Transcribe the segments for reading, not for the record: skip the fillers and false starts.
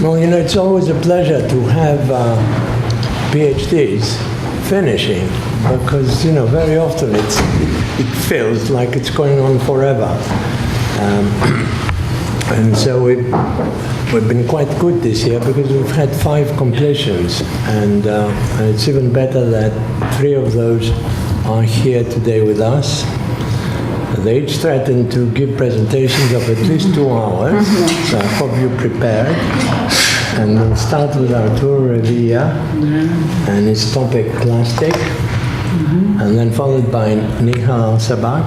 Well, you know, it's always a pleasure to have PhDs finishing, because, you know, very often it feels like it's going on forever. And so we've been quite good this year because we've had 5 completions, and it's even better that 3 of those are here today with us. They each threaten to give presentations of at least 2 hours, so I hope you're prepared. And we'll start with Arturo Revilla and his topic plastic, and then followed by Nihal Al Sabbagh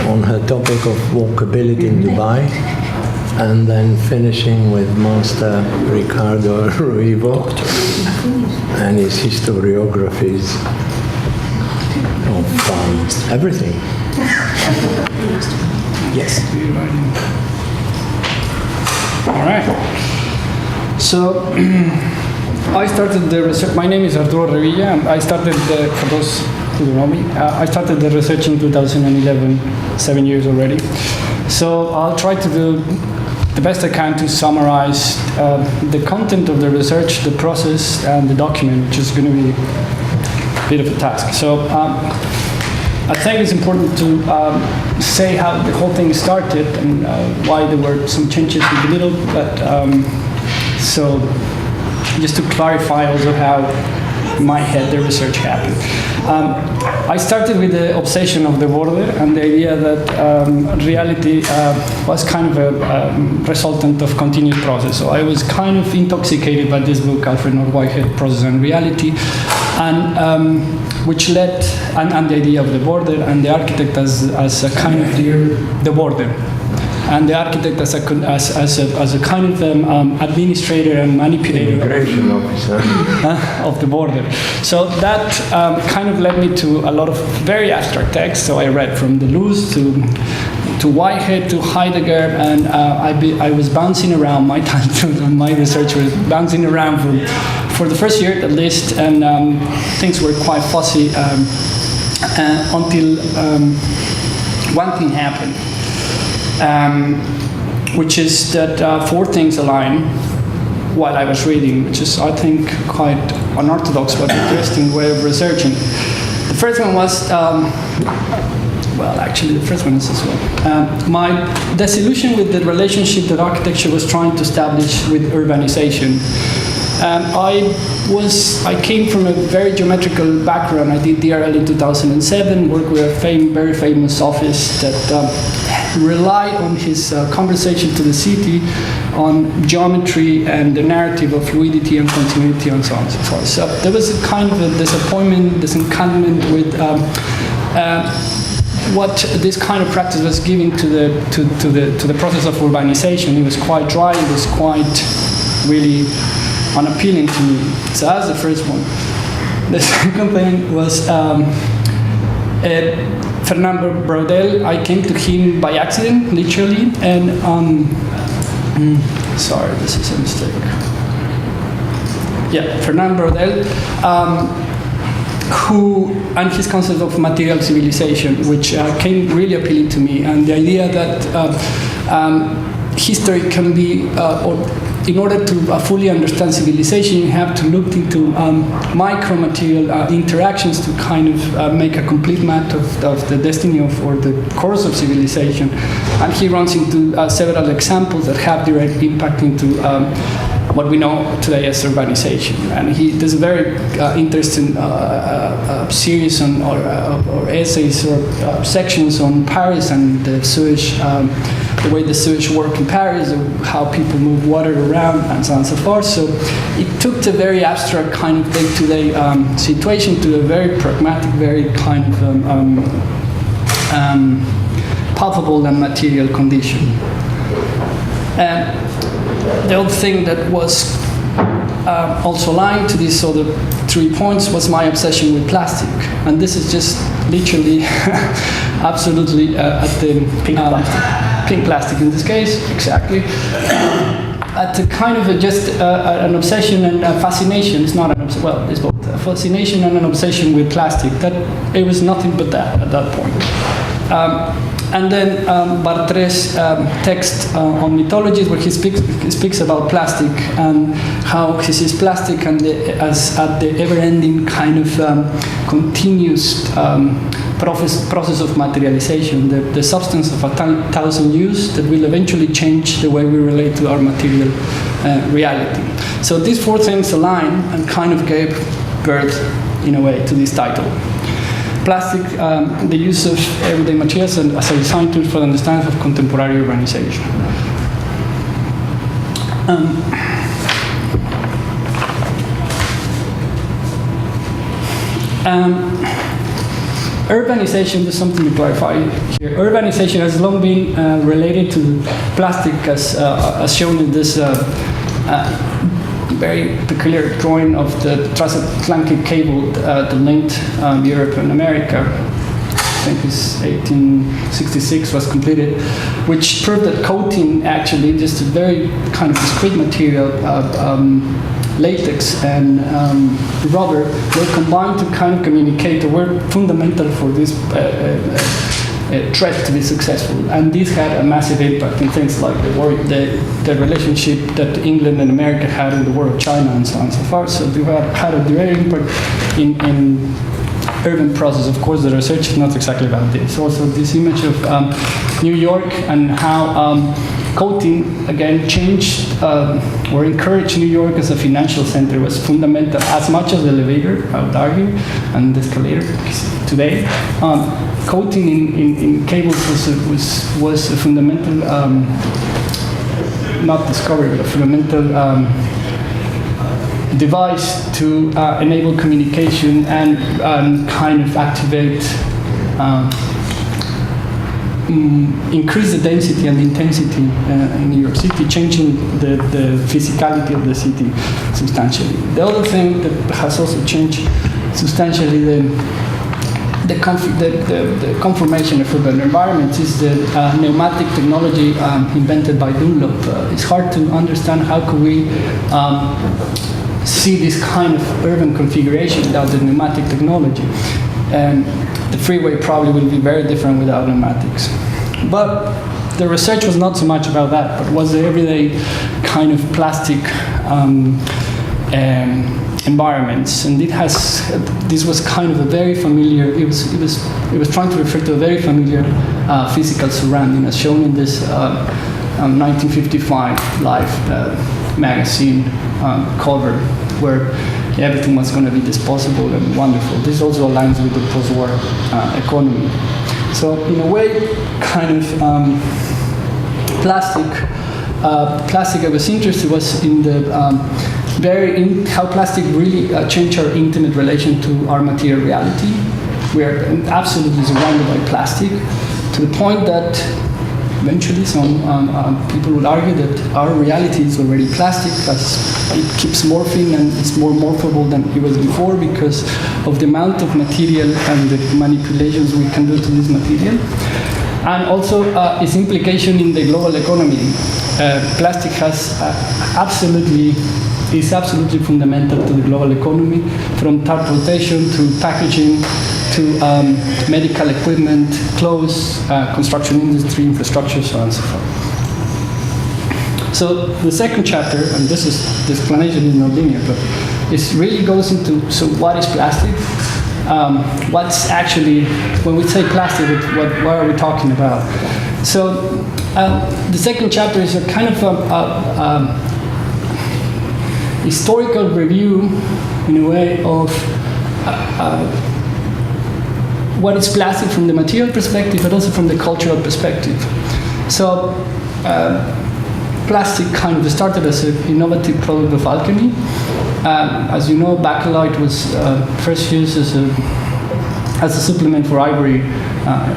on her topic of walkability in Dubai, and then finishing with Master Ricardo Ruivo and his historiographies of everything. Yes. All right. So I started the research. My name is Arturo Revilla, and I started for those who don't know me, I started the research in 2011, 7 years already. So I'll try to do the best I can to summarize the content of the research, the process, and the document, which is going to be a bit of a task. So I think it's important to say how the whole thing started and why there were some changes in the middle. But so just to clarify also how in my head the research happened. I started with the obsession of the border and the idea that reality was kind of a resultant of continuous process. So I was kind of intoxicated by this book, Alfred North Whitehead, Process and Reality, and which led, and the idea of the border and the architect as a kind of the border, and the architect as a kind of administrator and manipulator immigration officer of the border. So that kind of led me to a lot of very abstract texts. So I read from Deleuze to Whitehead to Heidegger, and I was bouncing around. My time, my research was bouncing around for the first year at least, and things were quite fussy until one thing happened. Which is that 4 things align while I was reading, which is, I think, quite unorthodox but interesting way of researching. The first one was, well, actually, the first one is as well. My disillusion with the relationship that architecture was trying to establish with urbanization. I came from a very geometrical background. I did DRL in 2007, worked with a very famous sophist that relied on his conversation to the city on geometry and the narrative of fluidity and continuity and so on and so forth. So there was a kind of a disappointment, disenchantment with what this kind of practice was giving to the process of urbanization. It was quite dry. It was quite really unappealing to me. So that's the first one. The second thing was Fernando Braudel. I came to him by accident, literally, and sorry, this is a mistake. Yeah, Fernando Braudel, who, and his concept of material civilization, which came really appealing to me, and the idea that history can be, in order to fully understand civilization, you have to look into micro-material interactions to kind of make a complete map of the destiny of, or the course of civilization. And he runs into several examples that have direct impact into what we know today as urbanization. And there's a very interesting series on, or essays or sections on Paris and the sewage, the way the sewage work in Paris, how people move water around, and so on and so forth. So it took the very abstract kind of day-to-day situation to a very pragmatic, very kind of palpable and material condition. And the other thing that was also aligned to these other 3 points was my obsession with plastic. And this is just literally, absolutely at the pink plastic in this case, exactly. At the kind of an obsession and a fascination. It's not an obsession, well, it's both a fascination and an obsession with plastic. That it was nothing but that at that point. And then Barthes' text on mythologies, where he speaks about plastic and how he sees plastic and as at the ever-ending kind of continuous process of materialization, the substance of 1,000 years that will eventually change the way we relate to our material reality. So these four things align and kind of gave birth, in a way, to this title. Plastic, the use of everyday materials as a design tool for the understanding of contemporary urbanization. Urbanization, there's something to clarify here. Urbanization has long been related to plastic, as shown in this very peculiar drawing of the transatlantic cable that linked Europe and America. I think it's 1866 was completed, which proved that coating actually just a very kind of discrete material, latex and rubber, were combined to kind of communicate or were fundamental for this threat to be successful. And this had a massive impact in things like the relationship that England and America had in the war of China and so on and so forth. So they had a direct impact in urban process. Of course, the research is not exactly about this. Also, this image of New York and how coating, again, changed or encouraged New York as a financial center was fundamental, as much as the elevator, I would argue, and the escalator today. Coating in cables was a fundamental, not discovery, but a fundamental device to enable communication and kind of activate, increase the density and the intensity in New York City, changing the physicality of the city substantially. The other thing that has also changed substantially the conformation of urban environments is the pneumatic technology invented by Dunlop. It's hard to understand how could we see this kind of urban configuration without the pneumatic technology. And the freeway probably will be very different without pneumatics. But the research was not so much about that, but was the everyday kind of plastic environments. And this was kind of a very familiar, it was trying to refer to a very familiar physical surrounding, as shown in this 1955 Life magazine cover, where everything was going to be disposable and wonderful. This also aligns with the post-war economy. So in a way, kind of plastic I was interested was in the how plastic really changed our intimate relation to our material reality. We are absolutely surrounded by plastic, to the point that eventually some people would argue that our reality is already plastic, as it keeps morphing and it's more morphable than it was before because of the amount of material and the manipulations we can do to this material. And also its implication in the global economy. Plastic is absolutely fundamental to the global economy, from transportation to packaging to medical equipment, clothes, construction industry, infrastructure, so on and so forth. So the second chapter, and the explanation is not linear, but it really goes into, so what is plastic? What's actually, when we say plastic, what are we talking about? So the second chapter is a kind of historical review, in a way, of what is plastic from the material perspective, but also from the cultural perspective. So plastic kind of started as an innovative product of alchemy. As you know, bakelite was first used as a supplement for ivory,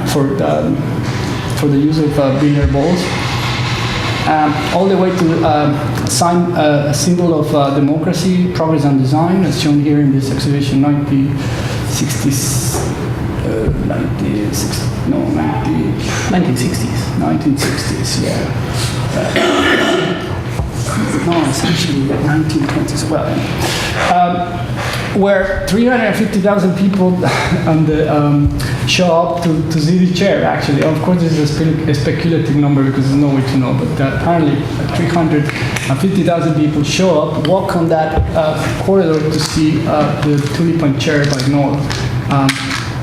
for the use of billiard balls. All the way to a symbol of democracy, progress and design, as shown here in this exhibition, 1960s, 1960s, yeah. No, it's actually 1920s. Well, where 350,000 people and show up to see the chair, actually. Of course, this is a speculative number because there's no way to know, but apparently 350,000 people show up, walk on that corridor to see the tulip chair by Noor.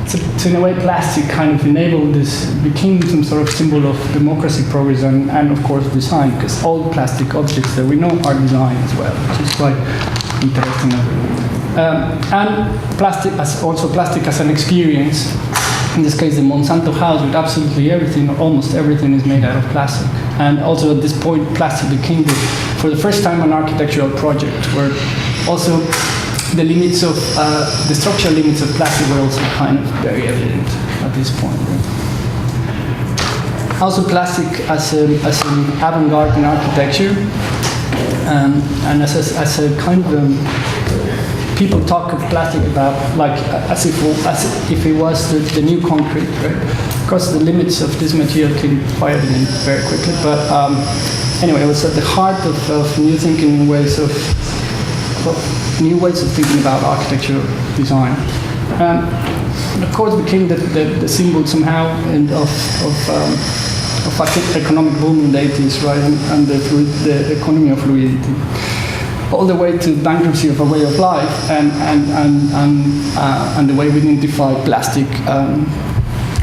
So in a way, plastic kind of enabled this, became some sort of symbol of democracy, progress, and of course design, because all plastic objects that we know are designed as well, which is quite interesting. And plastic as an experience. In this case, the Monsanto house with absolutely everything, almost everything, is made out of plastic. And also at this point, plastic became, for the first time, an architectural project, where also the limits of, the structural limits of plastic were also kind of very evident at this point. Right? Also plastic as an avant-garde in architecture, and as a kind of, people talk of plastic about like as if it was the new concrete, right? Of course, the limits of this material came quite evident very quickly, but anyway, it was at the heart of new thinking ways of thinking about architectural design. And of course, became the symbol somehow of economic boom in the 80s, right? And the economy of fluidity, all the way to bankruptcy of a way of life, and the way we identify plastic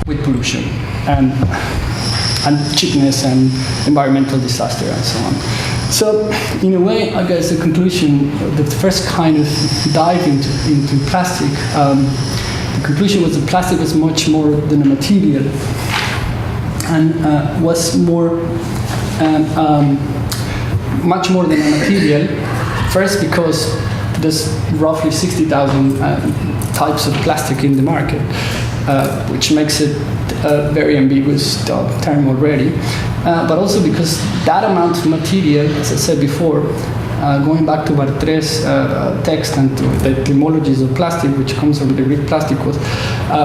with pollution and cheapness and environmental disaster and so on. So in a way, I guess the conclusion, the first kind of dive into plastic, the conclusion was that plastic was much more than a material, and was much more than a material. First, because there's roughly 60,000 types of plastic in the market, which makes it a very ambiguous term already. But also because that amount of material, as I said before, going back to Bartré's text and to the etymologies of plastic, which comes from the Greek plastikos,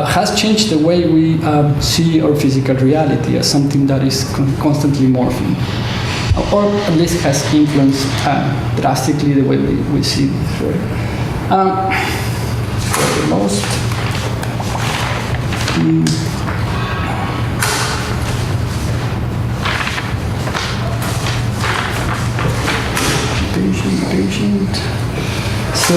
has changed the way we see our physical reality as something that is constantly morphing, or at least has influenced drastically the way we see it. Right? For the most. Patient. So,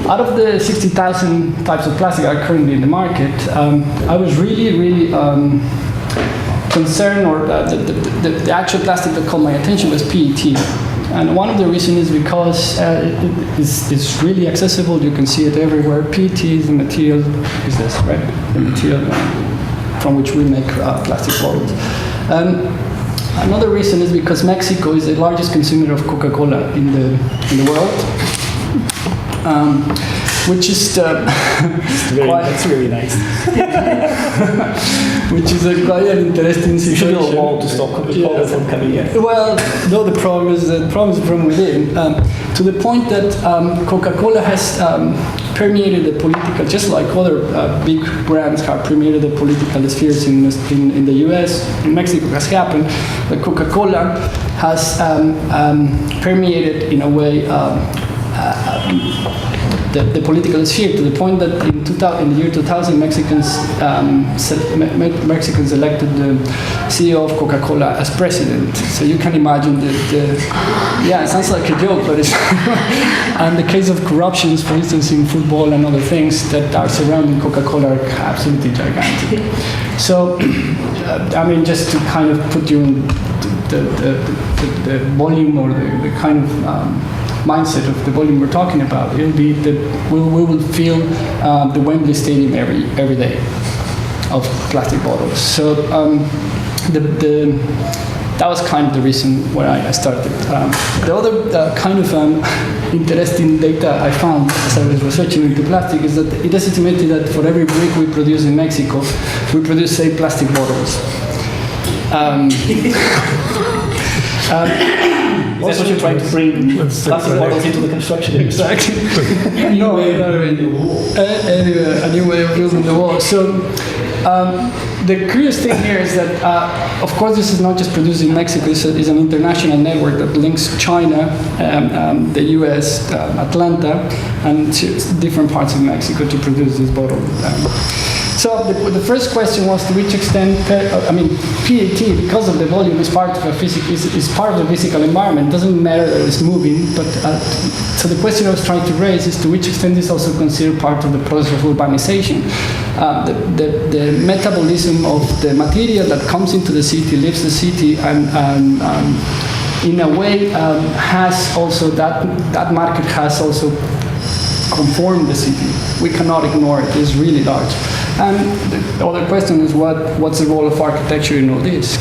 out of the 60,000 types of plastic that are currently in the market, I was really concerned, or the actual plastic that caught my attention was PET. And one of the reasons is because it's really accessible. You can see it everywhere. PET is the material, is this, right? The material from which we make plastic bottles. Another reason is because Mexico is the largest consumer of Coca-Cola in the world, which is that's really nice. Which is quite an interesting situation. You should build a wall to stop Coca-Cola from coming here. Well, no, the problem is from within, to the point that Coca-Cola has permeated the political, just like other big brands have permeated the political spheres in the US. In Mexico has happened, but Coca-Cola has permeated in a way the political sphere, to the point that in the year 2000, Mexicans elected the CEO of Coca-Cola as president. So you can imagine yeah, it sounds like a joke, but it's and the case of corruptions, for instance, in football and other things that are surrounding Coca-Cola are absolutely gigantic. So, I mean, just to kind of put you in the volume or the kind of mindset of the volume we're talking about, it'll be that we will fill the Wembley Stadium every day of plastic bottles. So that was kind of the reason why I started. The other kind of interesting data I found as I was researching into plastic is that it is estimated that for every brick we produce in Mexico, we produce 8 plastic bottles. That's what you're trying to bring plastic bottles into the construction industry. Exactly. A new way of building the wall. So the curious thing here is that, of course, this is not just produced in Mexico. It's an international network that links China, the U.S., Atlanta, and different parts of Mexico to produce this bottle. So the first question was to which extent, PET, because of the volume, is part of a is part of the physical environment. It doesn't matter that it's moving, but so the question I was trying to raise is to which extent is also considered part of the process of urbanization. The metabolism of the material that comes into the city, leaves the city, and in a way has also that market has also conformed the city. We cannot ignore it. It's really large. And the other question is what's the role of architecture in all this?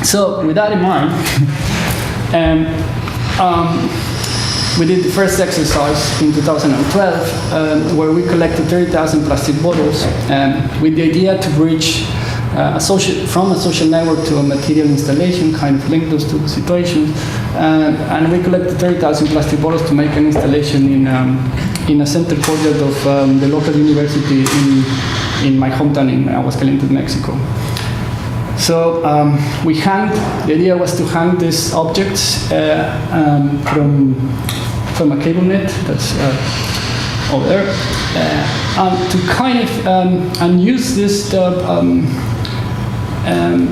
So with that in mind, we did the first exercise in 2012 where we collected 30,000 plastic bottles with the idea to bridge from a social network to a material installation, kind of link those two situations. And we collected 30,000 plastic bottles to make an installation in a center courtyard of the local university in my hometown in Aguascalientes, Mexico. So the idea was to hang these objects from a cable net that's over there, and to kind of and use this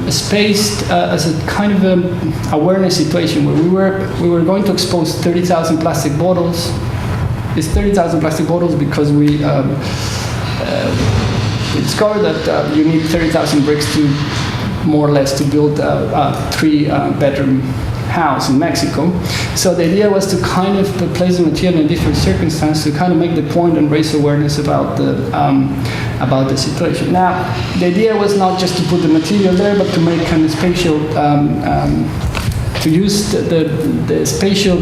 space as a kind of awareness situation where we were going to expose 30,000 plastic bottles. It's 30,000 plastic bottles because we discovered that you need 30,000 bricks to more or less to build a 3-bedroom house in Mexico. So the idea was to kind of place the material in a different circumstance to kind of make the point and raise awareness about the situation. Now, the idea was not just to put the material there, but to make kind of spatial, to use the spatial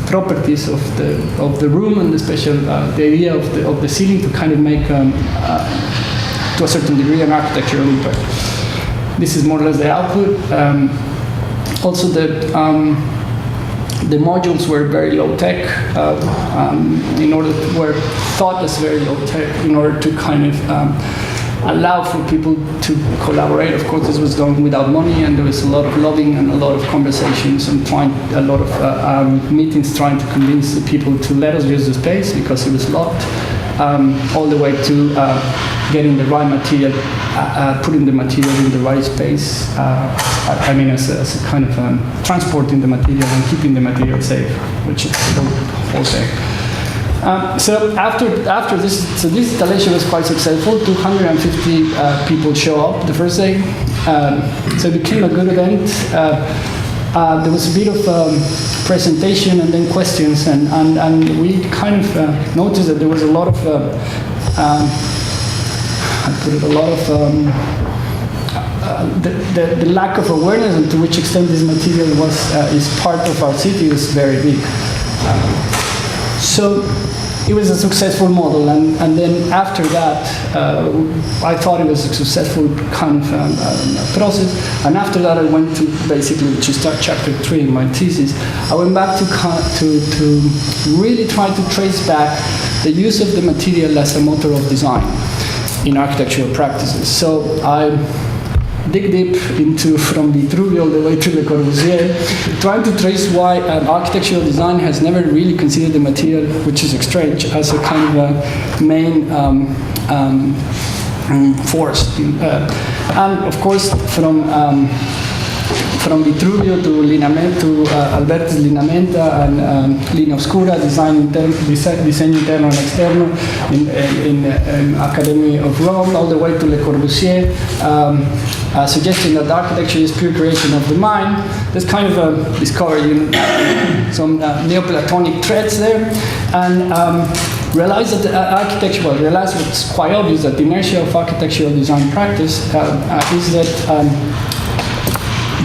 properties of the room and the spatial, the idea of the ceiling to kind of make, to a certain degree, an architectural impact. This is more or less the output. Also, the modules were very low tech. Were thought as very low tech in order to kind of allow for people to collaborate. Of course, this was done without money, and there was a lot of lobbying and a lot of conversations and a lot of meetings trying to convince the people to let us use the space because it was locked. All the way to getting the right material, putting the material in the right space. As a kind of transporting the material and keeping the material safe, which is the whole thing. So after this, so this installation was quite successful. 250 people show up the first day. So it became a good event. There was a bit of presentation and then questions, and we kind of noticed that there was a lot of the lack of awareness and to which extent this material is part of our city is very big. So it was a successful model, and then after that, I thought it was a successful kind of process. And after that, I went to basically to start chapter 3 in my thesis. I went back to really try to trace back the use of the material as a motor of design in architectural practices. So I dig deep into from Vittorio all the way to Le Corbusier, trying to trace why architectural design has never really considered the material, which is strange, as a kind of a main force. And of course, from Vittorio to Alberto's Linamenta and Linea Oscura, Disegno Interno and Externo in Academy of Rome, all the way to Le Corbusier, suggesting that architecture is pure creation of the mind. There's kind of a discovery, some Neoplatonic threads there, and realized that realized what's quite obvious, that the inertia of architectural design practice is that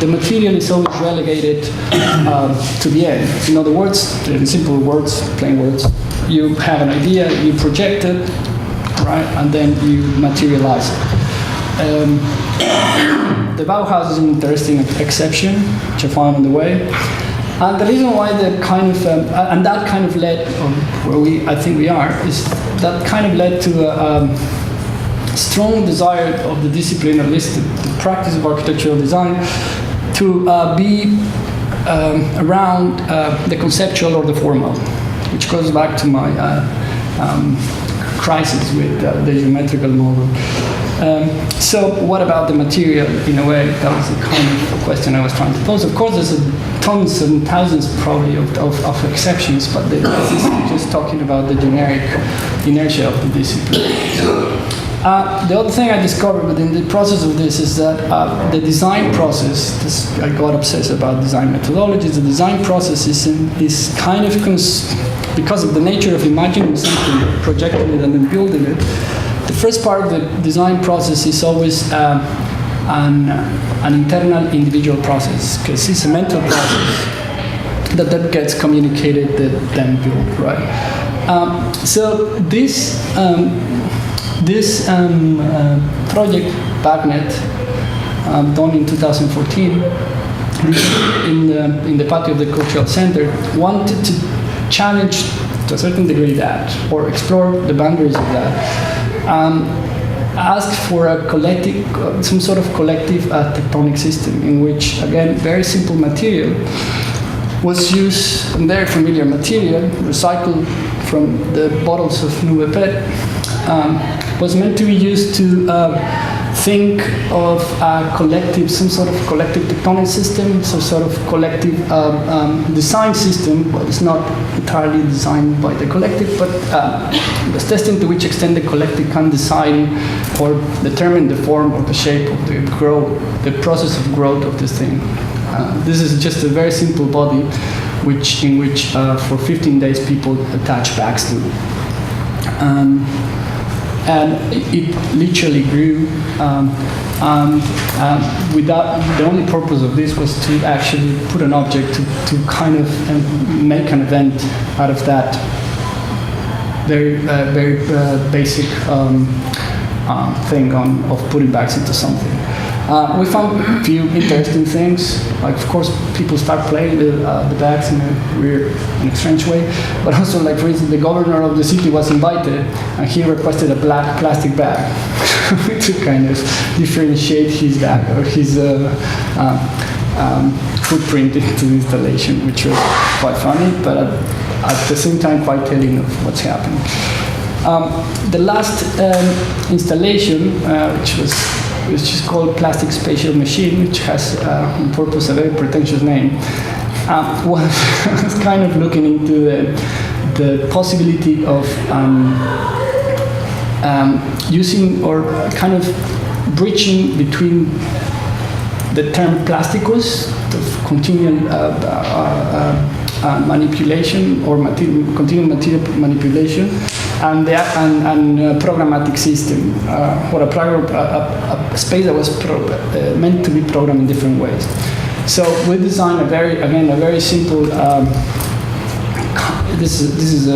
the material is always relegated to the end. In other words, in simple words, plain words, you have an idea, you project it, right, and then you materialize it. The Bauhaus is an interesting exception, which I found on the way. And the reason why the kind of, and that kind of led, where I think we are, is that kind of led to strong desire of the discipline, at least the practice of architectural design, to be around the conceptual or the formal, which goes back to my crisis with the geometrical model. So what about the material? In a way, that was the kind of question I was trying to pose. Of course, there's tons and thousands probably of exceptions, but this is just talking about the generic inertia of the discipline. The other thing I discovered within the process of this is that the design process, I got obsessed about design methodologies, the design process is kind of, because of the nature of imagining something, projecting it and then building it, the first part of the design process is always an internal individual process, because it's a mental process that gets communicated, then built, right? So this project, Bagnet, done in 2014, in the patio of the Cultural Center, wanted to challenge to a certain degree that, or explore the boundaries of that. Asked for a collective, some sort of collective tectonic system in which, again, very simple material was used, very familiar material, recycled from the bottles of Nouvelle Pet, was meant to be used to think of a collective, some sort of collective tectonic system, some sort of collective design system. Well, it's not entirely designed by the collective, but the testing to which extent the collective can design or determine the form or the shape of the growth, the process of growth of this thing. This is just a very simple body, in which for 15 days people attach bags to. And it literally grew. Without, the only purpose of this was to actually put an object to kind of make an event out of that very basic thing of putting bags into something. We found a few interesting things. Like, of course, people start playing the bags in a weird and strange way. But also, like, for instance, the governor of the city was invited, and he requested a black plastic bag to kind of differentiate his bag or his footprint into the installation, which was quite funny, but at the same time quite telling of what's happening. The last installation, which is called Plastic Spatial Machine, which has on purpose a very pretentious name, was kind of looking into the possibility of using or kind of bridging between the term plasticus, the continual manipulation or continual material manipulation, and programmatic system, or a space that was meant to be programmed in different ways. So we designed a very simple. This is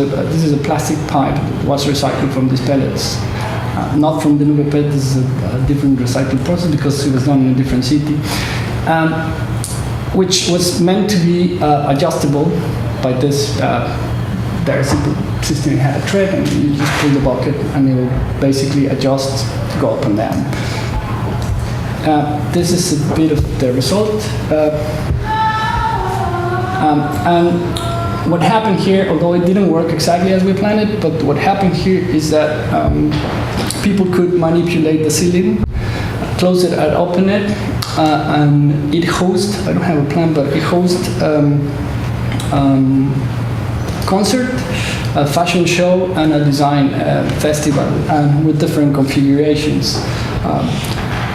a plastic pipe that was recycled from these pellets, not from the Nouvelle Pet. This is a different recycling process because it was done in a different city, which was meant to be adjustable by this very simple system. It had a thread, and you just pull the bucket, and it will basically adjust, go up and down. This is a bit of the result. And what happened here, although it didn't work exactly as we planned it, but what happened here is that people could manipulate the ceiling, close it and open it, and it hosts, I don't have a plan, but it hosts concert, a fashion show, and a design festival, and with different configurations.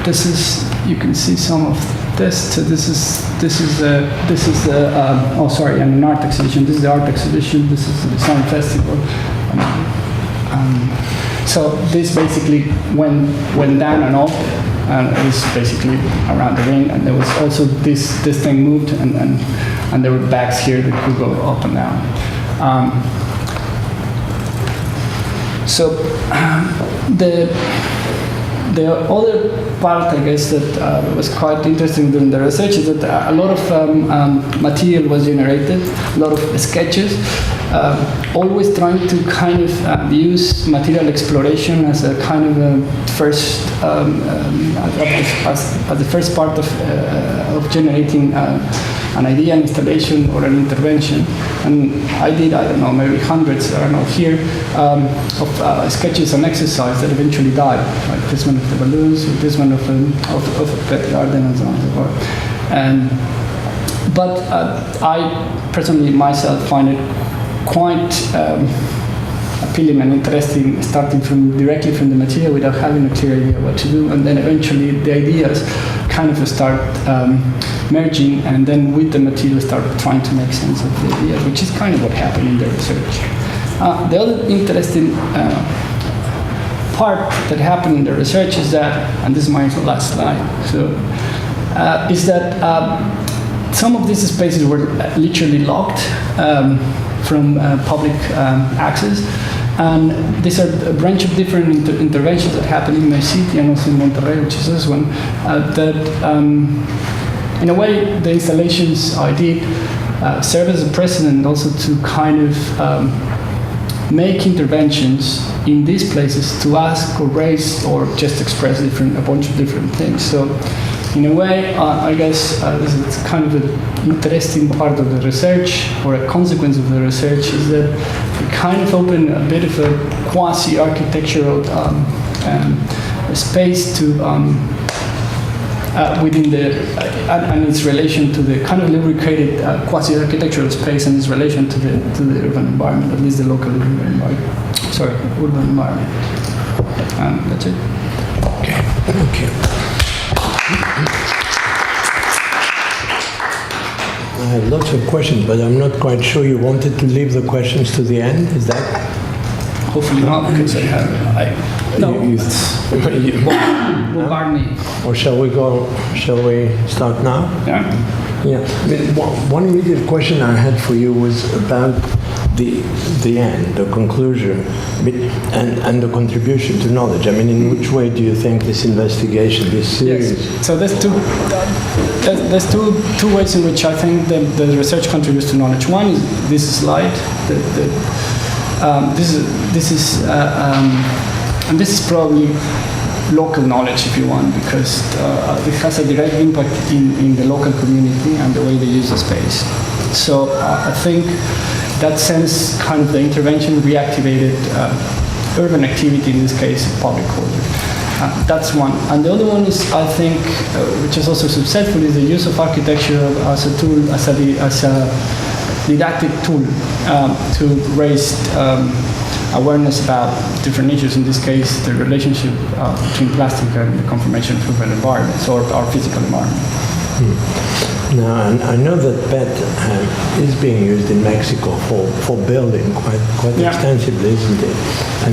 This is, you can see some of this. So this is an art exhibition. This is the art exhibition. This is the design festival. So this basically went down and up, and it was basically around the ring. And there was also this thing moved, and there were bags here that could go up and down. the other part, I guess, that was quite interesting during the research is that a lot of material was generated, a lot of sketches, always trying to kind of use material exploration as a kind of a first, as the first part of generating an idea, an installation, or an intervention. And I did, I don't know, maybe hundreds, I don't know, here, of sketches and exercise that eventually died, like this one of the balloons, this one of a pet garden, and so on and so forth. But I personally myself find it quite appealing and interesting, starting directly from the material without having a clear idea what to do, and then eventually the ideas kind of start merging, and then with the material start trying to make sense of the ideas, which is kind of what happened in the research. The other interesting part that happened in the research is that, and this is my last slide, so is that some of these spaces were literally locked from public access. And these are a bunch of different interventions that happen in my city and also in Monterrey, which is this one, in a way, the installations I did serve as a precedent also to kind of make interventions in these places to ask or raise or just express a bunch of different things. So in a way, I guess this is kind of an interesting part of the research, or a consequence of the research, is that it kind of opened a bit of a quasi-architectural space to within the and its relation to the kind of lubricated quasi-architectural space and its relation to the urban environment, at least the local urban environment. Sorry, urban environment. That's it. Okay, thank you. I have lots of questions, but I'm not quite sure you wanted to leave the questions to the end. Is that? Hopefully not, because I have. No. Bombard me. Or shall we go? Shall we start now? Yeah. Yeah. I mean, one immediate question I had for you was about the end, the conclusion, and the contribution to knowledge. I mean, in which way do you think this investigation, this series? Yes. So there's two ways in which I think the research contributes to knowledge. One is this slide. And this is probably local knowledge, if you want, because it has a direct impact in the local community and the way they use the space. So I think that sense, kind of the intervention reactivated urban activity, in this case, public order. That's one. And the other one is, I think, which is also successful, is the use of architecture as a tool, as a didactic tool to raise awareness about different issues, in this case, the relationship between plastic and the conformation of urban environments, or our physical environment. Now, I know that PET is being used in Mexico for building quite extensively, isn't it?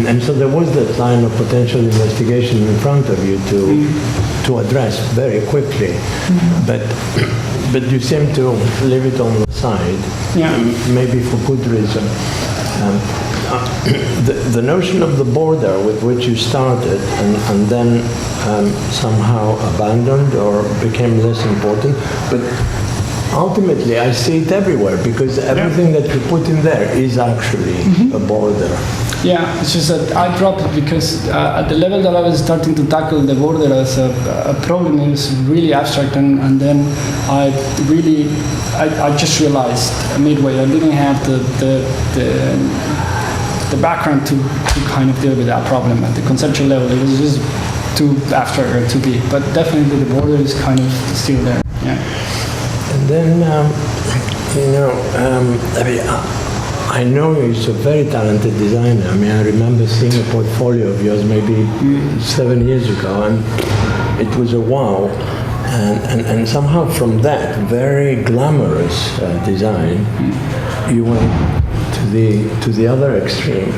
And so there was that line of potential investigation in front of you to address very quickly, but you seem to leave it on the side, maybe for good reason. The notion of the border with which you started and then somehow abandoned or became less important, but ultimately I see it everywhere, because everything that you put in there is actually a border. Yeah, it's just that I dropped it because at the level that I was starting to tackle the border as a problem, it was really abstract, and then I just realized midway I didn't have the background to kind of deal with that problem at the conceptual level. It was just too abstract or too big, but definitely the border is kind of still there. Yeah. And then, I know you're a very talented designer. I mean, I remember seeing a portfolio of yours maybe 7 years ago, and it was a wow. And somehow from that very glamorous design, you went to the other extreme,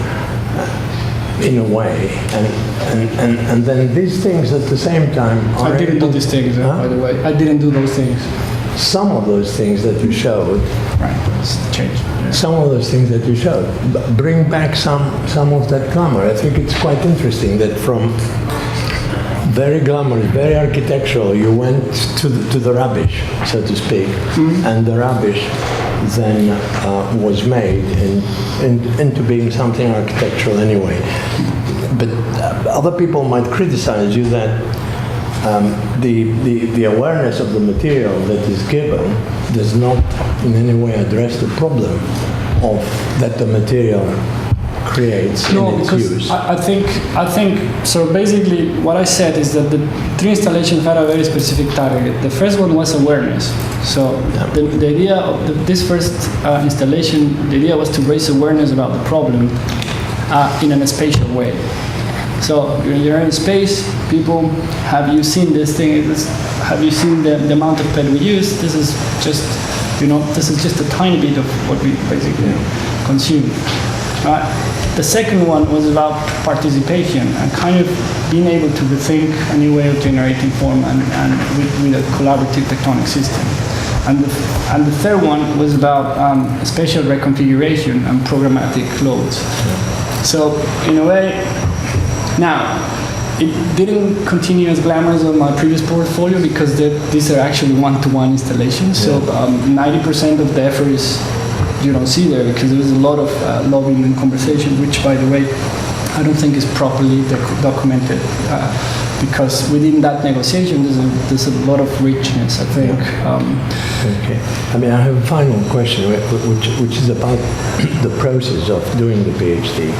in a way, and then these things at the same time are. I didn't do these things, by the way. I didn't do those things. Some of those things that you showed, it's changed. Yeah. Some of those things that you showed bring back some of that glamour. I think it's quite interesting that from very glamorous, very architectural. You went to the rubbish, so to speak, and the rubbish then was made into being something architectural anyway. But other people might criticize you that the awareness of the material that is given does not in any way address the problem of that the material creates in its use. I think so. Basically, what I said is that the three installations had a very specific target. The first one was awareness. So the idea of this first installation, the idea was to raise awareness about the problem in a spatial way. So you're in space, people, have you seen this thing? Have you seen the amount of PET we use? This is just, this is just a tiny bit of what we basically consume. The second one was about participation and kind of being able to rethink a new way of generating form and with a collaborative tectonic system. And the third one was about spatial reconfiguration and programmatic loads. So in a way, now, it didn't continue as glamorous on my previous portfolio because these are actually one-to-one installations. So 90% of the effort is you don't see there because there was a lot of lobbying and conversation, which, by the way, I don't think is properly documented because within that negotiation there's a lot of richness, I think. Okay. I mean, I have a final question, which is about the process of doing the PhD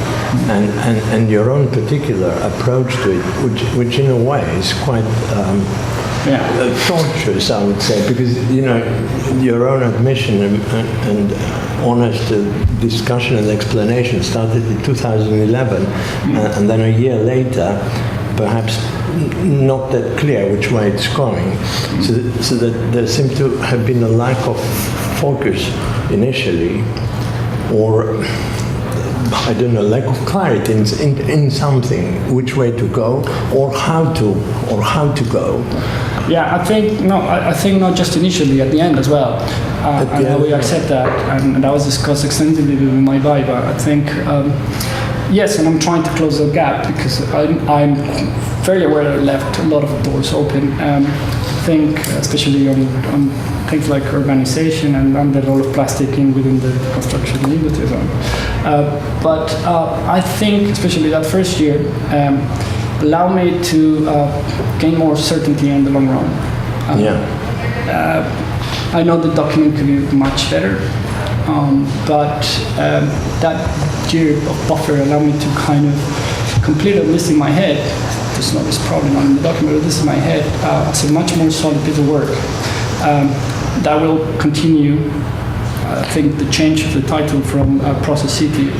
and your own particular approach to it, which in a way is quite torturous, I would say, because your own admission and honest discussion and explanation started in 2011, and then a year later, perhaps not that clear which way it's going, so that there seemed to have been a lack of focus initially, or I don't know, lack of clarity in something, which way to go, or how to go. Yeah, I think not just initially, at the end as well. And we accept that, and that was discussed extensively with my viva. I think, yes, and I'm trying to close the gap because I'm very aware that I left a lot of doors open. I think, especially on things like urbanization and the role of plastic within the construction industry. But I think, especially that first year, allowed me to gain more certainty in the long run. I know the document could be much better, but that year of buffer allowed me to kind of complete a list in my head. It's probably not in the document, but this is my head as a much more solid piece of work that will continue. I think the change of the title from Process City,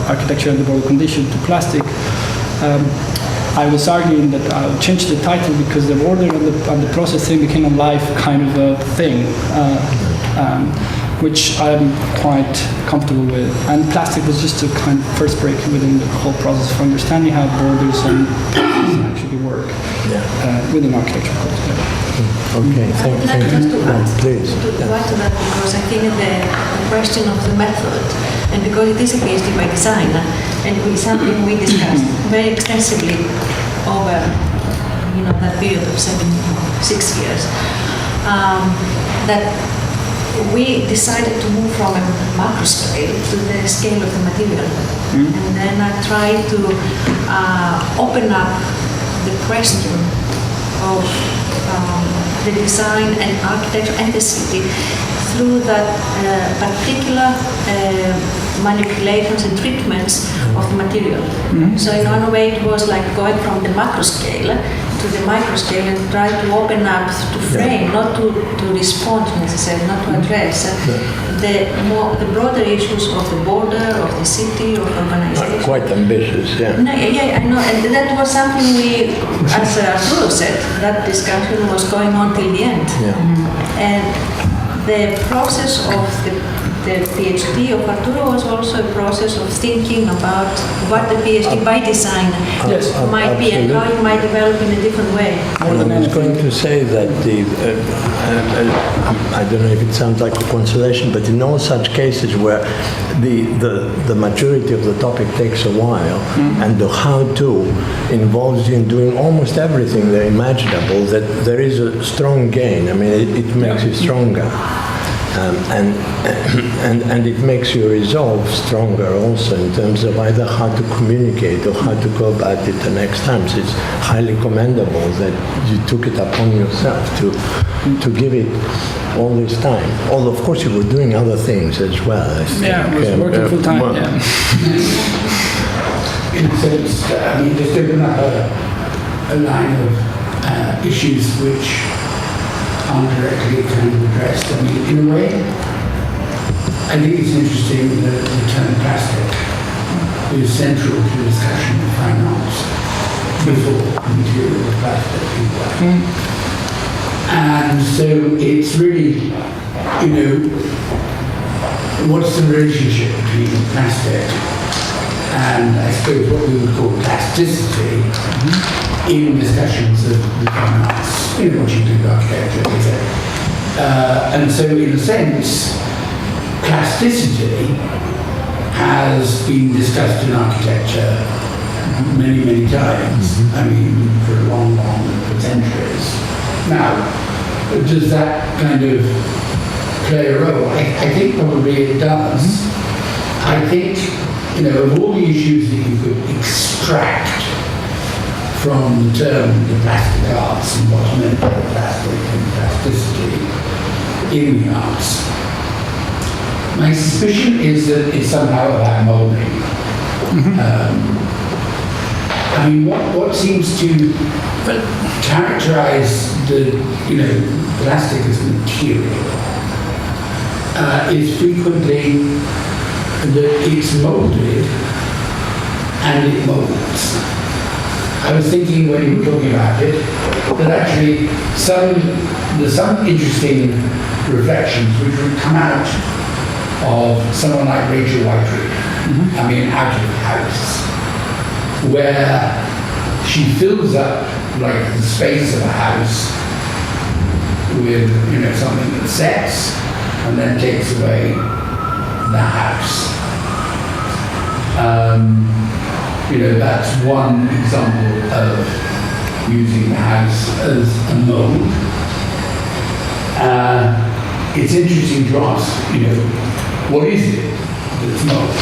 Architecture and the Broad Condition to Plastic. I was arguing that I would change the title because the border and the process thing became a live kind of a thing, which I'm quite comfortable with. And plastic was just a kind of first break within the whole process of understanding how borders and processes actually work within architecture. Okay, thank you. Please. To add to that, because I think the question of the method, and because it is a PhD by design, and it's something we discussed very extensively over that period of 6 years, that we decided to move from a macro scale to the scale of the material. And then I tried to open up the question of the design and architecture and the city through that particular manipulations and treatments of the material. So in one way it was like going from the macro scale to the micro scale and try to open up, to frame, not to respond necessarily, not to address the broader issues of the border, of the city, of urbanization. Quite ambitious, No, I know, and that was something we, as Arturo said, that discussion was going on till the end. And the process of the the PhD of Arturo was also a process of thinking about what the PhD by design might be and how it might develop in a different way. I was going to say that I don't know if it sounds like a consolation, but in all such cases where the maturity of the topic takes a while and the how-to involves you in doing almost everything there imaginable, that there is a strong gain. I mean, it makes you stronger. And it makes your resolve stronger also in terms of either how to communicate or how to go about it the next time. So it's highly commendable that you took it upon yourself to give it all this time. Although, of course, you were doing other things as well. I think. Yeah, I was working full time. Well, In a sense, I mean, just open up a line of issues which aren't directly kind of addressed. I mean, in a way, I think it's interesting that the term plastic is central to the discussion of fine arts before the material of plastic is like. And so it's really, you know, what's the relationship between plastic and I suppose what we would call plasticity in discussions of the fine arts, you know, what you do with architecture, etc. And so in a sense, plasticity has been discussed in architecture many, many times. I mean, for a long, for centuries. Now, does that kind of play a role? I think probably it does. I think, you know, of all the issues that you could extract from the term the plastic arts and what's meant by plastic and plasticity in the arts, my suspicion is that it's somehow about molding. I mean, what seems to characterize the, you know, plastic as material is frequently that it's molded and it molds. I was thinking when you were talking about it that actually there's some interesting reflections which would come out of someone like Rachel Whiteread, I mean, out of the house, where she fills up like the space of a house with, you know, something that sets and then takes away the house. You know, that's one example of using the house as a mold. It's interesting to ask, you know, what is it that's mold?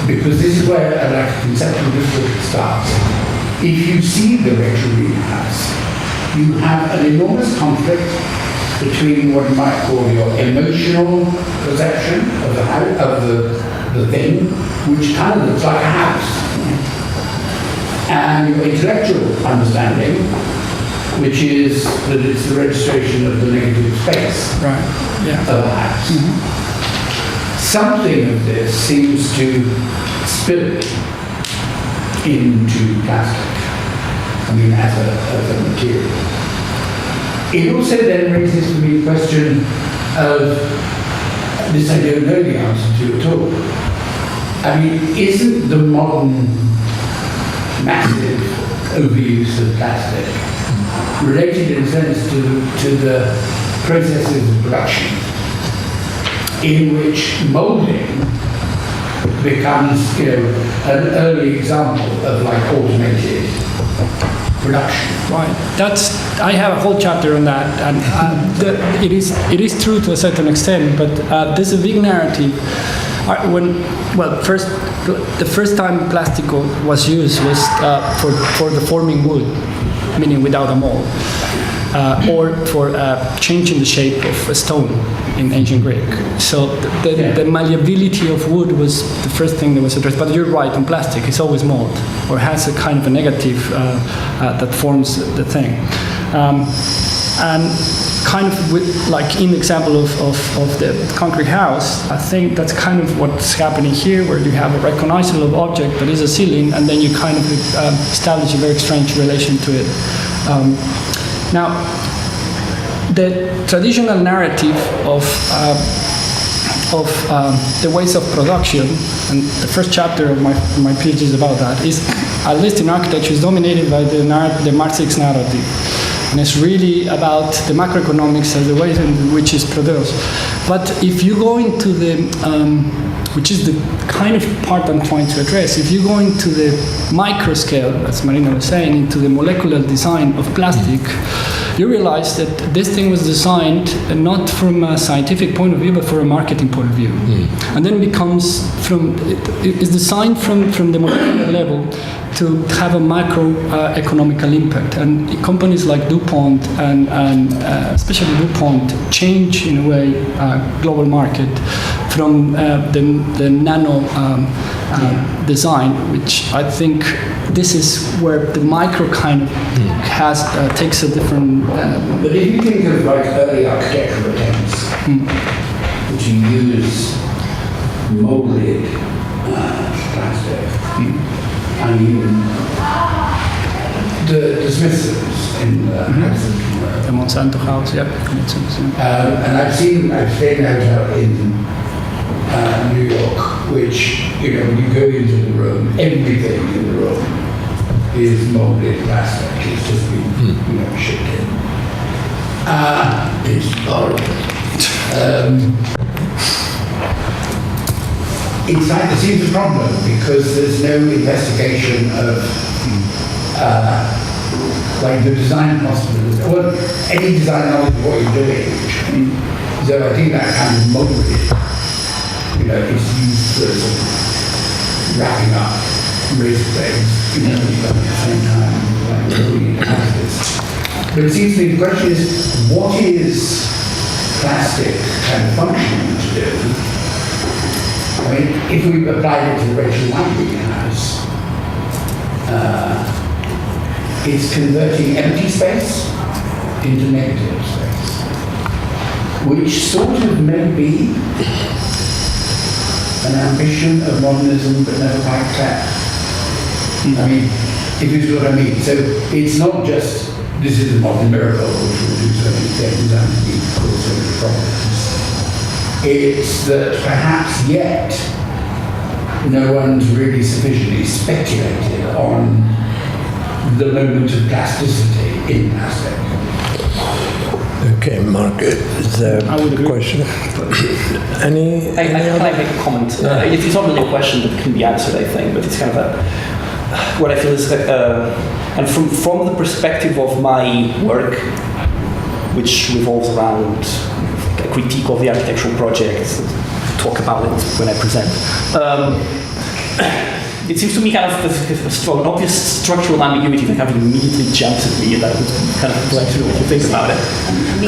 Because this is where like a conceptual difficulty starts. If you see the Rachel house, you have an enormous conflict between what you might call your emotional perception of the house, of the thing, which kind of looks like a house, and your intellectual understanding, which is that it's the registration of the negative space of a house. Something of this seems to spill into plastic, I mean, as a material. It also then raises for me the question of this I don't know the answer to at all. I mean, isn't the modern massive overuse of plastic related in a sense to the processes of production in which molding becomes, you know, an early example of like automated production? Right. I have a whole chapter on that, and it is true to a certain extent, but there's a big narrative. The first time plastic was used was for the forming wood, meaning without a mold, or for changing the shape of a stone in ancient Greek. So the malleability of wood was the first thing that was addressed. But you're right, on plastic, it's always mold, or has a kind of a negative that forms the thing. And kind of with, like in the example of the concrete house, I think that's kind of what's happening here, where you have a recognizable object that is a ceiling, and then you kind of establish a very strange relation to it. Now, the traditional narrative of of the ways of production, and the first chapter of my PhD is about that, is, at least in architecture, is dominated by the Marxist narrative. And it's really about the macroeconomics and the ways in which it's produced. But if you go into the, which is the kind of part I'm trying to address, if you go into the micro scale, as Marina was saying, into the molecular design of plastic, you realize that this thing was designed not from a scientific point of view, but from a marketing point of view. And then becomes it's designed from the molecular level to have a macroeconomical impact. And companies like DuPont and especially DuPont change, in a way, global market from the nano design, which I think this is where the micro kind of takes a different... But if you think of like early architectural attempts, which use molded plastic, I mean, the Smithsons in the Monsanto house, yep. And I've stayed in a hotel in New York, which, when you go into the room, everything in the room is molded plastic. It's just been, shipped in. It's horrible. Inside there seems a problem because there's no investigation of like the design possibilities, or any design knowledge of what you're doing. So I think that kind of molded, it's used for sort of wrapping up razor blades, but at the same time, like building into houses. But it seems to me the question is, what is plastic kind of functioning to do? I mean, if we applied it to the racial lighting house, it's converting empty space into negative space, which sort of may be an ambition of modernism, but never quite tapped. I mean, if you see what I mean. So it's not just, this is a modern miracle, which will do so many things and cause so many problems. It's that perhaps yet no one's really sufficiently speculated on the moment of plasticity in plastic. Okay, Mark, is there a question? Any Can I make a comment? It's not really a question that can be answered, I think, but it's kind of what I feel is and from the perspective of my work, which revolves around a critique of the architectural project, talk about it when I present. It seems to me kind of an obvious structural ambiguity that kind of immediately jumps at me, and I would kind of like to know what you think about it.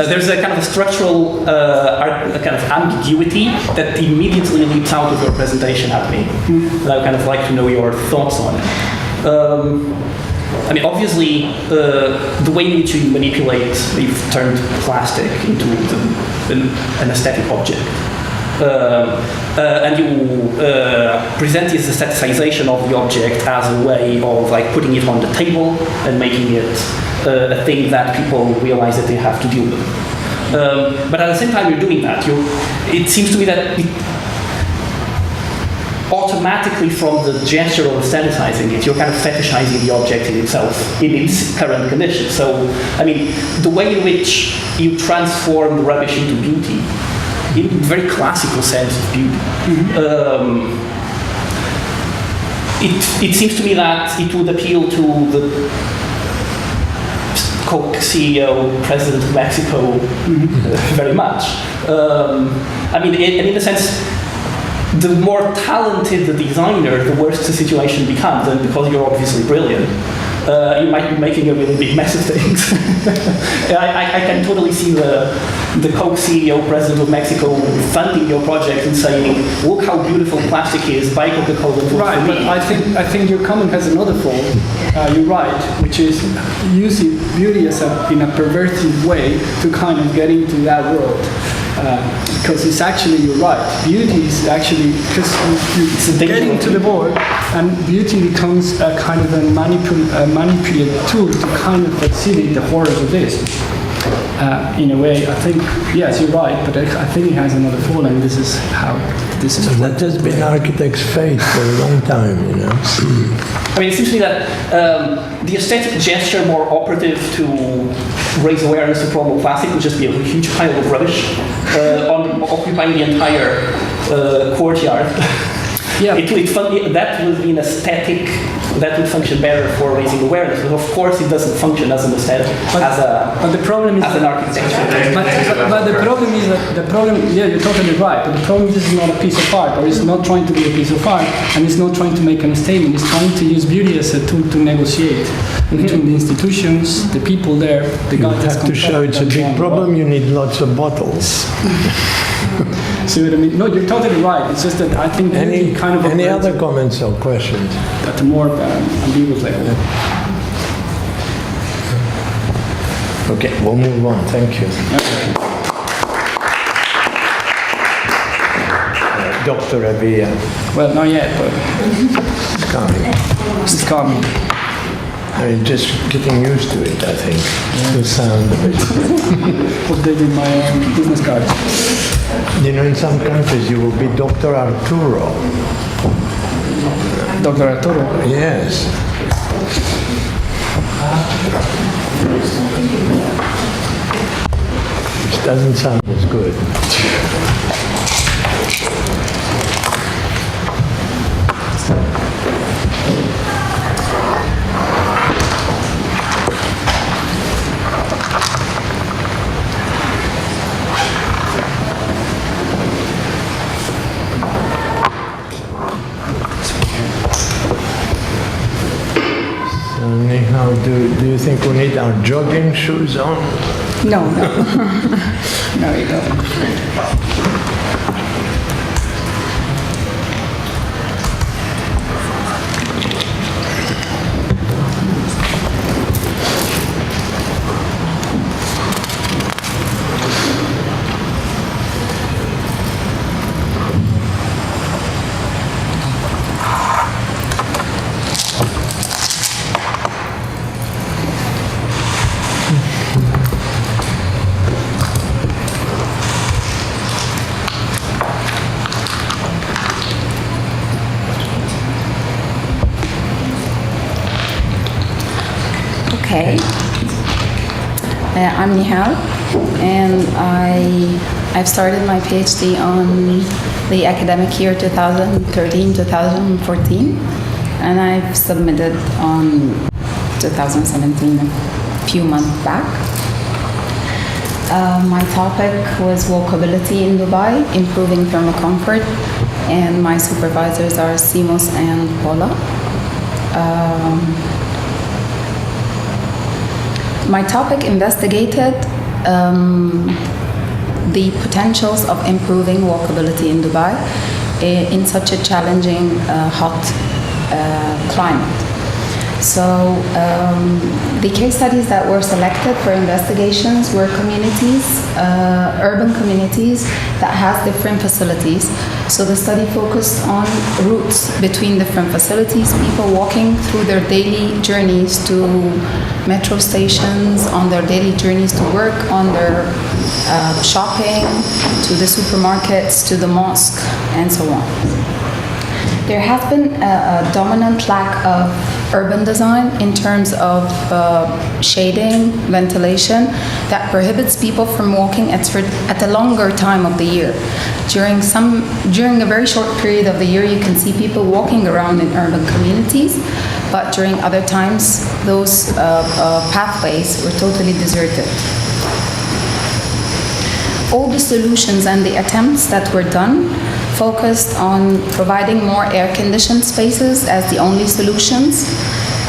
There's a kind of a structural kind of ambiguity that immediately leaps out of your presentation at me, and I would kind of like to know your thoughts on it. I mean, obviously, the way in which you manipulate, you've turned plastic into an aesthetic object. And you present this aestheticization of the object as a way of like putting it on the table and making it a thing that people realize that they have to deal with. But at the same time you're doing that, it seems to me that automatically from the gesture of aestheticizing it, you're kind of fetishizing the object in itself, in its current condition. So, I mean, the way in which you transform the rubbish into beauty, in a very classical sense of beauty. It seems to me that it would appeal to the Coke CEO, President of Mexico, very much. I mean, in a sense, the more talented the designer, the worse the situation becomes, and because you're obviously brilliant, you might be making a really big mess of things. I can totally see the Coke CEO, President of Mexico, funding your project and saying, look how beautiful plastic is, buy Coca-Cola. Right, but I think your comment has another fault. You're right, which is using beauty as in a perverted way to kind of get into that world. Because it's actually, you're right, beauty is actually, because you get into the board, and beauty becomes a kind of a manipulative tool to kind of exhibit the horrors of this. in a way, I think, yes, you're right, but I think it has another fall, and this is how this is. So that has been architects' fate for a long time, you know. I mean, it seems to me that the aesthetic gesture more operative to raise awareness to problem of plastic would just be a huge pile of rubbish occupying the entire courtyard. Yeah. That would be an aesthetic that would function better for raising awareness. But of course, it doesn't function as an aesthetic, but the problem is as an architecture. But the problem is that yeah, you're totally right. But the problem is this is not a piece of art, or it's not trying to be a piece of art, and it's not trying to make a statement. It's trying to use beauty as a tool to negotiate between the institutions, the people there, the guys. You have to show it's a big problem. You need lots of bottles. See what I mean? No, you're totally right. It's just that I think Any kind of other comments or questions? at a more ambiguous level. Okay, we'll move on. Thank you. Dr. Revilla. Well, not yet, but It's coming. it's coming. I mean, just getting used to it, I think. The sound of it. Updating my business card. You know, in some countries you will be Dr. Arturo. Dr. Arturo. Yes. Which doesn't sound as good. Nihal, do you think we need our jogging shoes on? No. No, you don't. Okay. I'm Nihal, and I've started my PhD on the academic year 2013-2014, and I've submitted on 2017, a few months back. My topic was walkability in Dubai, improving thermal comfort, and my supervisors are Simos and Paula. My topic investigated the potentials of improving walkability in Dubai in such a challenging, hot climate. So the case studies that were selected for investigations were communities, urban communities that has different facilities. So the study focused on routes between different facilities, people walking through their daily journeys to metro stations, on their daily journeys to work, on their shopping, to the supermarkets, to the mosque, and so on. There has been a dominant lack of urban design in terms of shading, ventilation, that prohibits people from walking at a longer time of the year. During a very short period of the year, you can see people walking around in urban communities, but during other times, those pathways were totally deserted. All the solutions and the attempts that were done focused on providing more air-conditioned spaces as the only solutions.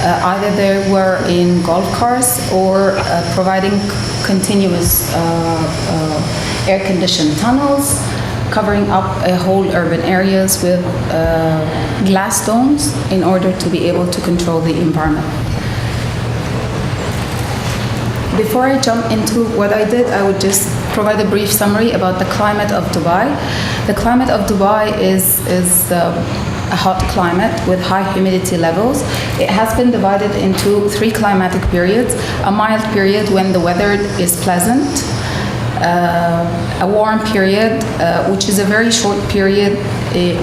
Either they were in golf cars or providing continuous air-conditioned tunnels, covering up whole urban areas with glass domes in order to be able to control the environment. Before I jump into what I did, I would just provide a brief summary about the climate of Dubai. The climate of Dubai is a hot climate with high humidity levels. It has been divided into 3 climatic periods: a mild period when the weather is pleasant, a warm period, which is a very short period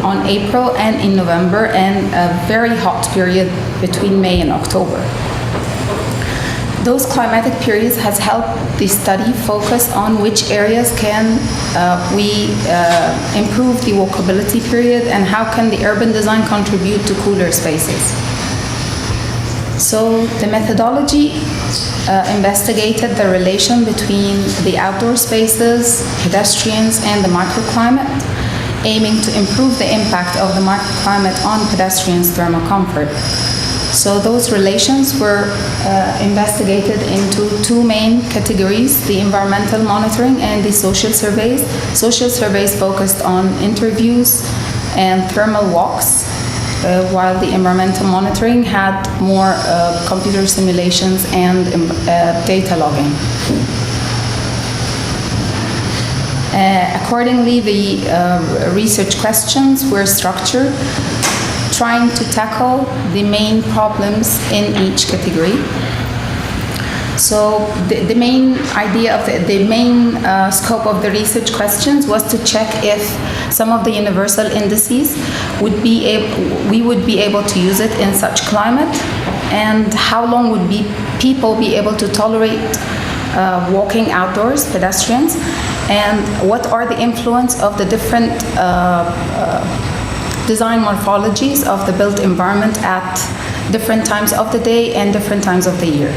on April and in November, and a very hot period between May and October. Those climatic periods has helped the study focus on which areas can we improve the walkability period, and how can the urban design contribute to cooler spaces. So the methodology investigated the relation between the outdoor spaces, pedestrians, and the microclimate, aiming to improve the impact of the microclimate on pedestrians' thermal comfort. So those relations were investigated into 2 main categories: the environmental monitoring and the social surveys. Social surveys focused on interviews and thermal walks, while the environmental monitoring had more computer simulations and data logging. Accordingly, the research questions were structured, trying to tackle the main problems in each category. So the main idea of the main scope of the research questions was to check if some of the universal indices we would be able to use it in such climate, and how long would people be able to tolerate walking outdoors, pedestrians, and what are the influence of the different design morphologies of the built environment at different times of the day and different times of the year.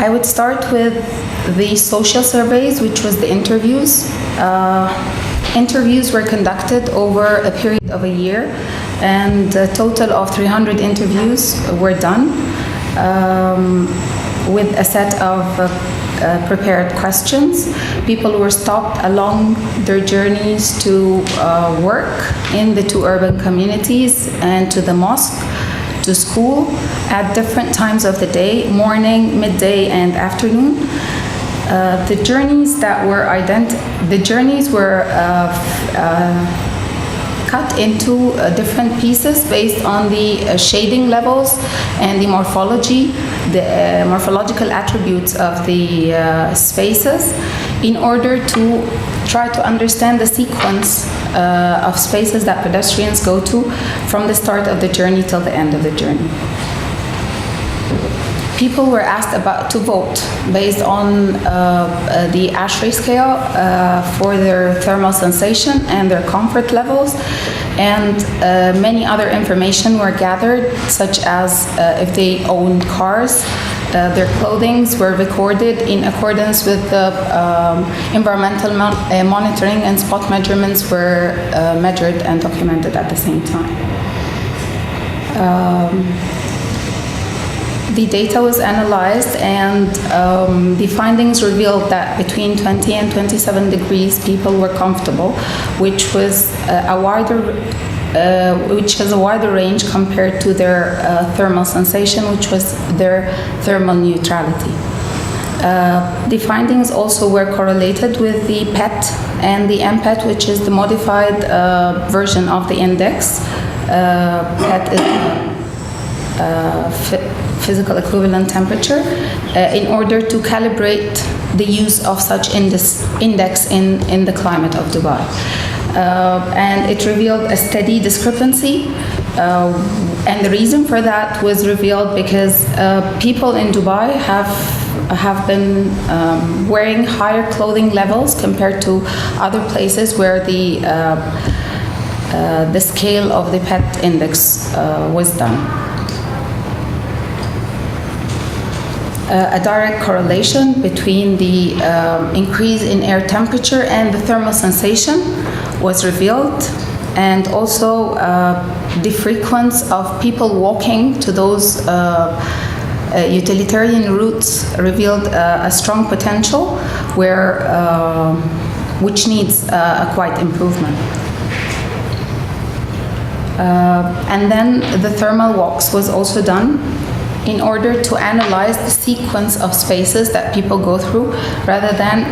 I would start with the social surveys, which was the interviews. Interviews were conducted over a period of a year, and a total of 300 interviews were done with a set of prepared questions. People were stopped along their journeys to work in the 2 urban communities and to the mosque, to school, at different times of the day: morning, midday, and afternoon. The journeys were cut into different pieces based on the shading levels and the morphology, the morphological attributes of the spaces, in order to try to understand the sequence of spaces that pedestrians go to from the start of the journey till the end of the journey. People were asked to vote based on the ASHRAE scale for their thermal sensation and their comfort levels, and many other information were gathered, such as if they owned cars, their clothing were recorded in accordance with the environmental monitoring, and spot measurements were measured and documented at the same time. The data was analyzed, and the findings revealed that between 20 and 27 degrees people were comfortable, which has a wider range compared to their thermal sensation, which was their thermal neutrality. The findings also were correlated with the PET and the MPET, which is the modified version of the index. PET is physical equivalent temperature, in order to calibrate the use of such index in the climate of Dubai. And it revealed a steady discrepancy, and the reason for that was revealed because people in Dubai have been wearing higher clothing levels compared to other places where the scale of the PET index was done. A direct correlation between the increase in air temperature and the thermal sensation was revealed, and also the frequency of people walking to those utilitarian routes revealed a strong potential which needs a quite improvement. And then the thermal walks was also done. in order to analyze the sequence of spaces that people go through, rather than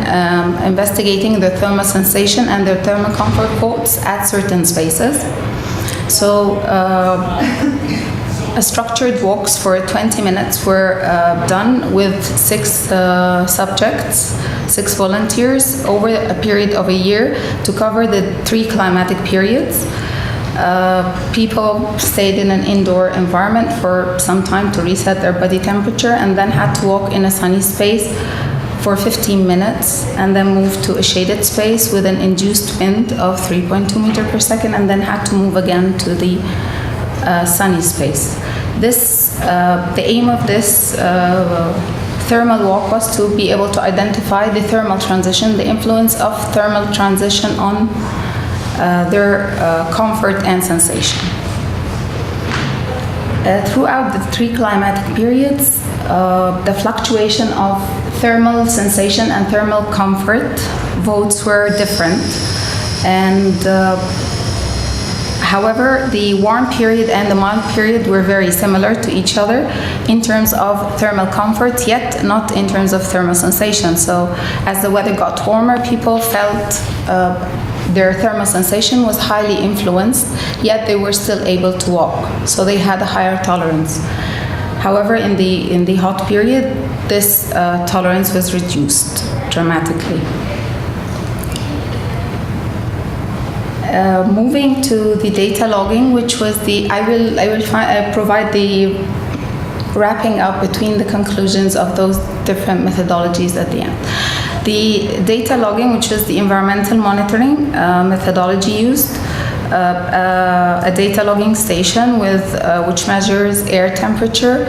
investigating their thermal sensation and their thermal comfort quotes at certain spaces. So structured walks for 20 minutes were done with 6 subjects, 6 volunteers, over a period of a year to cover the 3 climatic periods. People stayed in an indoor environment for some time to reset their body temperature, and then had to walk in a sunny space for 15 minutes, and then move to a shaded space with an induced wind of 3.2 meters per second, and then had to move again to the sunny space. The aim of this thermal walk was to be able to identify the thermal transition, the influence of thermal transition on their comfort and sensation. Throughout the 3 climatic periods, the fluctuation of thermal sensation and thermal comfort votes were different, and however, the warm period and the mild period were very similar to each other in terms of thermal comfort, yet not in terms of thermal sensation. So as the weather got warmer, people felt their thermal sensation was highly influenced, yet they were still able to walk. So they had a higher tolerance. However, in the hot period, this tolerance was reduced dramatically. Moving to the data logging, which was I will provide the wrapping up between the conclusions of those different methodologies at the end. The data logging, which was the environmental monitoring methodology used, a data logging station which measures air temperature,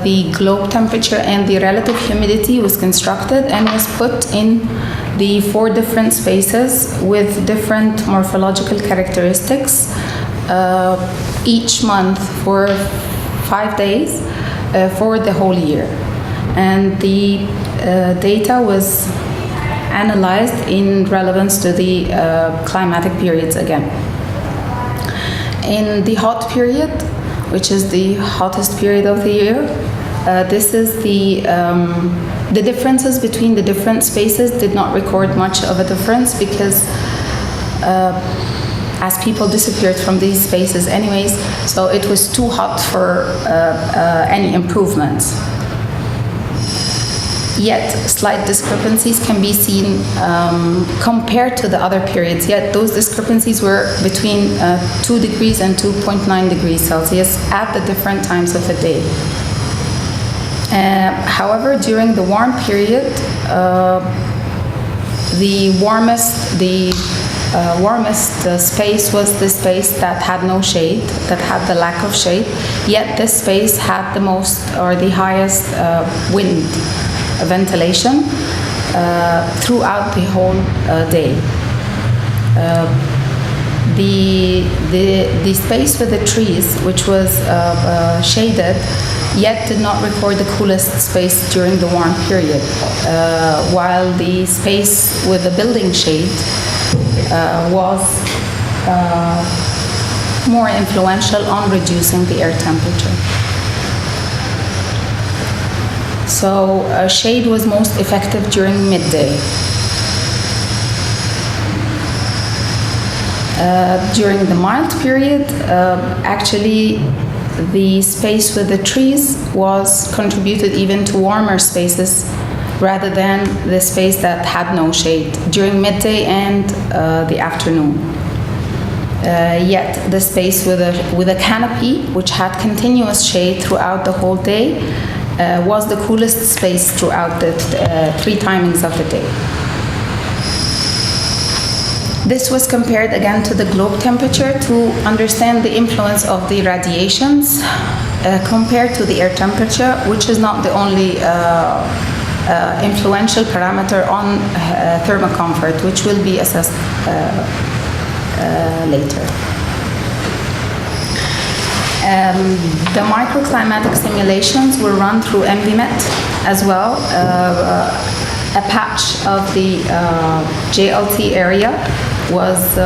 the globe temperature, and the relative humidity was constructed and was put in the 4 different spaces with different morphological characteristics each month for 5 days for the whole year. And the data was analyzed in relevance to the climatic periods again. In the hot period, which is the hottest period of the year, this is the differences between the different spaces did not record much of a difference, because as people disappeared from these spaces anyways, so it was too hot for any improvements. Yet slight discrepancies can be seen compared to the other periods, yet those discrepancies were between 2 degrees and 2.9 degrees Celsius at the different times of the day. However, during the warm period, the warmest space was the space that had no shade, that had the lack of shade, yet this space had the most or the highest wind ventilation throughout the whole day. The space with the trees, which was shaded, yet did not record the coolest space during the warm period, while the space with the building shade was more influential on reducing the air temperature. So shade was most effective during midday. During the mild period, actually the space with the trees was contributed even to warmer spaces rather than the space that had no shade during midday and the afternoon. Yet the space with a canopy, which had continuous shade throughout the whole day, was the coolest space throughout the 3 timings of the day. This was compared again to the globe temperature to understand the influence of the radiations compared to the air temperature, which is not the only influential parameter on thermal comfort, which will be assessed later. The microclimatic simulations were run through MVMet as well. A patch of the JLT area was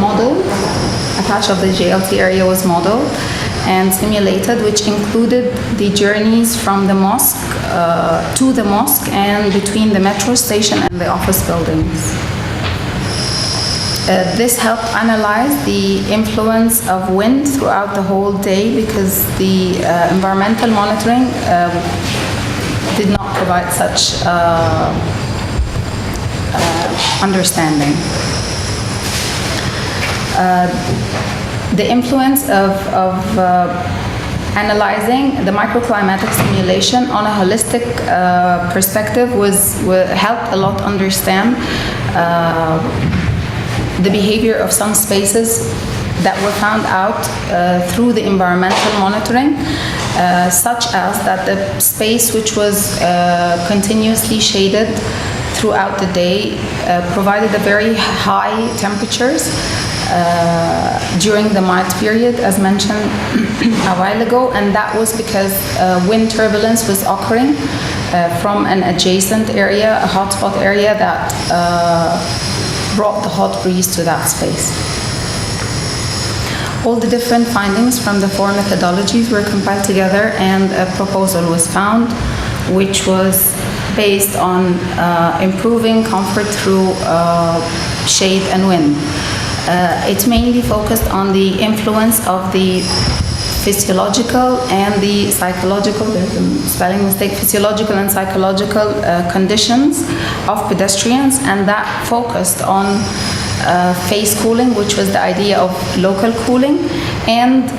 modeled. A patch of the JLT area was modeled, and simulated, which included the journeys from the mosque to the mosque and between the metro station and the office buildings. This helped analyze the influence of wind throughout the whole day, because the environmental monitoring did not provide such understanding. The influence of analyzing the microclimatic simulation on a holistic perspective helped a lot understand the behavior of some spaces that were found out through the environmental monitoring, such as that the space which was continuously shaded throughout the day provided a very high temperatures during the mild period, as mentioned a while ago, and that was because wind turbulence was occurring from an adjacent area, a hotspot area that brought the hot breeze to that space. All the different findings from the four methodologies were compiled together, and a proposal was found, which was based on improving comfort through shade and wind. It mainly focused on the influence of the physiological and the psychological, there's a spelling mistake, physiological and psychological conditions of pedestrians, and that focused on phase cooling, which was the idea of local cooling, and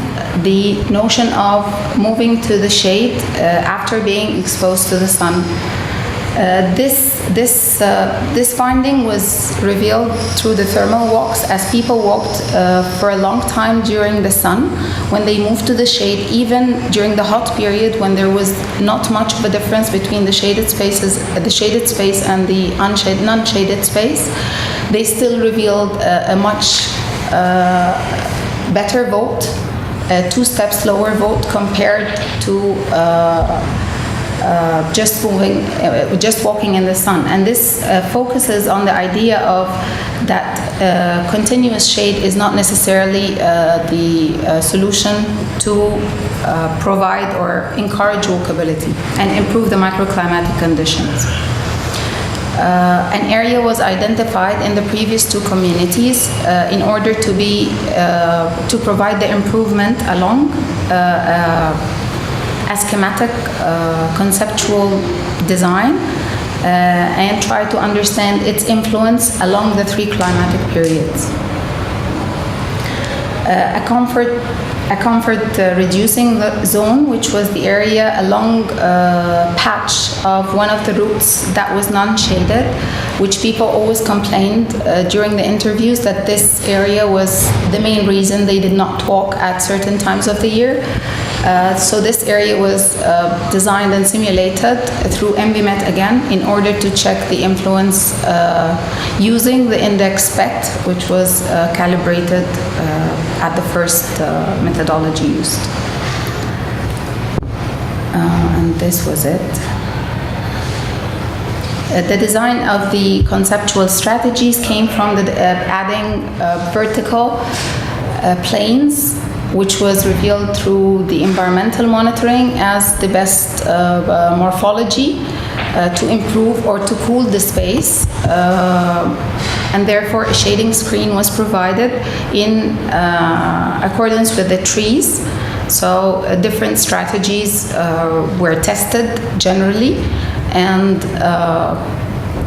the notion of moving to the shade after being exposed to the sun. This finding was revealed through the thermal walks, as people walked for a long time during the sun. When they moved to the shade, even during the hot period, when there was not much of a difference between the shaded space and the non-shaded space, they still revealed a much better vote, a 2 steps lower vote compared to just walking in the sun. And this focuses on the idea of that continuous shade is not necessarily the solution to provide or encourage walkability and improve the microclimatic conditions. An area was identified in the previous 2 communities in order to provide the improvement along a schematic conceptual design and try to understand its influence along the 3 climatic periods. A comfort reducing zone, which was the area along patch of one of the routes that was non-shaded, which people always complained during the interviews that this area was the main reason they did not walk at certain times of the year. So this area was designed and simulated through MBMet again in order to check the influence using the index SPECT, which was calibrated at the first methodology used. And this was it. The design of the conceptual strategies came from the adding vertical planes, which was revealed through the environmental monitoring as the best morphology to improve or to cool the space. And therefore a shading screen was provided in accordance with the trees. So different strategies were tested generally, and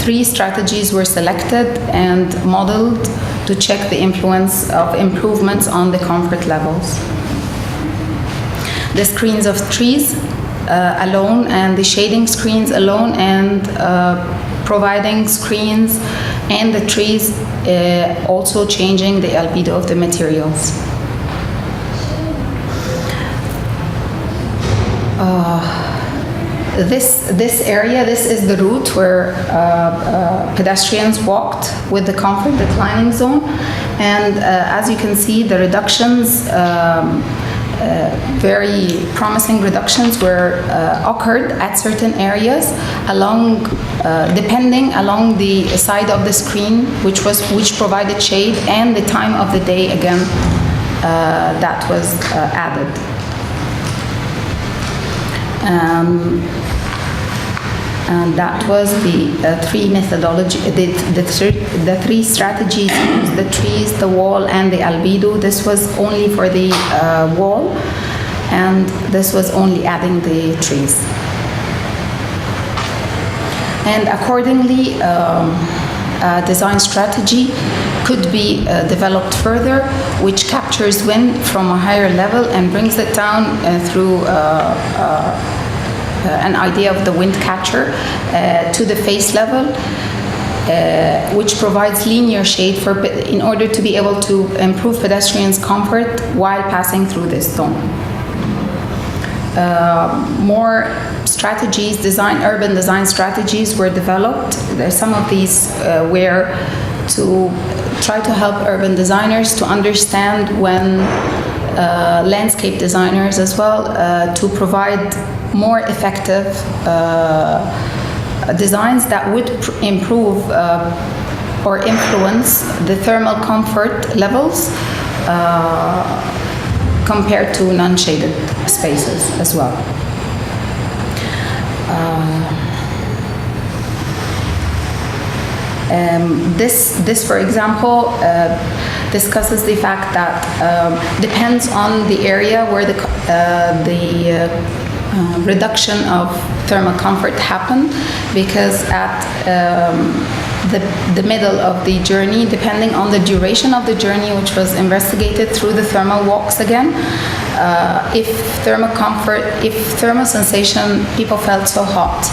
3 strategies were selected and modeled to check the influence of improvements on the comfort levels. The screens of trees alone and the shading screens alone, and providing screens and the trees also changing the albedo of the materials. This area, this is the route where pedestrians walked with the comfort declining zone, and as you can see, the reductions, very promising reductions were occurred at certain areas along, depending along the side of the screen, which provided shade, and the time of the day again that was added. And that was the three methodology, the three strategies: the trees, the wall, and the albedo. This was only for the wall, and this was only adding the trees. And accordingly, design strategy could be developed further, which captures wind from a higher level and brings it down through an idea of the wind catcher to the face level, which provides linear shade in order to be able to improve pedestrians' comfort while passing through this zone. More strategies, urban design strategies were developed. Some of these were to try to help urban designers to understand when landscape designers as well, to provide more effective designs that would improve or influence the thermal comfort levels compared to non-shaded spaces as well. This, for example, discusses the fact that depends on the area where the reduction of thermal comfort happened, because at the middle of the journey, depending on the duration of the journey, which was investigated through the thermal walks again, if thermal sensation, people felt so hot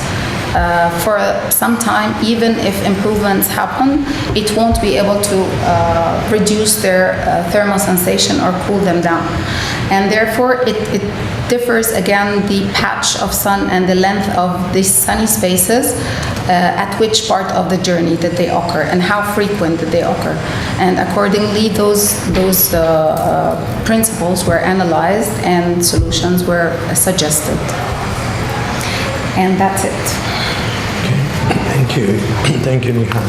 for some time, even if improvements happen, it won't be able to reduce their thermal sensation or cool them down. And therefore, it differs again the patch of sun and the length of these sunny spaces, at which part of the journey did they occur and how frequent did they occur. And accordingly, those principles were analyzed and solutions were suggested. And that's it. Okay. Thank you. Thank you, Nihal.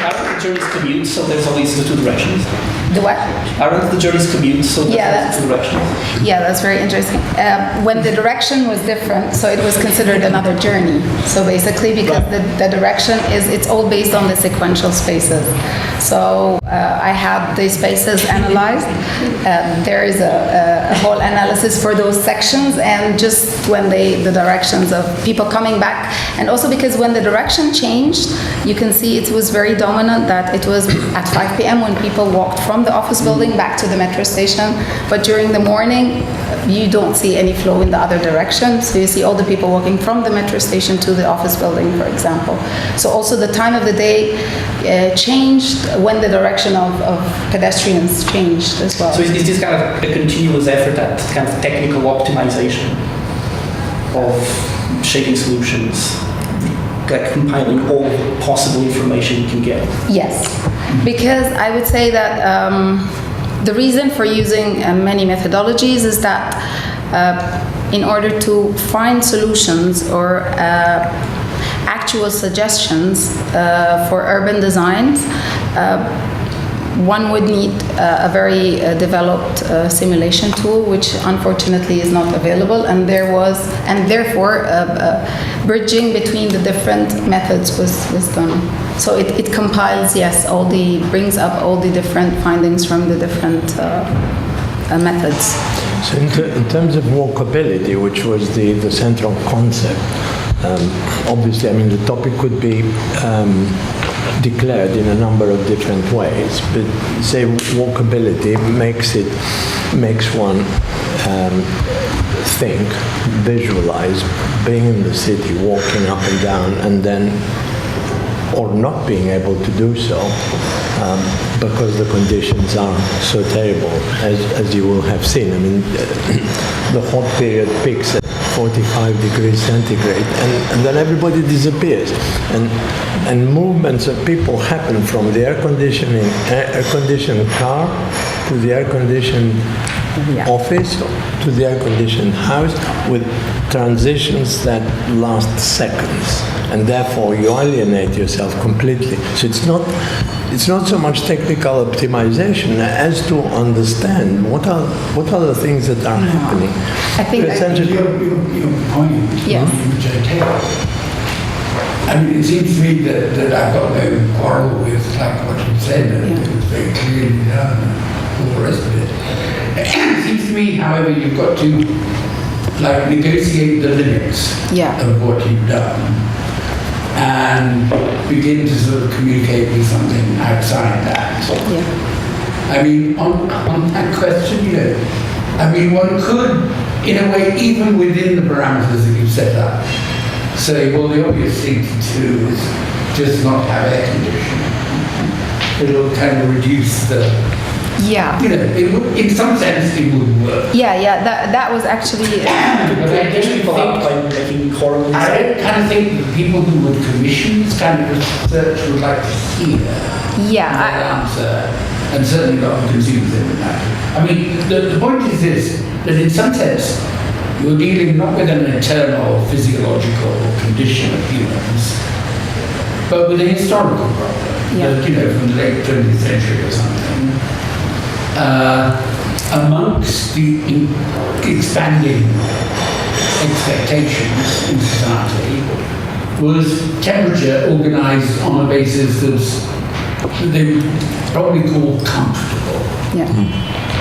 Aren't the journeys commute, so there's always the two directions? The what? Aren't the journeys commute, so there's the two directions? Yeah, that's very interesting. When the direction was different, so it was considered another journey. So basically, because the direction it's all based on the sequential spaces. So I had the spaces analyzed. There is a whole analysis for those sections, and just when the directions of people coming back, and also because when the direction changed, you can see it was very dominant that it was at 5 p.m. when people walked from the office building back to the metro station, but during the morning you don't see any flow in the other direction, so you see all the people walking from the metro station to the office building, for example. So also the time of the day changed when the direction of pedestrians changed as well. So is this kind of a continuous effort at kind of technical optimization of shading solutions, like compiling all possible information you can get? Yes, because I would say that the reason for using many methodologies is that in order to find solutions or actual suggestions for urban designs, one would need a very developed simulation tool, which unfortunately is not available, and therefore bridging between the different methods was done. So it compiles, brings up all the different findings from the different methods. So in terms of walkability, which was the central concept, obviously, I mean, the topic could be declared in a number of different ways, but say walkability makes one think, visualize being in the city, walking up and down, and then or not being able to do so because the conditions are so terrible, as you will have seen. I mean, the hot period peaks at 45 degrees centigrade, and then everybody disappears. And movements of people happen from the air-conditioned car to the air-conditioned office to the air-conditioned house, with transitions that last seconds, and therefore you alienate yourself completely. So it's not it's not so much technical optimization as to understand what are the things that are happening. I think Essentially, Your point, Yes. which I take. I mean, it seems to me that I've got no quarrel with like what you said, and it was very clearly done, and all the rest of it. It seems to me, however, you've got to like negotiate the limits of what you've done and begin to sort of communicate with something outside that. Yeah. I mean, on that question, you know, I mean, one could, in a way, even within the parameters that you've set up, say, well, the obvious thing to do is just not have air conditioning. It'll kind of reduce the, you know, it would, in some sense, it would work. That was actually. But I don't think, I don't kind of think the people who would commission this kind of research would like to hear that answer, and certainly not the consumers in that. I mean, the point is this, that in some sense, you're dealing not with an internal physiological condition of humans, but with a historical problem, that, you know, from the late 20th century or something. Amongst the expanding expectations in society was temperature organized on a basis that they would probably call comfortable.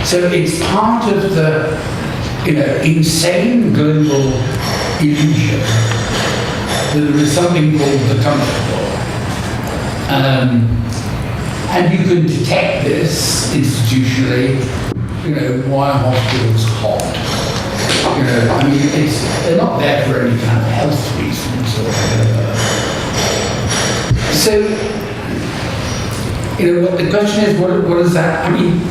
So it's part of the, you know, insane global illusion that there is something called the comfortable. And you can detect this institutionally, you know, why are hospitals hot? You know, I mean, they're not there for any kind of health reasons or whatever. So, you know, what the question is, what is that? I mean,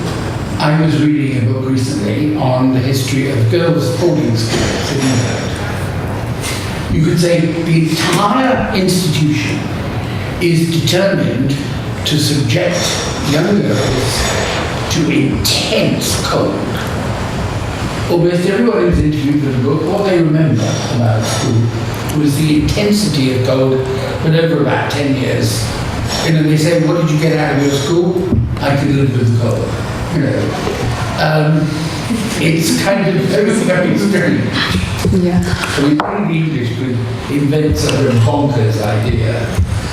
I was reading a book recently on the history of girls' boarding schools in England. You could say the entire institution is determined to subject young girls to intense cold. Almost everyone who's interviewed for the book, what they remember about school was the intensity of cold, but over about 10 years, you know, they say, what did you get out of your school? I could live with the cold. You know, it's kind of very, very strange. So we find the English could invent such a bonkers idea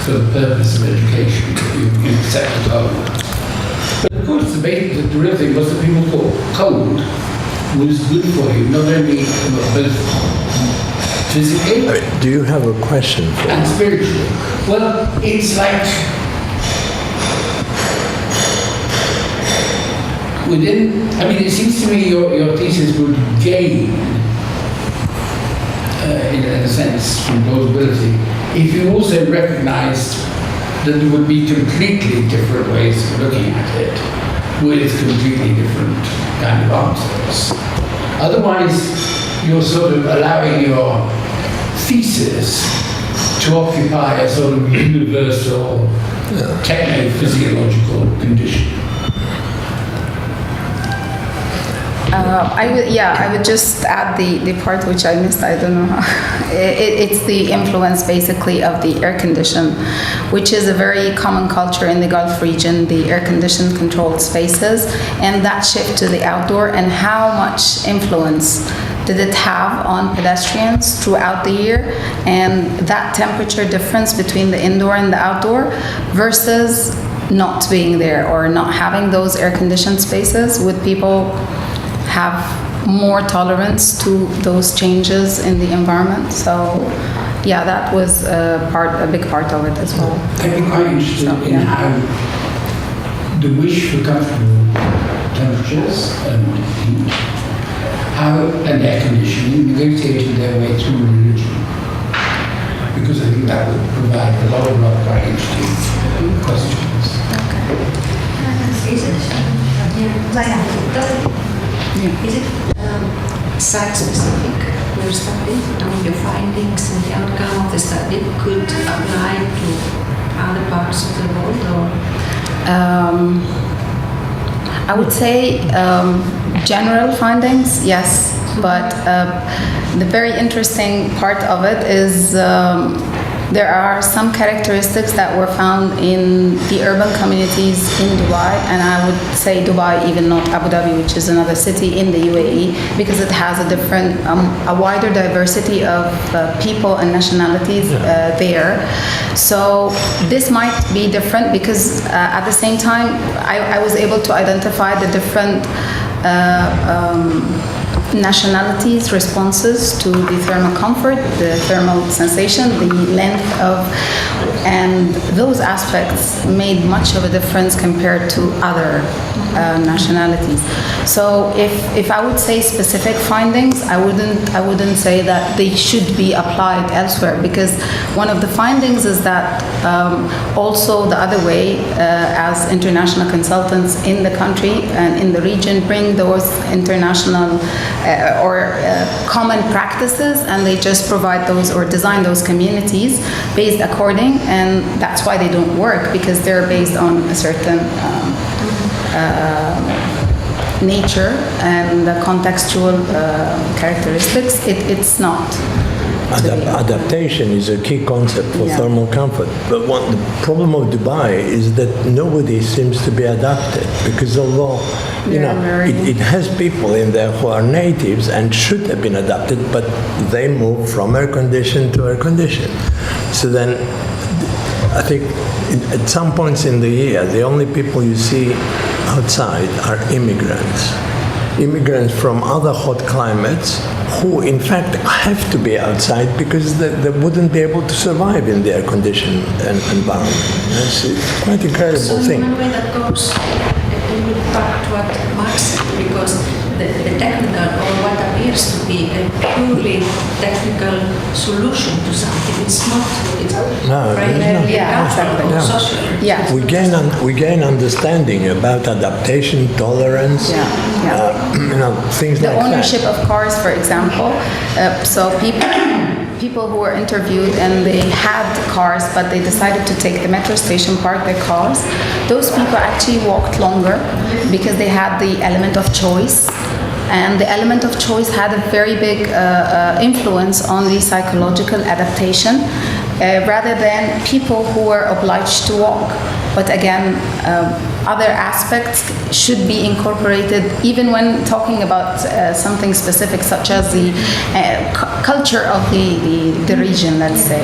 for the purpose of education, you accept the cold. But of course, the real thing was that people thought cold was good for you, not only both physically. do you have a question for and spiritually? Well, it's like within. I mean, it seems to me your thesis would gain, in a sense, from plausibility, if you also recognised that there would be completely different ways of looking at it, with completely different kind of answers. Otherwise, you're sort of allowing your thesis to occupy a sort of universal techno-physiological condition. I would just add the part which I missed. I don't know how. It's the influence basically of the air condition, which is a very common culture in the Gulf region, the air-conditioned controlled spaces, and that shift to the outdoor, and how much influence did it have on pedestrians throughout the year, and that temperature difference between the indoor and the outdoor versus not being there or not having those air-conditioned spaces. Would people have more tolerance to those changes in the environment? So, yeah, that was a big part of it as well. I'd be quite interested in how the wish for comfortable temperatures and heat, and air conditioning negotiated their way through religion. Because I think that would provide a lot of very interesting questions. Is it site-specific, your study? I mean, your findings and the outcome of the study could apply to other parts of the world, or? I would say general findings, yes, but the very interesting part of it is there are some characteristics that were found in the urban communities in Dubai, and I would say Dubai, even not Abu Dhabi, which is another city in the UAE, because it has a different, a wider diversity of people and nationalities there. So this might be different because at the same time, I was able to identify the different nationalities' responses to the thermal comfort, the thermal sensation, the length of, and those aspects made much of a difference compared to other nationalities. So if I would say specific findings, I wouldn't say that they should be applied elsewhere, because one of the findings is that also the other way, as international consultants in the country and in the region bring those international or common practices, and they just provide those or design those communities based according, and that's why they don't work, because they're based on a certain nature and the contextual characteristics. It's not. Adaptation is a key concept for thermal comfort, but the problem of Dubai is that nobody seems to be adapted, because although it has people in there who are natives and should have been adapted, but they move from air conditioned to air conditioned. So then I think at some points in the year, the only people you see outside are immigrants from other hot climates, who in fact have to be outside because they wouldn't be able to survive in the air-conditioned environment. It's quite an incredible thing. So in a way that goes a little bit back to what Marx said, because the technical, or what appears to be a purely technical solution to something, it's not. It's primarily cultural or social. Yeah. We gain understanding about adaptation, tolerance, things like that. The ownership of cars, for example. So people who were interviewed and they had cars, but they decided to take the metro station, park their cars. Those people actually walked longer because they had the element of choice. And the element of choice had a very big influence on the psychological adaptation, rather than people who were obliged to walk. But again, other aspects should be incorporated, even when talking about something specific, such as the culture of the region, let's say.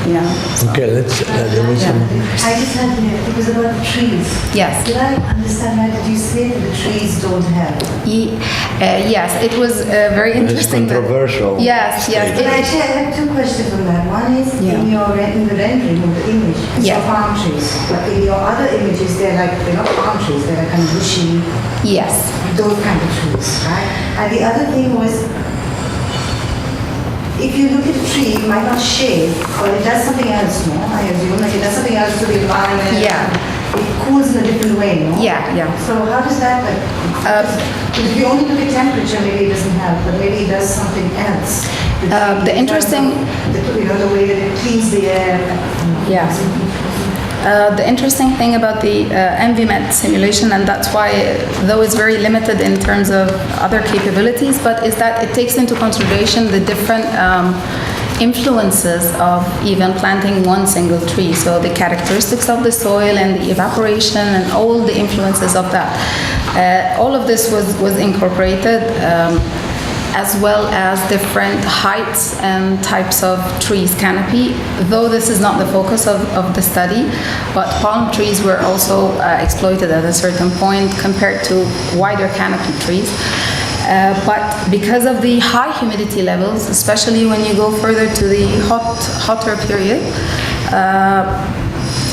Yeah. Okay, let's. There was some. I just had it was about the trees. Yes. Did I understand right that you say that the trees don't have? Yes, it was very interesting. It's controversial. Yes. But actually, I have two questions on that. One is in the rendering of the image, it's all palm trees. But in your other images, they're not palm trees. They're like kind of bushy. Yes. Those kind of trees, right? And the other thing was, if you look at a tree, it might not shade, or it does something else, no? I assume, like it does something else to the environment. Yeah. It cools in a different way, no? Yeah. So how does that, if you only look at temperature, maybe it doesn't help, but maybe it does something else. The interesting... the way that it cleans the air. Yeah. The interesting thing about the MVMET simulation, and that's why, though it's very limited in terms of other capabilities, but is that it takes into consideration the different influences of even planting one single tree. So the characteristics of the soil and the evaporation and all the influences of that. All of this was incorporated, as well as different heights and types of trees canopy, though this is not the focus of the study, but palm trees were also exploited at a certain point compared to wider canopy trees. But because of the high humidity levels, especially when you go further to the hotter period,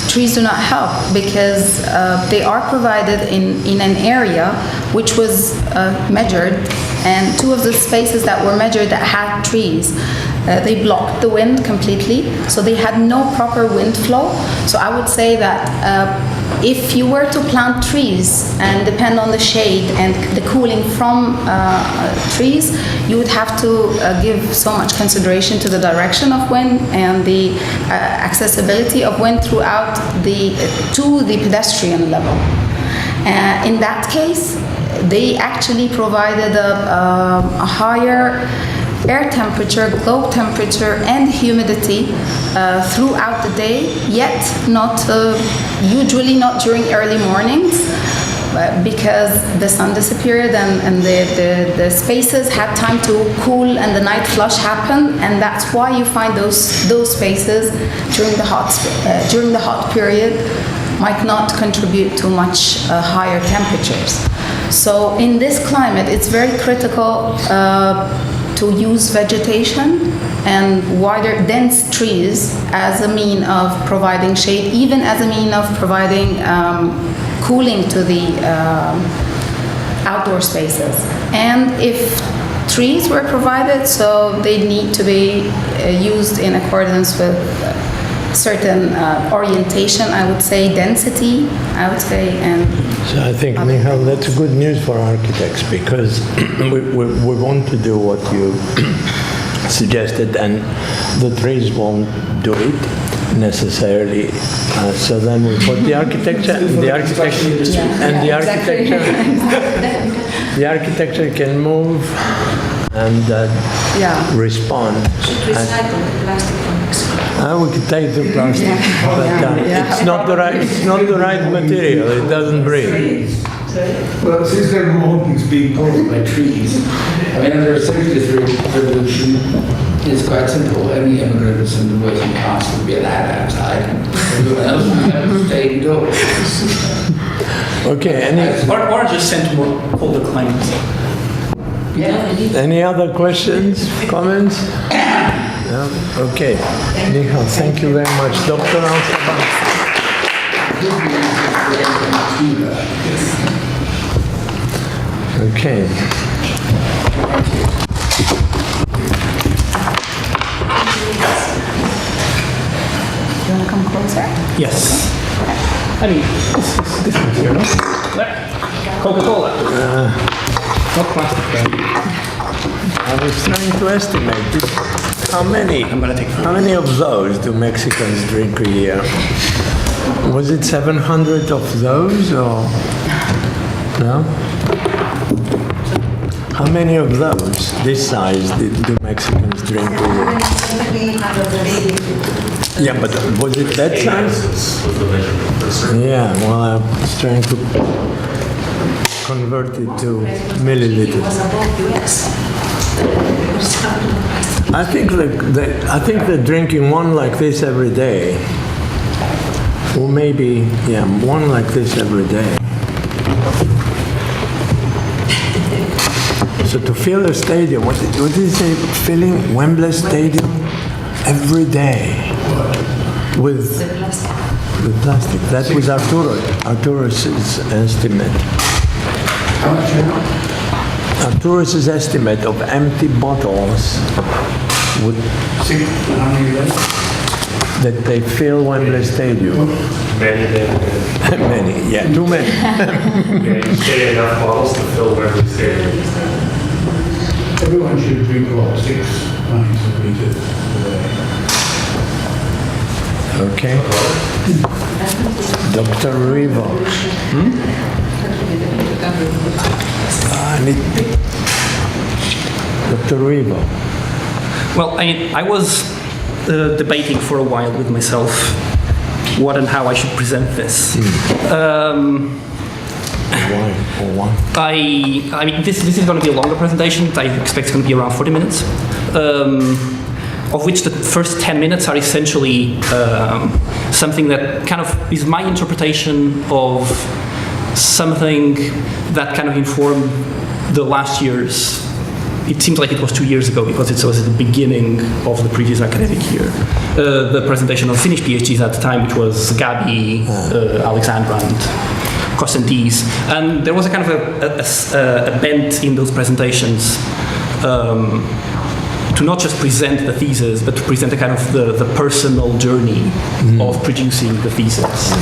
trees do not help, because they are provided in an area which was measured, and two of the spaces that were measured that had trees, they blocked the wind completely, so they had no proper wind flow. So I would say that if you were to plant trees and depend on the shade and the cooling from trees, you would have to give so much consideration to the direction of wind and the accessibility of wind throughout to the pedestrian level. In that case, they actually provided a higher air temperature, globe temperature, and humidity throughout the day, yet not usually not during early mornings, because the sun disappeared and the spaces had time to cool and the night flush happened, and that's why you find those spaces during the hot period might not contribute to much higher temperatures. So in this climate, it's very critical to use vegetation and wider, dense trees as a mean of providing shade, even as a mean of providing cooling to the outdoor spaces. And if trees were provided, so they need to be used in accordance with certain orientation, I would say, density, I would say, and... So I think, Nihal, that's good news for architects, because we want to do what you suggested, and the trees won't do it necessarily. So then we put the architecture, the architecture can move and respond. Should recycle the plastic from Mexico. We could take the plastic, but it's not the right material. It doesn't breathe. Well, since there are mountains being caused by trees, I mean, under a socialist revolution, it's quite simple. Only immigrants and the working class would be allowed outside. Everyone else would have to stay indoors. Okay, Or just send more colder climates. any other questions, comments? No? Okay. Nihal, thank you very much. Dr. Al Sabbagh. Okay. You want to come closer? Yes. I mean, this one here, no? Coca-Cola. Not plastic, though. I was trying to estimate how many of those do Mexicans drink a year? Was it 700 of those, or no? How many of those, this size, do Mexicans drink a year? Yeah, but was it that size? Yeah, well, I was trying to convert it to milliliters. I think they're drinking one like this every day, or maybe one like this every day. So to fill a stadium, what did you say? Filling Wembley Stadium every day with plastic. That was Arturo's estimate. How much now? Arturo's estimate of empty bottles would that they fill Wembley Stadium. Many, yeah, too many. You get enough bottles to fill Wembley Stadium. Everyone should drink about 6 pints of liters a day. Okay. Dr. Ruivo. Dr. Ruivo. Well, I was debating for a while with myself what and how I should present this. Why? I mean, this is going to be a longer presentation. I expect it's going to be around 40 minutes, of which the first 10 minutes are essentially something that kind of is my interpretation of something that kind of informed the last year's. It seems like it was 2 years ago because it was at the beginning of the previous academic year. The presentation of Finnish PhDs at the time, which was Gabi, Alexandra, and Kosentis. And there was a kind of a bent in those presentations to not just present the thesis, but to present a kind of the personal journey of producing the thesis.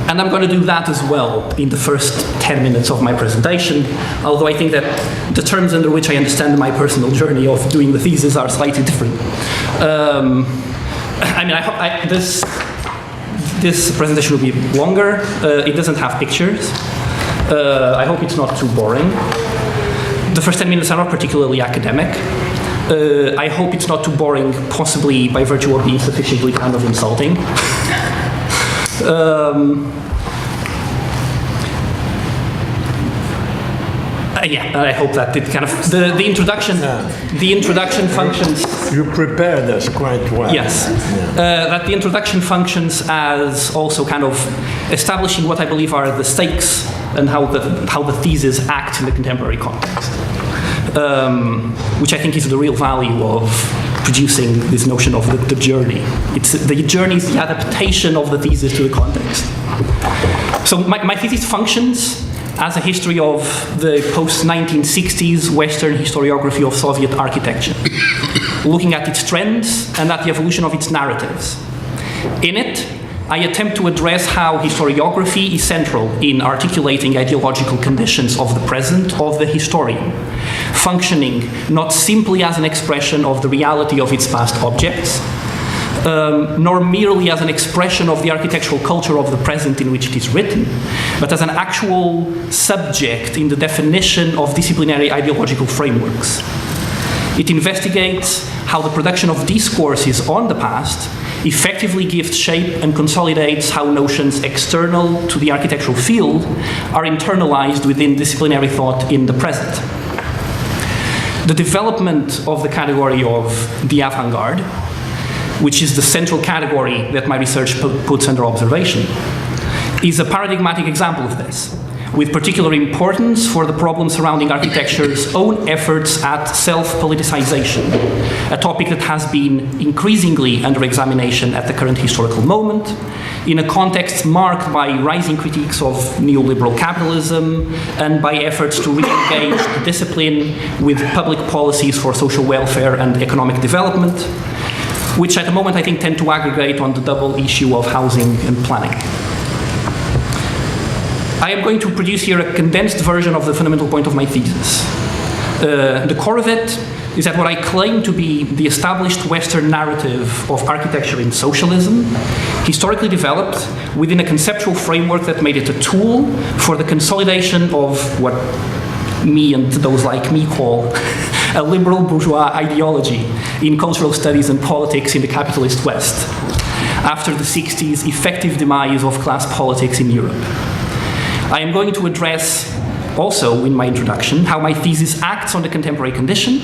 And I'm going to do that as well in the first 10 minutes of my presentation, although I think that the terms under which I understand my personal journey of doing the thesis are slightly different. I mean, this presentation will be longer. It doesn't have pictures. I hope it's not too boring. The first 10 minutes are not particularly academic. I hope it's not too boring, possibly by virtue of being sufficiently kind of insulting. Yeah, I hope that it kind of the introduction functions. You prepared us quite well. Yes, that the introduction functions as also kind of establishing what I believe are the stakes and how the thesis acts in the contemporary context, which I think is the real value of producing this notion of the journey. The journey is the adaptation of the thesis to the context. So my thesis functions as a history of the post-1960s Western historiography of Soviet architecture, looking at its trends and at the evolution of its narratives. In it, I attempt to address how historiography is central in articulating ideological conditions of the present of the historian, functioning not simply as an expression of the reality of its past objects, nor merely as an expression of the architectural culture of the present in which it is written, but as an actual subject in the definition of disciplinary ideological frameworks. It investigates how the production of discourses on the past effectively gives shape and consolidates how notions external to the architectural field are internalized within disciplinary thought in the present. The development of the category of the avant-garde, which is the central category that my research puts under observation, is a paradigmatic example of this, with particular importance for the problem surrounding architecture's own efforts at self-politicization, a topic that has been increasingly under examination at the current historical moment, in a context marked by rising critiques of neoliberal capitalism and by efforts to re-engage the discipline with public policies for social welfare and economic development, which at the moment I think tend to aggregate on the double issue of housing and planning. I am going to produce here a condensed version of the fundamental point of my thesis. The core of it is that what I claim to be the established Western narrative of architecture in socialism, historically developed within a conceptual framework that made it a tool for the consolidation of what me and those like me call a liberal bourgeois ideology in cultural studies and politics in the capitalist West, after the 60s effective demise of class politics in Europe. I am going to address also in my introduction how my thesis acts on the contemporary condition,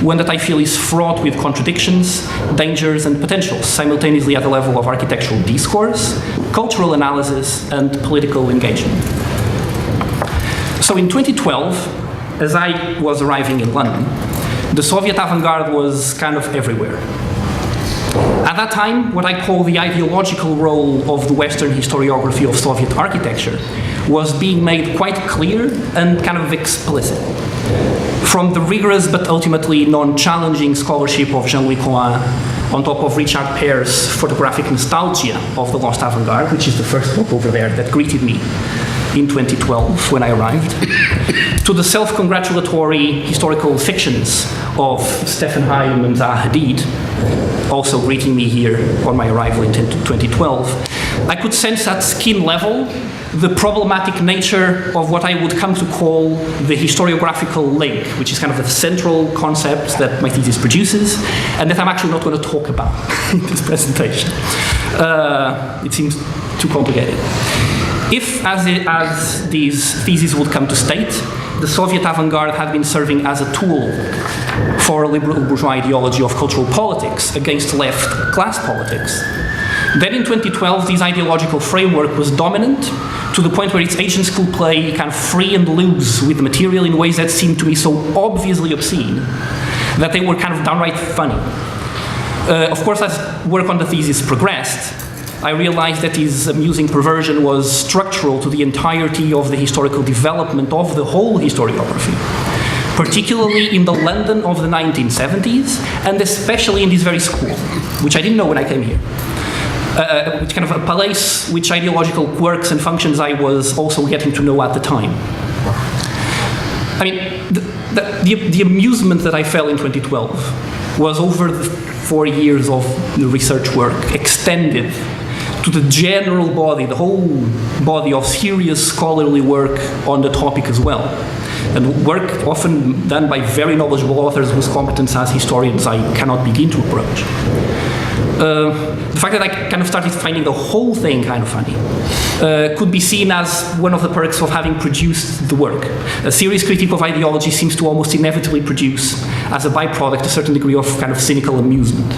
one that I feel is fraught with contradictions, dangers, and potentials, simultaneously at the level of architectural discourse, cultural analysis, and political engagement. So in 2012, as I was arriving in London, the Soviet avant-garde was kind of everywhere. At that time, what I call the ideological role of the Western historiography of Soviet architecture was being made quite clear and kind of explicit. From the rigorous but ultimately non-challenging scholarship of Jean-Louis Cohen, on top of Richard Pierre's photographic nostalgia of the lost avant-garde, which is the first book over there that greeted me in 2012 when I arrived, to the self-congratulatory historical fictions of Stefan Heim and Zaha Hadid, also greeting me here on my arrival in 2012, I could sense at skin level the problematic nature of what I would come to call the historiographical link, which is kind of the central concept that my thesis produces, and that I'm actually not going to talk about in this presentation. It seems too complicated. If, as these theses would come to state, the Soviet avant-garde had been serving as a tool for a liberal bourgeois ideology of cultural politics against left class politics, then in 2012 this ideological framework was dominant to the point where its agents could play kind of free and loose with the material in ways that seemed to me so obviously obscene that they were kind of downright funny. Of course, as work on the thesis progressed, I realized that his amusing perversion was structural to the entirety of the historical development of the whole historiography, particularly in the London of the 1970s, and especially in this very school, which I didn't know when I came here. Which kind of a place which ideological quirks and functions I was also getting to know at the time. I mean, the amusement that I felt in 2012 was over the 4 years of the research work extended to the general body, the whole body of serious scholarly work on the topic as well. and work often done by very knowledgeable authors whose competence as historians I cannot begin to approach. The fact that I kind of started finding the whole thing kind of funny could be seen as one of the perks of having produced the work. A serious critique of ideology seems to almost inevitably produce, as a byproduct, a certain degree of kind of cynical amusement.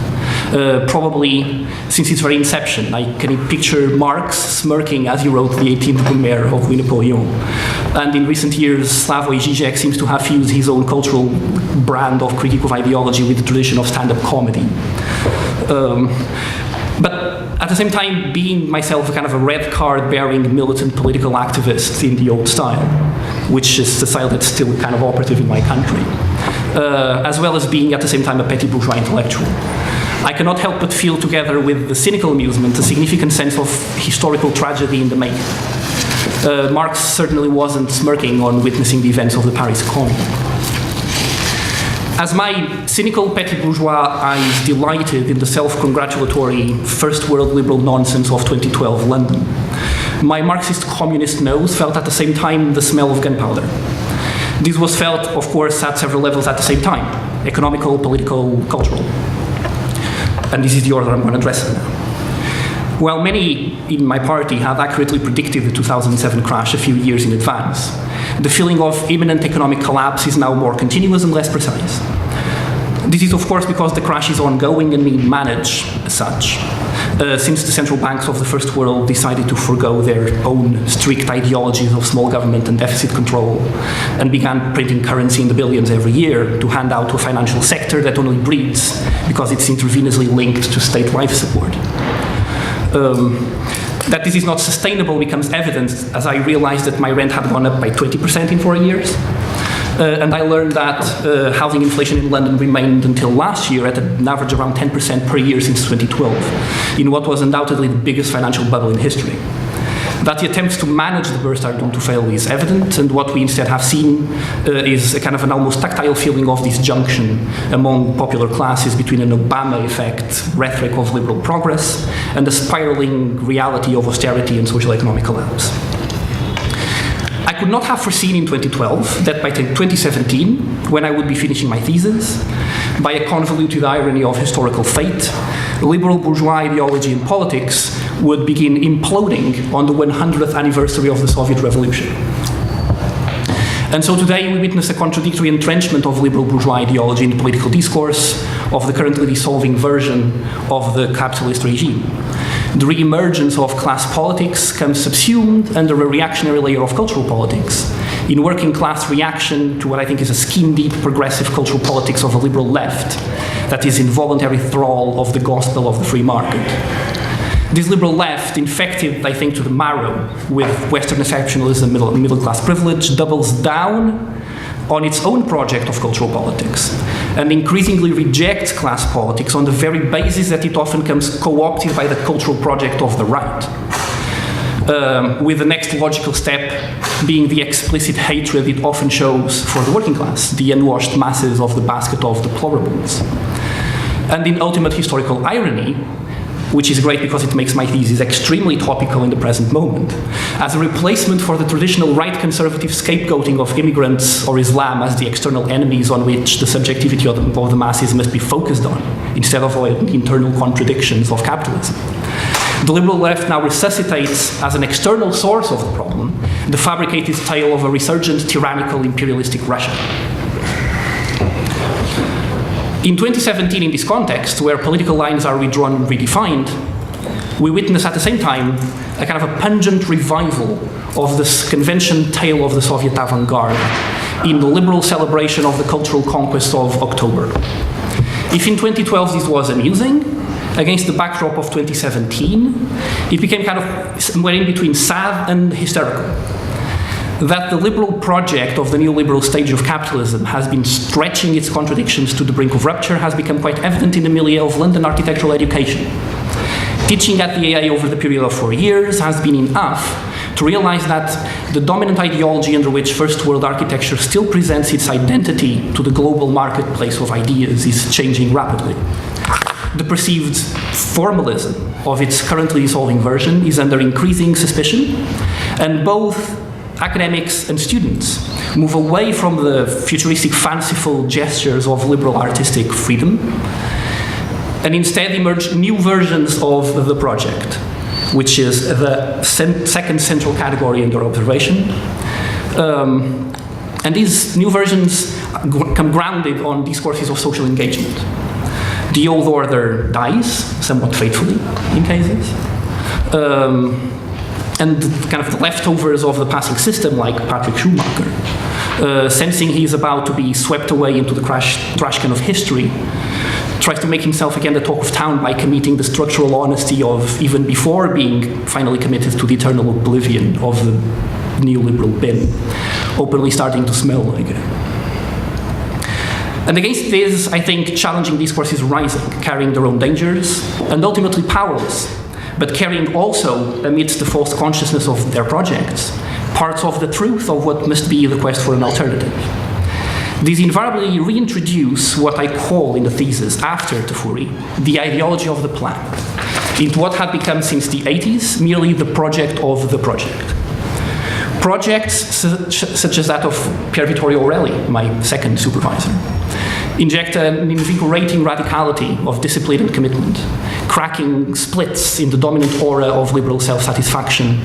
Probably since its very inception. I can picture Marx smirking as he wrote the 18th Brumaire of Louis Napoleon. And in recent years, Slavoj Žižek seems to have fused his own cultural brand of critique of ideology with the tradition of stand-up comedy. But at the same time, being myself a kind of a red card-bearing militant political activist in the old style, which is the style that's still kind of operative in my country, as well as being at the same time a petty bourgeois intellectual, I cannot help but feel, together with the cynical amusement, a significant sense of historical tragedy in the making. Marx certainly wasn't smirking on witnessing the events of the Paris Commune. As my cynical petty bourgeois eyes delighted in the self-congratulatory first world liberal nonsense of 2012 London, my Marxist communist nose felt at the same time the smell of gunpowder. This was felt, of course, at several levels at the same time: economical, political, cultural. And this is the order I'm going to address it now. While many in my party have accurately predicted the 2007 crash a few years in advance, the feeling of imminent economic collapse is now more continuous and less precise. This is, of course, because the crash is ongoing and being managed as such, since the central banks of the first world decided to forego their own strict ideologies of small government and deficit control and began printing currency in the billions every year to hand out to a financial sector that only breeds because it's intravenously linked to state life support. That this is not sustainable becomes evident as I realized that my rent had gone up by 20% in 4 years. And I learned that housing inflation in London remained until last year at an average around 10% per year since 2012, in what was undoubtedly the biggest financial bubble in history. That the attempts to manage the burst are doomed to fail is evident, and what we instead have seen is a kind of an almost tactile feeling of disjunction among popular classes between an Obama effect rhetoric of liberal progress and the spiraling reality of austerity and social economic collapse. I could not have foreseen in 2012 that by 2017, when I would be finishing my thesis, by a convoluted irony of historical fate, liberal bourgeois ideology and politics would begin imploding on the 100th anniversary of the Soviet Revolution. And so today we witness a contradictory entrenchment of liberal bourgeois ideology in the political discourse of the currently dissolving version of the capitalist regime. The re-emergence of class politics comes subsumed under a reactionary layer of cultural politics, in working class reaction to what I think is a skin-deep progressive cultural politics of a liberal left that is involuntary thrall of the gospel of the free market. This liberal left, infected, I think, to the marrow with Western exceptionalism, middle-class privilege, doubles down on its own project of cultural politics and increasingly rejects class politics on the very basis that it often comes co-opted by the cultural project of the right, with the next logical step being the explicit hatred it often shows for the working class, the unwashed masses of the basket of deplorables. And in ultimate historical irony, which is great because it makes my thesis extremely topical in the present moment, as a replacement for the traditional right conservative scapegoating of immigrants or Islam as the external enemies on which the subjectivity of the masses must be focused on, instead of the internal contradictions of capitalism. The liberal left now resuscitates as an external source of the problem the fabricated tale of a resurgent tyrannical imperialistic Russia. In 2017, in this context, where political lines are redrawn and redefined, we witness at the same time a kind of a pungent revival of this convention tale of the Soviet avant-garde in the liberal celebration of the cultural conquest of October. If in 2012 this was amusing, against the backdrop of 2017, it became kind of somewhere in between sad and hysterical. That the liberal project of the neoliberal stage of capitalism has been stretching its contradictions to the brink of rupture has become quite evident in the milieu of London architectural education. Teaching at the AA over the period of 4 years has been enough to realize that the dominant ideology under which first world architecture still presents its identity to the global marketplace of ideas is changing rapidly. The perceived formalism of its currently dissolving version is under increasing suspicion, and both academics and students move away from the futuristic, fanciful gestures of liberal artistic freedom, and instead emerge new versions of the project, which is the second central category in their observation. And these new versions come grounded on discourses of social engagement. The old order dies, somewhat fatefully in cases. And kind of the leftovers of the passing system, like Patrick Schumacher, sensing he is about to be swept away into the trash can of history, tries to make himself again the talk of town by committing the structural honesty of even before being finally committed to the eternal oblivion of the neoliberal bin, openly starting to smell like it. And against this, I think challenging discourse is rising, carrying their own dangers, and ultimately powerless, but carrying also, amidst the false consciousness of their projects, parts of the truth of what must be the quest for an alternative. These invariably reintroduce what I call in the thesis, after Tafuri, the ideology of the plan, into what had become since the 80s merely the project of the project. Projects such as that of Pier Vittorio Aureli, my second supervisor, inject an invigorating radicality of discipline and commitment, cracking splits in the dominant aura of liberal self-satisfaction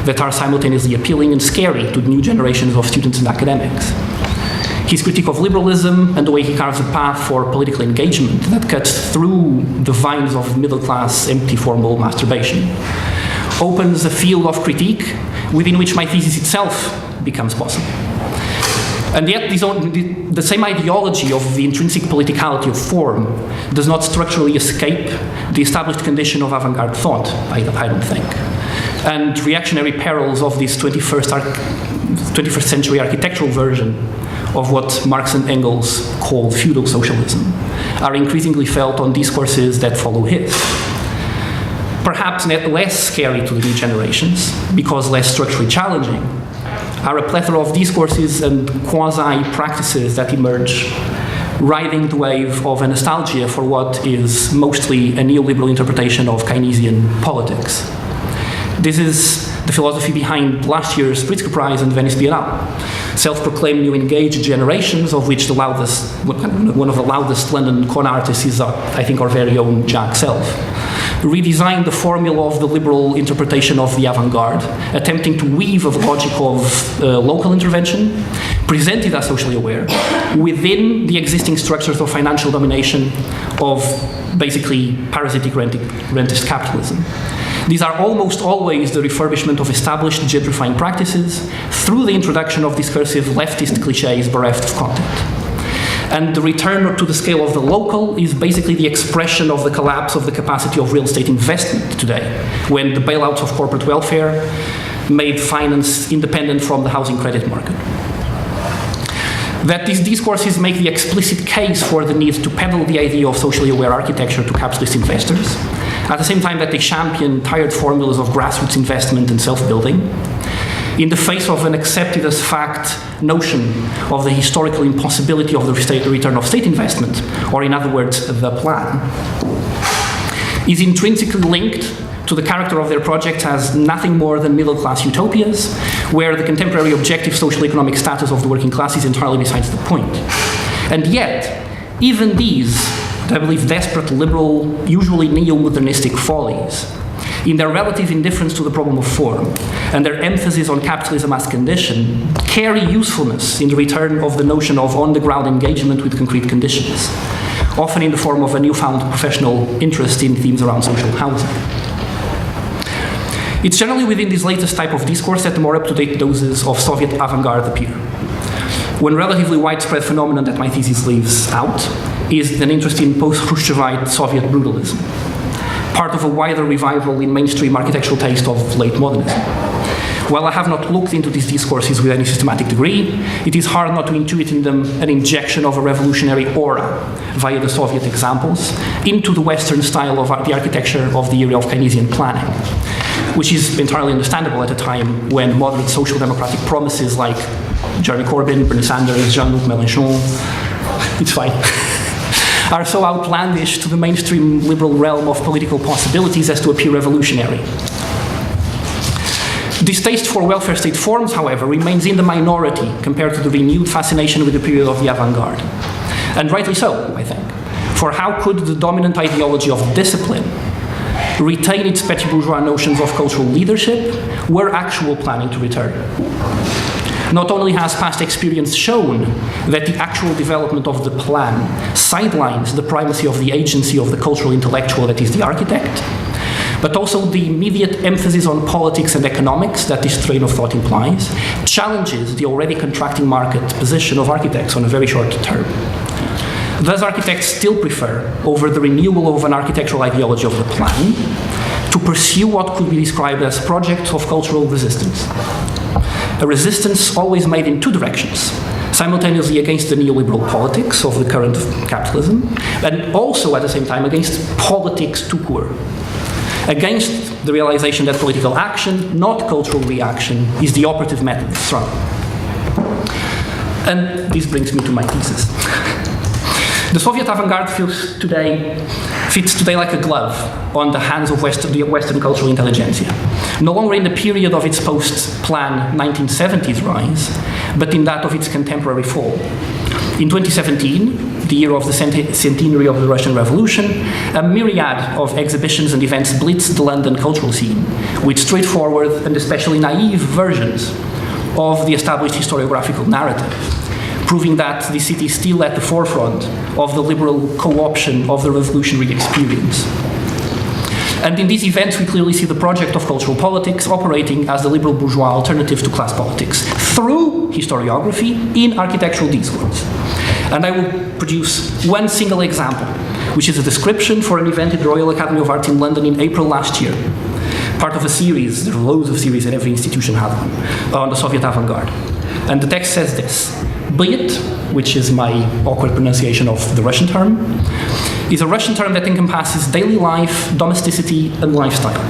that are simultaneously appealing and scary to the new generations of students and academics. His critique of liberalism and the way he carves a path for political engagement that cuts through the vines of middle-class, empty formal masturbation opens a field of critique within which my thesis itself becomes possible. And yet, the same ideology of the intrinsic politicality of form does not structurally escape the established condition of avant-garde thought, I don't think. And reactionary perils of this 21st century architectural version of what Marx and Engels called feudal socialism are increasingly felt on discourses that follow his. Perhaps less scary to the new generations, because less structurally challenging, are a plethora of discourses and quasi-practices that emerge, riding the wave of a nostalgia for what is mostly a neoliberal interpretation of Keynesian politics. This is the philosophy behind last year's Pritzker Prize and Venice Biennale. Self-proclaimed new engaged generations, of which one of the loudest London con artists is, I think, our very own Jack Self, redesigned the formula of the liberal interpretation of the avant-garde, attempting to weave a logic of local intervention, presented as socially aware, within the existing structures of financial domination of basically parasitic rentist capitalism. These are almost always the refurbishment of established gentrifying practices through the introduction of discursive leftist cliches bereft of content. And the return to the scale of the local is basically the expression of the collapse of the capacity of real estate investment today, when the bailouts of corporate welfare made finance independent from the housing credit market. That these discourses make the explicit case for the need to peddle the idea of socially aware architecture to capitalist investors, at the same time that they champion tired formulas of grassroots investment and self-building, in the face of an accepted as fact notion of the historical impossibility of the return of state investment, or in other words, the plan, is intrinsically linked to the character of their projects as nothing more than middle-class utopias, where the contemporary objective social economic status of the working class is entirely besides the point. And yet, even these, I believe, desperate liberal, usually neo-modernistic follies, in their relative indifference to the problem of form and their emphasis on capitalism as condition, carry usefulness in the return of the notion of on-the-ground engagement with concrete conditions, often in the form of a newfound professional interest in themes around social housing. It's generally within this latest type of discourse that the more up-to-date doses of Soviet avant-garde appear. One relatively widespread phenomenon that my thesis leaves out is an interest in post-Khrushchevite Soviet brutalism, part of a wider revival in mainstream architectural taste of late modernism. While I have not looked into these discourses with any systematic degree, it is hard not to intuit in them an injection of a revolutionary aura via the Soviet examples into the Western style of the architecture of the era of Keynesian planning, which is entirely understandable at a time when moderate social democratic promises like Jeremy Corbyn, Bernie Sanders, Jean-Luc Mélenchon, it's fine, are so outlandish to the mainstream liberal realm of political possibilities as to appear revolutionary. Distaste for welfare state forms, however, remains in the minority compared to the renewed fascination with the period of the avant-garde. And rightly so, I think. For how could the dominant ideology of discipline retain its petty bourgeois notions of cultural leadership were actual planning to return? Not only has past experience shown that the actual development of the plan sidelines the primacy of the agency of the cultural intellectual that is the architect, but also the immediate emphasis on politics and economics that this train of thought implies challenges the already contracting market position of architects on a very short term. Thus, architects still prefer, over the renewal of an architectural ideology of the plan, to pursue what could be described as projects of cultural resistance. A resistance always made in two directions, simultaneously against the neoliberal politics of the current capitalism, and also at the same time against politics tout court. Against the realization that political action, not cultural reaction, is the operative method of struggle. And this brings me to my thesis. The Soviet avant-garde fits today like a glove on the hands of the Western cultural intelligentsia. No longer in the period of its post-plan 1970s rise, but in that of its contemporary fall. In 2017, the year of the centenary of the Russian Revolution, a myriad of exhibitions and events blitzed the London cultural scene with straightforward and especially naive versions of the established historiographical narrative, proving that the city is still at the forefront of the liberal co-option of the revolutionary experience. And in these events, we clearly see the project of cultural politics operating as the liberal bourgeois alternative to class politics through historiography in architectural discourse. And I will produce one single example, which is a description for an event at the Royal Academy of Art in London in April last year, part of a series, there are loads of series and every institution has one, on the Soviet avant-garde. And the text says this: Byt, which is my awkward pronunciation of the Russian term, is a Russian term that encompasses daily life, domesticity, and lifestyle.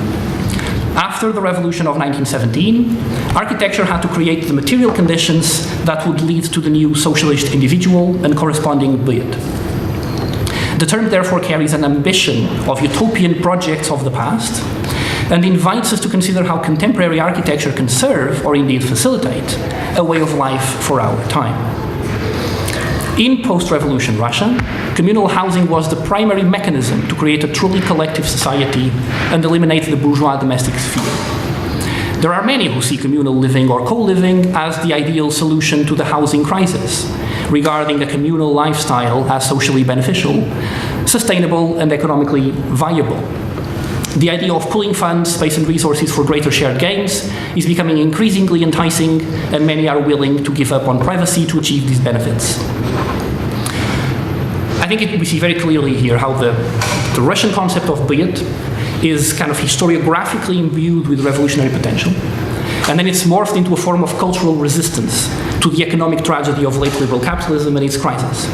After the revolution of 1917, architecture had to create the material conditions that would lead to the new socialist individual and corresponding byt. The term therefore carries an ambition of utopian projects of the past and invites us to consider how contemporary architecture can serve, or indeed facilitate, a way of life for our time. In post-revolution Russia, communal housing was the primary mechanism to create a truly collective society and eliminate the bourgeois domestic sphere. There are many who see communal living or co-living as the ideal solution to the housing crisis, regarding a communal lifestyle as socially beneficial, sustainable, and economically viable. The idea of pooling funds, space, and resources for greater shared gains is becoming increasingly enticing, and many are willing to give up on privacy to achieve these benefits. I think we see very clearly here how the Russian concept of byt is kind of historiographically imbued with revolutionary potential, and then it's morphed into a form of cultural resistance to the economic tragedy of late liberal capitalism and its crisis.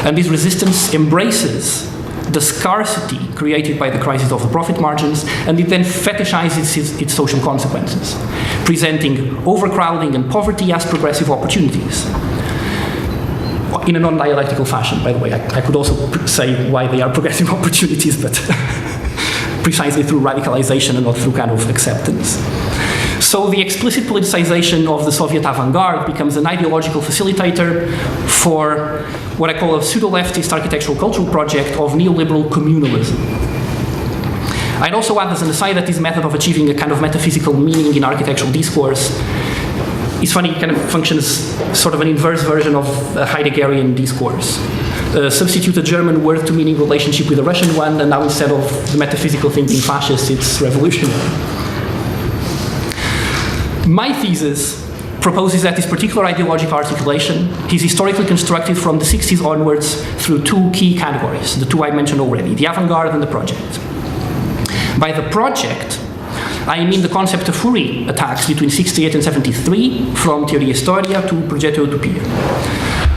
And this resistance embraces the scarcity created by the crisis of the profit margins, and it then fetishizes its social consequences, presenting overcrowding and poverty as progressive opportunities. In a non-dialectical fashion, by the way. I could also say why they are progressive opportunities, but precisely through radicalization and not through kind of acceptance. So the explicit politicization of the Soviet avant-garde becomes an ideological facilitator for what I call a pseudo-leftist architectural cultural project of neoliberal communalism. I'd also add as an aside that this method of achieving a kind of metaphysical meaning in architectural discourse is funny, it kind of functions sort of an inverse version of a Heideggerian discourse. Substitute a German word to meaning relationship with a Russian one, and now instead of the metaphysical thing being fascist, it's revolutionary. My thesis proposes that this particular ideological articulation is historically constructed from the 60s onwards through two key categories, the two I mentioned already, the avant-garde and the project. By the project, I mean the concept of Fourier attacks between 68 and 73, from Theoria Historia to Progetto to Pier.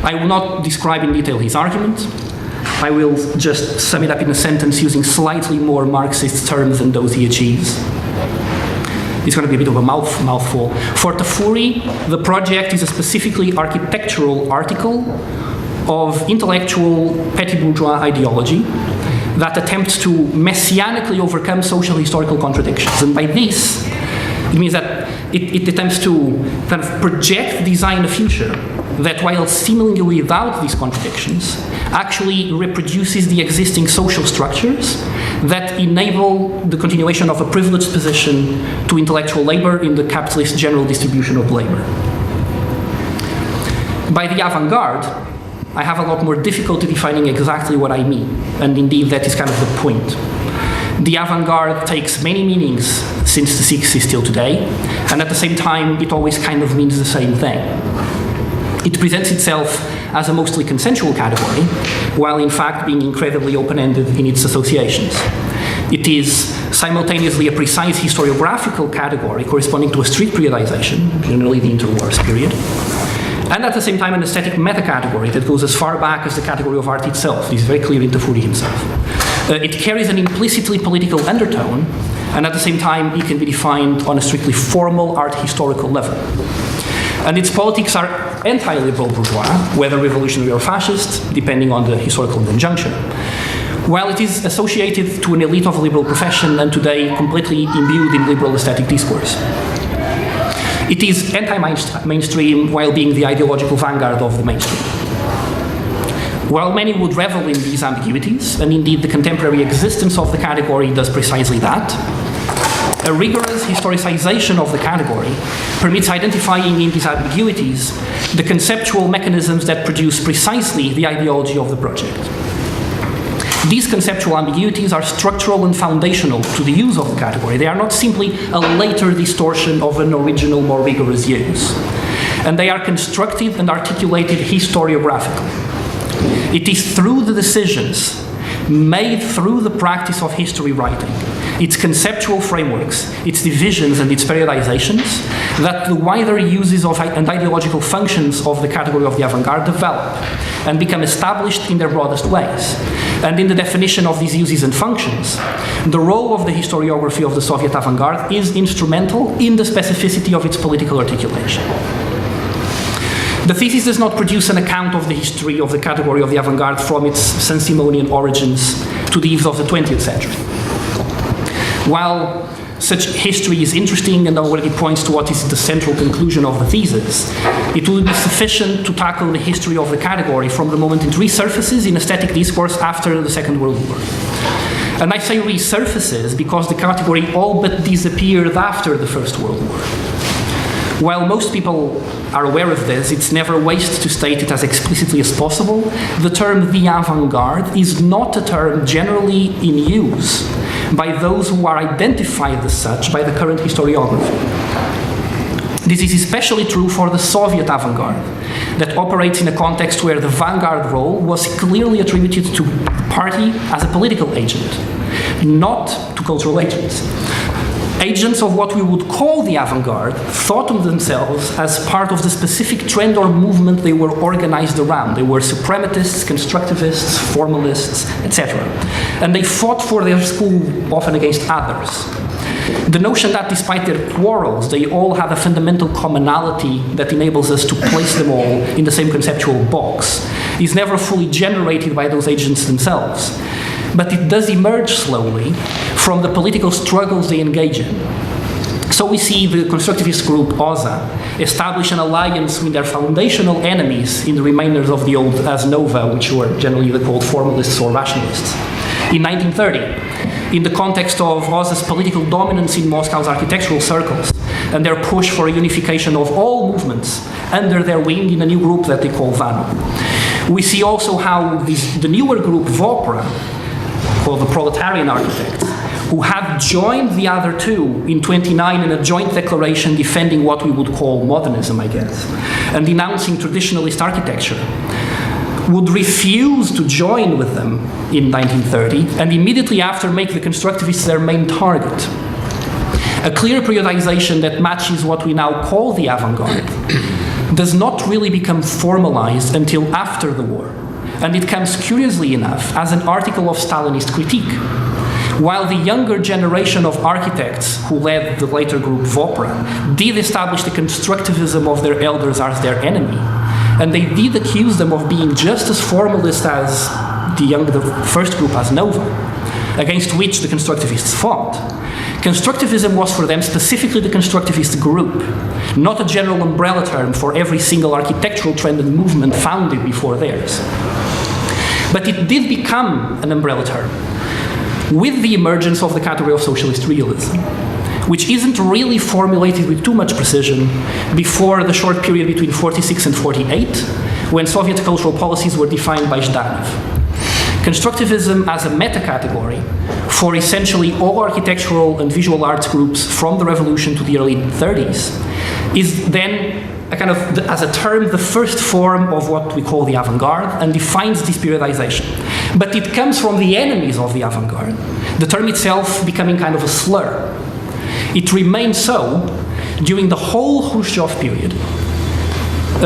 I will not describe in detail his argument. I will just sum it up in a sentence using slightly more Marxist terms than those he achieves. It's going to be a bit of a mouthful. For Fourier, the project is a specifically architectural article of intellectual petty bourgeois ideology that attempts to messianically overcome social historical contradictions. And by this, It means that it attempts to kind of project, design a future that, while seemingly without these contradictions, actually reproduces the existing social structures that enable the continuation of a privileged position to intellectual labor in the capitalist general distribution of labor. By the avant-garde, I have a lot more difficulty defining exactly what I mean, and indeed that is kind of the point. The avant-garde takes many meanings since the 60s till today, and at the same time it always kind of means the same thing. It presents itself as a mostly consensual category, while in fact being incredibly open-ended in its associations. It is simultaneously a precise historiographical category corresponding to a strict periodization, generally the interwars period, and at the same time an aesthetic meta-category that goes as far back as the category of art itself. This is very clear in Tafuri himself. It carries an implicitly political undertone, and at the same time it can be defined on a strictly formal art historical level. And its politics are anti-liberal bourgeois, whether revolutionary or fascist, depending on the historical conjunction. While it is associated to an elite of a liberal profession and today completely imbued in liberal aesthetic discourse. It is anti-mainstream while being the ideological vanguard of the mainstream. While many would revel in these ambiguities, and indeed the contemporary existence of the category does precisely that, a rigorous historicization of the category permits identifying in these ambiguities the conceptual mechanisms that produce precisely the ideology of the project. These conceptual ambiguities are structural and foundational to the use of the category. They are not simply a later distortion of an original, more rigorous use. And they are constructed and articulated historiographically. It is through the decisions made through the practice of history writing, its conceptual frameworks, its divisions and its periodizations, that the wider uses of and ideological functions of the category of the avant-garde develop and become established in their broadest ways. And in the definition of these uses and functions, the role of the historiography of the Soviet avant-garde is instrumental in the specificity of its political articulation. The thesis does not produce an account of the history of the category of the avant-garde from its Saint-Simonian origins to the eves of the 20th century. While such history is interesting and already points to what is the central conclusion of the thesis, it will be sufficient to tackle the history of the category from the moment it resurfaces in aesthetic discourse after the Second World War. And I say resurfaces because the category all but disappeared after the First World War. While most people are aware of this, it's never waste to state it as explicitly as possible. The term the avant-garde is not a term generally in use by those who are identified as such by the current historiography. This is especially true for the Soviet avant-garde, that operates in a context where the vanguard role was clearly attributed to the party as a political agent, not to cultural agents. Agents of what we would call the avant-garde thought of themselves as part of the specific trend or movement they were organized around. They were suprematists, constructivists, formalists, etc. And they fought for their school, often against others. The notion that despite their quarrels, they all have a fundamental commonality that enables us to place them all in the same conceptual box is never fully generated by those agents themselves. But it does emerge slowly from the political struggles they engage in. So we see the constructivist group OZA establish an alliance with their foundational enemies in the remainders of the old Asnova, which were generally called formalists or rationalists. In 1930, in the context of OZA's political dominance in Moscow's architectural circles and their push for a unification of all movements under their wing in a new group that they call VANO. We see also how the newer group VOPRA, called the Proletarian Architects, who had joined the other two in 1929 in a joint declaration defending what we would call modernism, I guess, and denouncing traditionalist architecture, would refuse to join with them in 1930 and immediately after make the constructivists their main target. A clear periodization that matches what we now call the avant-garde does not really become formalized until after the war. And it comes, curiously enough, as an article of Stalinist critique. While the younger generation of architects who led the later group VOPRA did establish the constructivism of their elders as their enemy, and they did accuse them of being just as formalist as the first group as Nova, against which the constructivists fought, Constructivism was for them specifically the constructivist group, not a general umbrella term for every single architectural trend and movement founded before theirs. But it did become an umbrella term with the emergence of the category of socialist realism, which isn't really formulated with too much precision before the short period between 46 and 48, when Soviet cultural policies were defined by Zhdanov. Constructivism as a meta-category for essentially all architectural and visual arts groups from the revolution to the early 30s is then a kind of, as a term, the first form of what we call the avant-garde, and defines this periodization. But it comes from the enemies of the avant-garde, the term itself becoming kind of a slur. It remained so during the whole Khrushchev period. In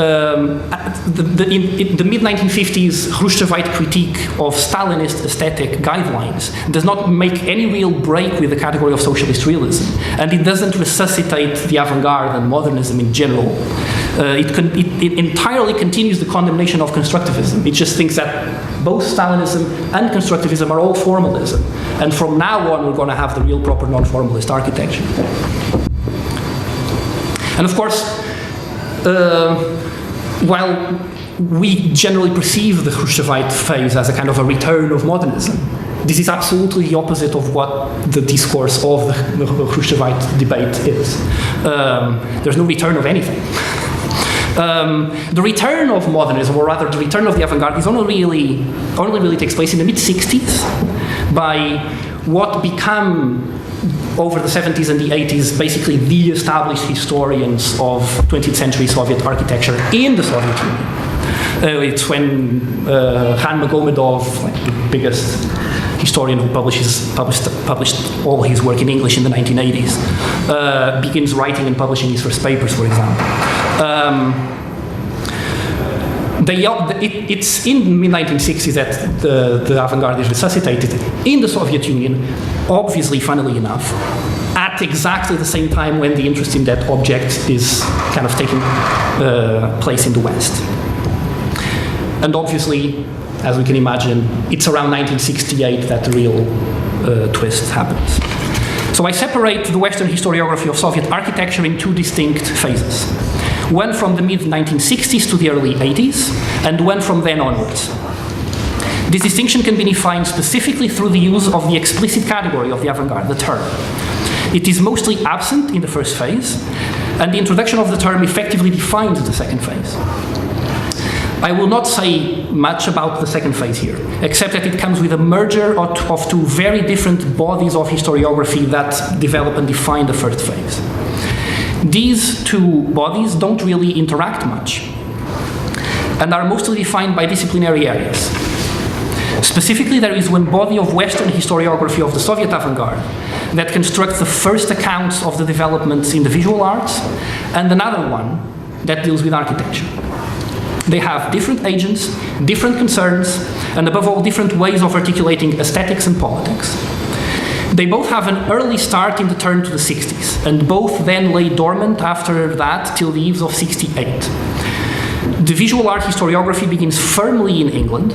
the mid-1950s, Khrushchevite critique of Stalinist aesthetic guidelines does not make any real break with the category of socialist realism, and it doesn't resuscitate the avant-garde and modernism in general. It entirely continues the condemnation of constructivism. It just thinks that both Stalinism and constructivism are all formalism, and from now on we're going to have the real proper non-formalist architecture. And of course, while we generally perceive the Khrushchevite phase as a kind of a return of modernism, this is absolutely the opposite of what the discourse of the Khrushchevite debate is. There's no return of anything. The return of modernism, or rather the return of the avant-garde, is only really takes place in the mid-60s by what become, over the 70s and the 80s, basically the established historians of 20th century Soviet architecture in the Soviet Union. It's when Khan Magomedov, like the biggest historian who published all his work in English in the 1980s, begins writing and publishing his first papers, for example. It's in the mid-1960s that the avant-garde is resuscitated in the Soviet Union, obviously, funnily enough, at exactly the same time when the interest in that object is kind of taking place in the West. And obviously, as we can imagine, it's around 1968 that the real twist happens. So I separate the Western historiography of Soviet architecture in two distinct phases. One from the mid-1960s to the early 80s, and one from then onwards. This distinction can be defined specifically through the use of the explicit category of the avant-garde, the term. It is mostly absent in the first phase, and the introduction of the term effectively defines the second phase. I will not say much about the second phase here, except that it comes with a merger of two very different bodies of historiography that develop and define the first phase. These two bodies don't really interact much and are mostly defined by disciplinary areas. Specifically, there is one body of Western historiography of the Soviet avant-garde that constructs the first accounts of the developments in the visual arts, and another one that deals with architecture. They have different agents, different concerns, and above all, different ways of articulating aesthetics and politics. They both have an early start in the turn to the 60s, and both then lay dormant after that till the eves of 68. The visual art historiography begins firmly in England,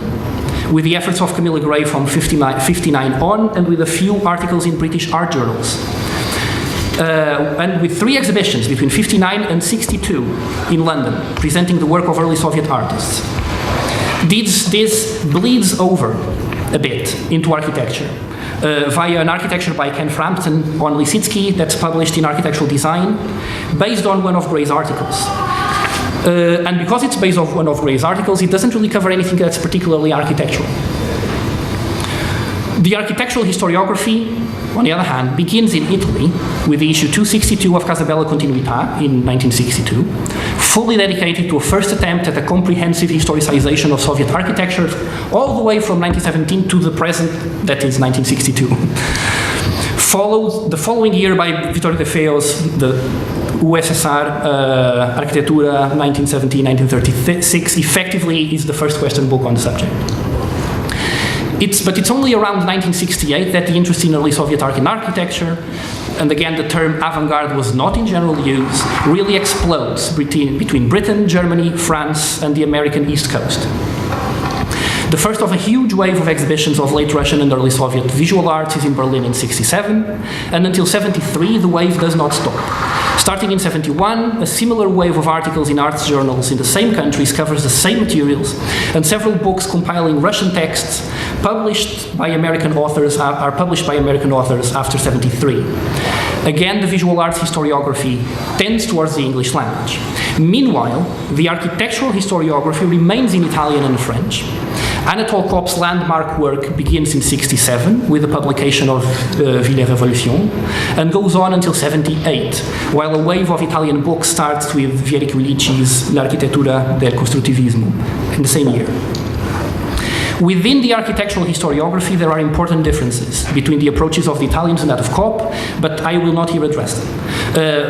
with the efforts of Camilla Gray from 59 on, and with a few articles in British art journals. And with 3 exhibitions between 59 and 62 in London, presenting the work of early Soviet artists. This bleeds over a bit into architecture, via an architecture by Ken Frampton on Lisitsky that's published in Architectural Design, based on one of Gray's articles. And because it's based on one of Gray's articles, it doesn't really cover anything that's particularly architectural. The architectural historiography, on the other hand, begins in Italy with the issue 262 of Casabella Continuità in 1962, fully dedicated to a first attempt at a comprehensive historicization of Soviet architecture, all the way from 1917 to the present, that is 1962. Followed the following year by Vittorio De Feo's the USSR Architettura 1917-1936, effectively is the first Western book on the subject. But it's only around 1968 that the interest in early Soviet art and architecture, and again the term avant-garde was not in general use, really explodes between Britain, Germany, France, and the American East Coast. The first of a huge wave of exhibitions of late Russian and early Soviet visual arts is in Berlin in 1967, and until 1973 the wave does not stop. Starting in 1971, a similar wave of articles in arts journals in the same countries covers the same materials, and several books compiling Russian texts published by American authors are published by American authors after 1973. Again, the visual arts historiography tends towards the English language. Meanwhile, the architectural historiography remains in Italian and French. Anatole Kopp's landmark work begins in 1967 with the publication of Ville Révolution and goes on until 1978, while a wave of Italian books starts with Vieri Quilici's L'architettura del costruttivismo in the same year. Within the architectural historiography, there are important differences between the approaches of the Italians and that of Kopp, but I will not here address them.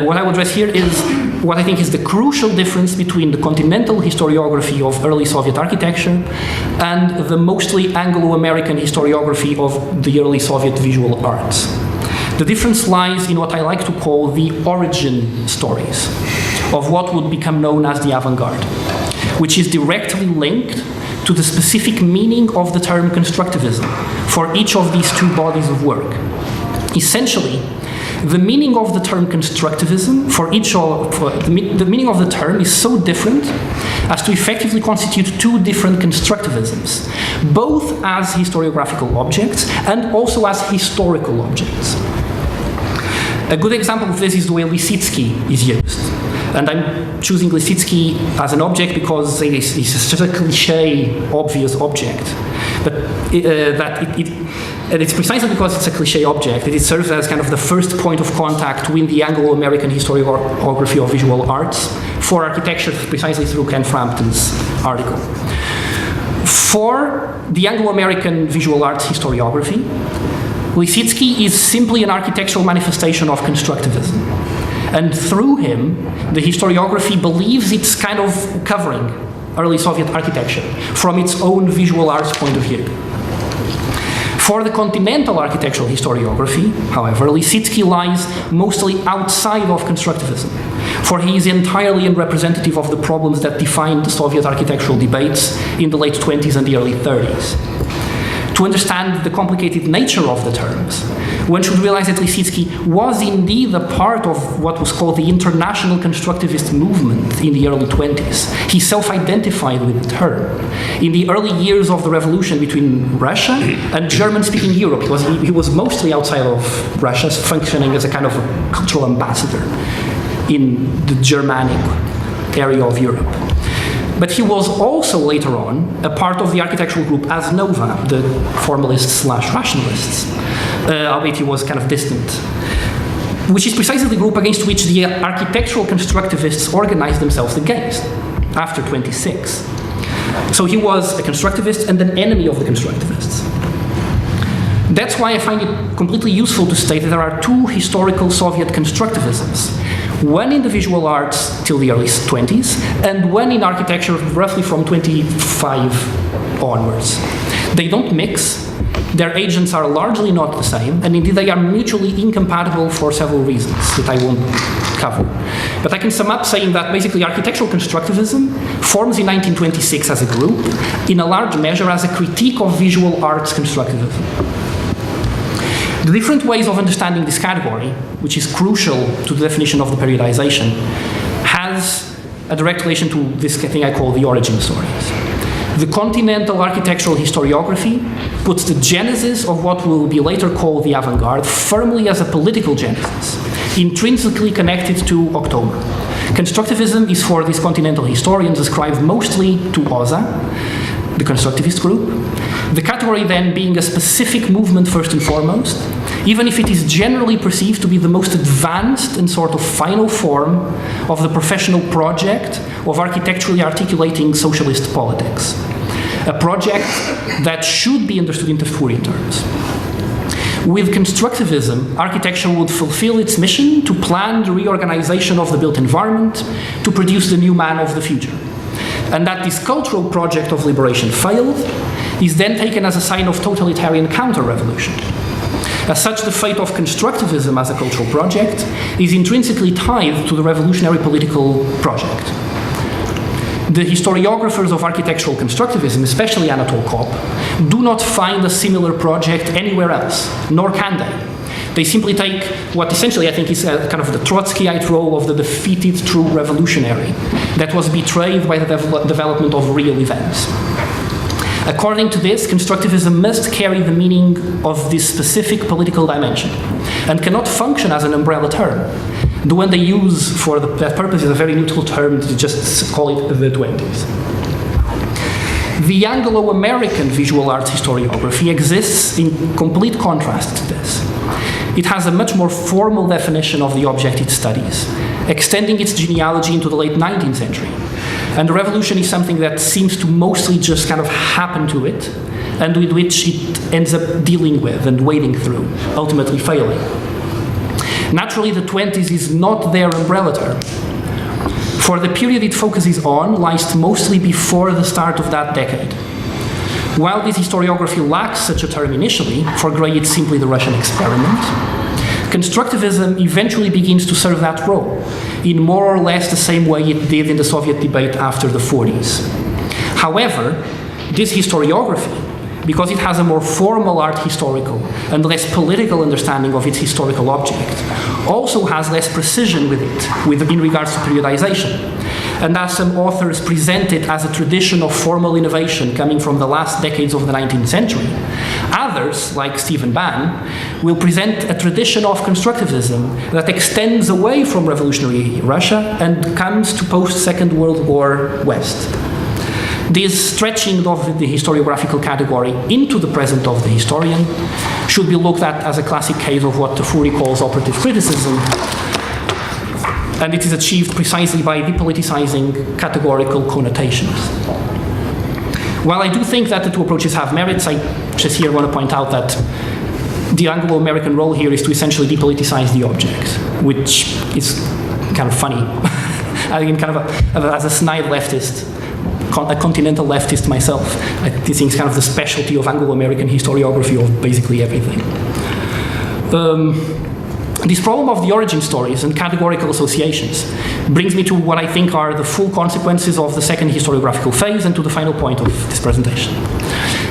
What I will address here is what I think is the crucial difference between the continental historiography of early Soviet architecture and the mostly Anglo-American historiography of the early Soviet visual arts. The difference lies in what I like to call the origin stories of what would become known as the avant-garde, which is directly linked to the specific meaning of the term constructivism for each of these two bodies of work. Essentially, the meaning of the term constructivism the meaning of the term is so different as to effectively constitute two different constructivisms, both as historiographical objects and also as historical objects. A good example of this is the way Lisitsky is used. And I'm choosing Lisitsky as an object because it's such a cliché, obvious object. But and it's precisely because it's a cliché object that it serves as kind of the first point of contact with the Anglo-American historiography of visual arts for architecture, precisely through Ken Frampton's article. For the Anglo-American visual arts historiography, Lisitsky is simply an architectural manifestation of constructivism. And through him, the historiography believes it's kind of covering early Soviet architecture from its own visual arts point of view. For the continental architectural historiography, however, Lisitsky lies mostly outside of constructivism, for he is entirely unrepresentative of the problems that defined the Soviet architectural debates in the late 20s and the early 30s. To understand the complicated nature of the terms, one should realize that Lisitsky was indeed a part of what was called the international constructivist movement in the early 20s. He self-identified with the term. In the early years of the revolution between Russia and German-speaking Europe, he was mostly outside of Russia, functioning as a kind of a cultural ambassador in the Germanic area of Europe. But he was also later on a part of the architectural group Asnova, the formalists/rationalists, albeit he was kind of distant, which is precisely the group against which the architectural constructivists organized themselves against after 26. So he was a constructivist and an enemy of the constructivists. That's why I find it completely useful to state that there are two historical Soviet constructivisms. One in the visual arts till the early 20s, and one in architecture roughly from 25 onwards. They don't mix, their agents are largely not the same, and indeed they are mutually incompatible for several reasons that I won't cover. But I can sum up saying that basically architectural constructivism forms in 1926 as a group, in a large measure as a critique of visual arts constructivism. The different ways of understanding this category, which is crucial to the definition of the periodization, has a direct relation to this thing I call the origin stories. The continental architectural historiography puts the genesis of what will be later called the avant-garde firmly as a political genesis, intrinsically connected to October. Constructivism is for these continental historians ascribed mostly to OZA, the constructivist group, the category then being a specific movement first and foremost, even if it is generally perceived to be the most advanced and sort of final form of the professional project of architecturally articulating socialist politics. A project that should be understood in Tafurian terms. With constructivism, architecture would fulfill its mission to plan the reorganization of the built environment to produce the new man of the future. And that this cultural project of liberation failed is then taken as a sign of totalitarian counter-revolution. As such, the fate of constructivism as a cultural project is intrinsically tied to the revolutionary political project. The historiographers of architectural constructivism, especially Anatol Kopp, do not find a similar project anywhere else, nor can they. They simply take what essentially I think is a kind of the Trotskyite role of the defeated true revolutionary that was betrayed by the development of real events. According to this, constructivism must carry the meaning of this specific political dimension and cannot function as an umbrella term. The one they use for that purpose is a very neutral term to just call it the 20s. The Anglo-American visual arts historiography exists in complete contrast to this. It has a much more formal definition of the object it studies, extending its genealogy into the late 19th century. And the revolution is something that seems to mostly just kind of happen to it, and with which it ends up dealing with and wading through, ultimately failing. Naturally, the 20s is not their umbrella term, for the period it focuses on lies mostly before the start of that decade. While this historiography lacks such a term initially, for Gray it's simply the Russian experiment, constructivism eventually begins to serve that role, in more or less the same way it did in the Soviet debate after the 40s. However, this historiography, because it has a more formal art historical and less political understanding of its historical object, also has less precision with it in regards to periodization. And as some authors present it as a tradition of formal innovation coming from the last decades of the 19th century, others, like Stephen Bann, will present a tradition of constructivism that extends away from revolutionary Russia and comes to post-Second World War West. This stretching of the historiographical category into the present of the historian should be looked at as a classic case of what Tafuri calls operative criticism, and it is achieved precisely by depoliticizing categorical connotations. While I do think that the two approaches have merits, I just here want to point out that the Anglo-American role here is to essentially depoliticize the object, which is kind of funny. I think kind of as a snide leftist, a continental leftist myself, this is kind of the specialty of Anglo-American historiography of basically everything. This problem of the origin stories and categorical associations brings me to what I think are the full consequences of the second historiographical phase and to the final point of this presentation.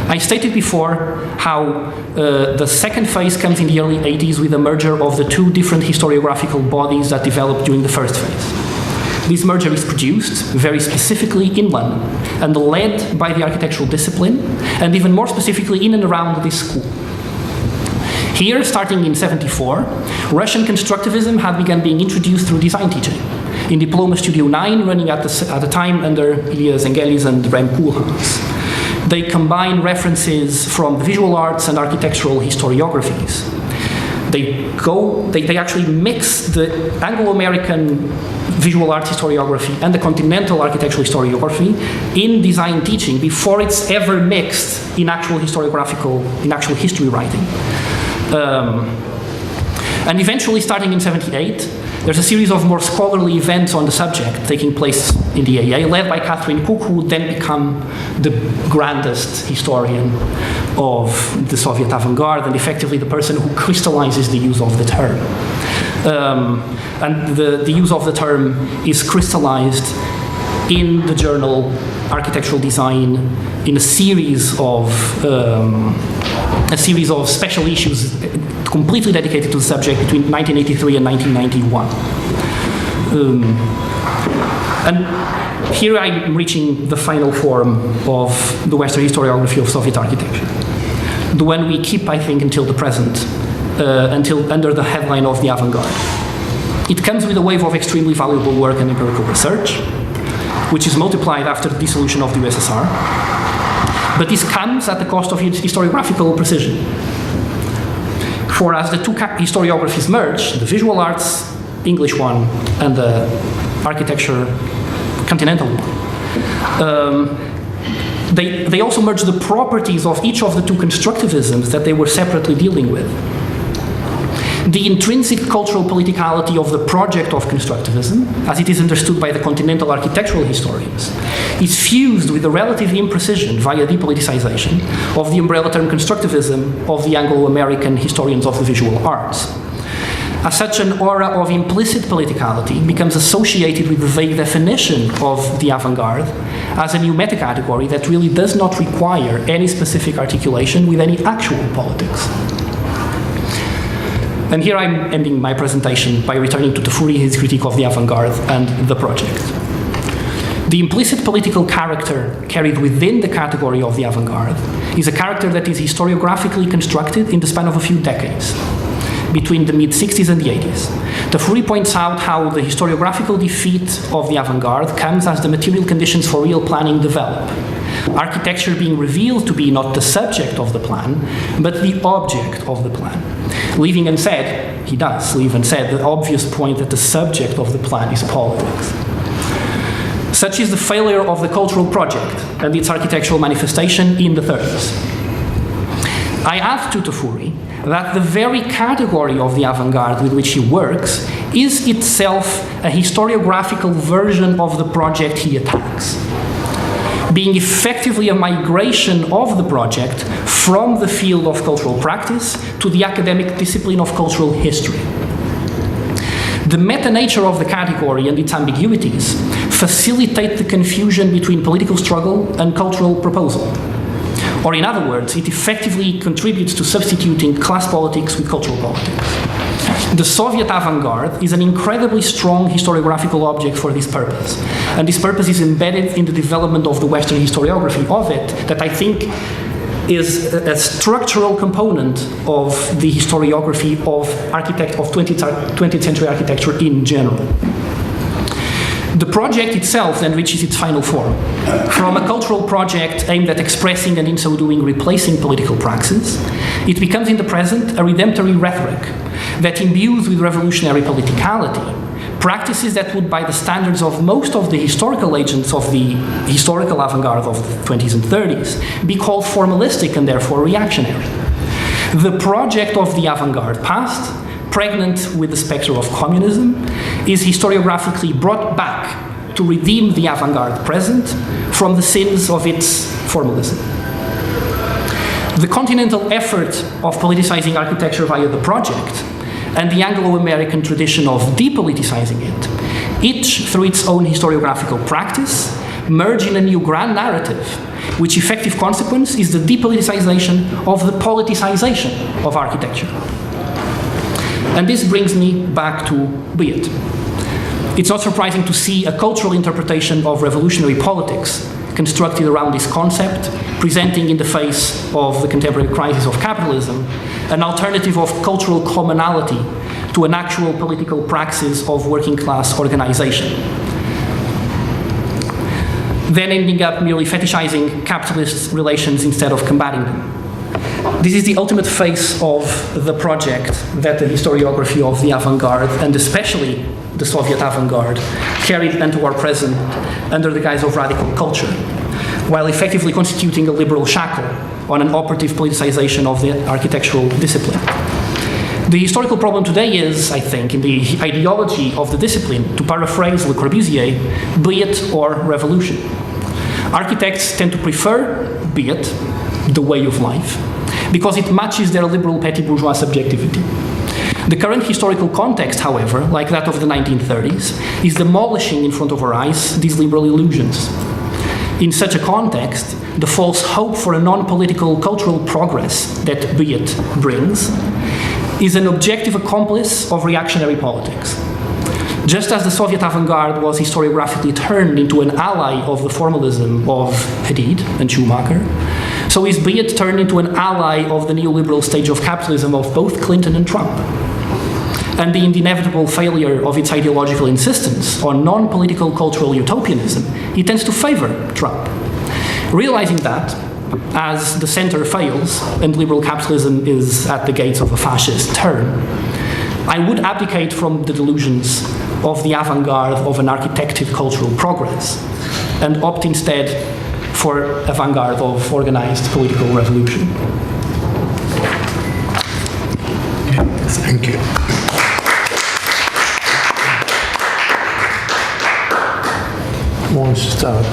I stated before how the second phase comes in the early 80s with the merger of the two different historiographical bodies that developed during the first phase. This merger is produced very specifically in London and led by the architectural discipline, and even more specifically in and around this school. Here, starting in '74, Russian constructivism had begun being introduced through design teaching in Diploma Studio 9, running at the time under Ilya Zengelis and Rem Koolhaas. They combine references from visual arts and architectural historiographies. They actually mix the Anglo-American visual art historiography and the continental architectural historiography in design teaching before it's ever mixed in actual history writing. And eventually, starting in '78, there's a series of more scholarly events on the subject taking place in the AA, led by Catherine Cook, who would then become the grandest historian of the Soviet avant-garde and effectively the person who crystallizes the use of the term. And the use of the term is crystallized in the journal Architectural Design in a series of special issues completely dedicated to the subject between 1983 and 1991. And here I'm reaching the final form of the Western historiography of Soviet architecture. The one we keep, I think, until the present, until under the headline of the avant-garde. It comes with a wave of extremely valuable work and empirical research, which is multiplied after the dissolution of the USSR. But this comes at the cost of historiographical precision. For as the two historiographies merge, the visual arts, English one, and the architecture, continental one, they also merge the properties of each of the two constructivisms that they were separately dealing with. The intrinsic cultural politicality of the project of constructivism, as it is understood by the continental architectural historians, is fused with the relative imprecision via depoliticization of the umbrella term constructivism of the Anglo-American historians of the visual arts. As such, an aura of implicit politicality becomes associated with the vague definition of the avant-garde as a new meta-category that really does not require any specific articulation with any actual politics. And here I'm ending my presentation by returning to Tafuri, his critique of the avant-garde and the project. The implicit political character carried within the category of the avant-garde is a character that is historiographically constructed in the span of a few decades, between the mid-60s and the 80s. Tafuri points out how the historiographical defeat of the avant-garde comes as the material conditions for real planning develop. Architecture being revealed to be not the subject of the plan, but the object of the plan. Leaving unsaid, he does leave unsaid the obvious point that the subject of the plan is politics. Such is the failure of the cultural project and its architectural manifestation in the 30s. I add to Tafuri that the very category of the avant-garde with which he works is itself a historiographical version of the project he attacks, being effectively a migration of the project from the field of cultural practice to the academic discipline of cultural history. The meta-nature of the category and its ambiguities facilitate the confusion between political struggle and cultural proposal. Or in other words, it effectively contributes to substituting class politics with cultural politics. The Soviet avant-garde is an incredibly strong historiographical object for this purpose. And this purpose is embedded in the development of the Western historiography of it, that I think is a structural component of the historiography of 20th century architecture in general. The project itself then reaches its final form. From a cultural project aimed at expressing and in so doing replacing political praxis, it becomes in the present a redemptory rhetoric that imbues with revolutionary politicality practices that would, by the standards of most of the historical agents of the historical avant-garde of the 20s and 30s, be called formalistic and therefore reactionary. The project of the avant-garde past, pregnant with the spectre of communism, is historiographically brought back to redeem the avant-garde present from the sins of its formalism. The continental effort of politicizing architecture via the project and the Anglo-American tradition of depoliticizing it, each through its own historiographical practice, merge in a new grand narrative, which effective consequence is the depoliticization of the politicization of architecture. And this brings me back to Beat. It's not surprising to see a cultural interpretation of revolutionary politics constructed around this concept, presenting in the face of the contemporary crisis of capitalism an alternative of cultural commonality to an actual political praxis of working class organization. Then ending up merely fetishizing capitalist relations instead of combating them. This is the ultimate face of the project that the historiography of the avant-garde, and especially the Soviet avant-garde, carried into our present under the guise of radical culture, while effectively constituting a liberal shackle on an operative politicization of the architectural discipline. The historical problem today is, I think, in the ideology of the discipline, to paraphrase Le Corbusier, be it or revolution. Architects tend to prefer be it, the way of life, because it matches their liberal petty bourgeois subjectivity. The current historical context, however, like that of the 1930s, is demolishing in front of our eyes these liberal illusions. In such a context, the false hope for a non-political cultural progress that Be It brings is an objective accomplice of reactionary politics. Just as the Soviet avant-garde was historiographically turned into an ally of the formalism of Hadid and Schumacher, so is Be It turned into an ally of the neoliberal stage of capitalism of both Clinton and Trump. And the inevitable failure of its ideological insistence on non-political cultural utopianism, it tends to favor Trump. Realizing that, as the center fails and liberal capitalism is at the gates of a fascist turn, I would abdicate from the delusions of the avant-garde of an architected cultural progress and opt instead for avant-garde of organized political revolution. Thank you. Who wants to start?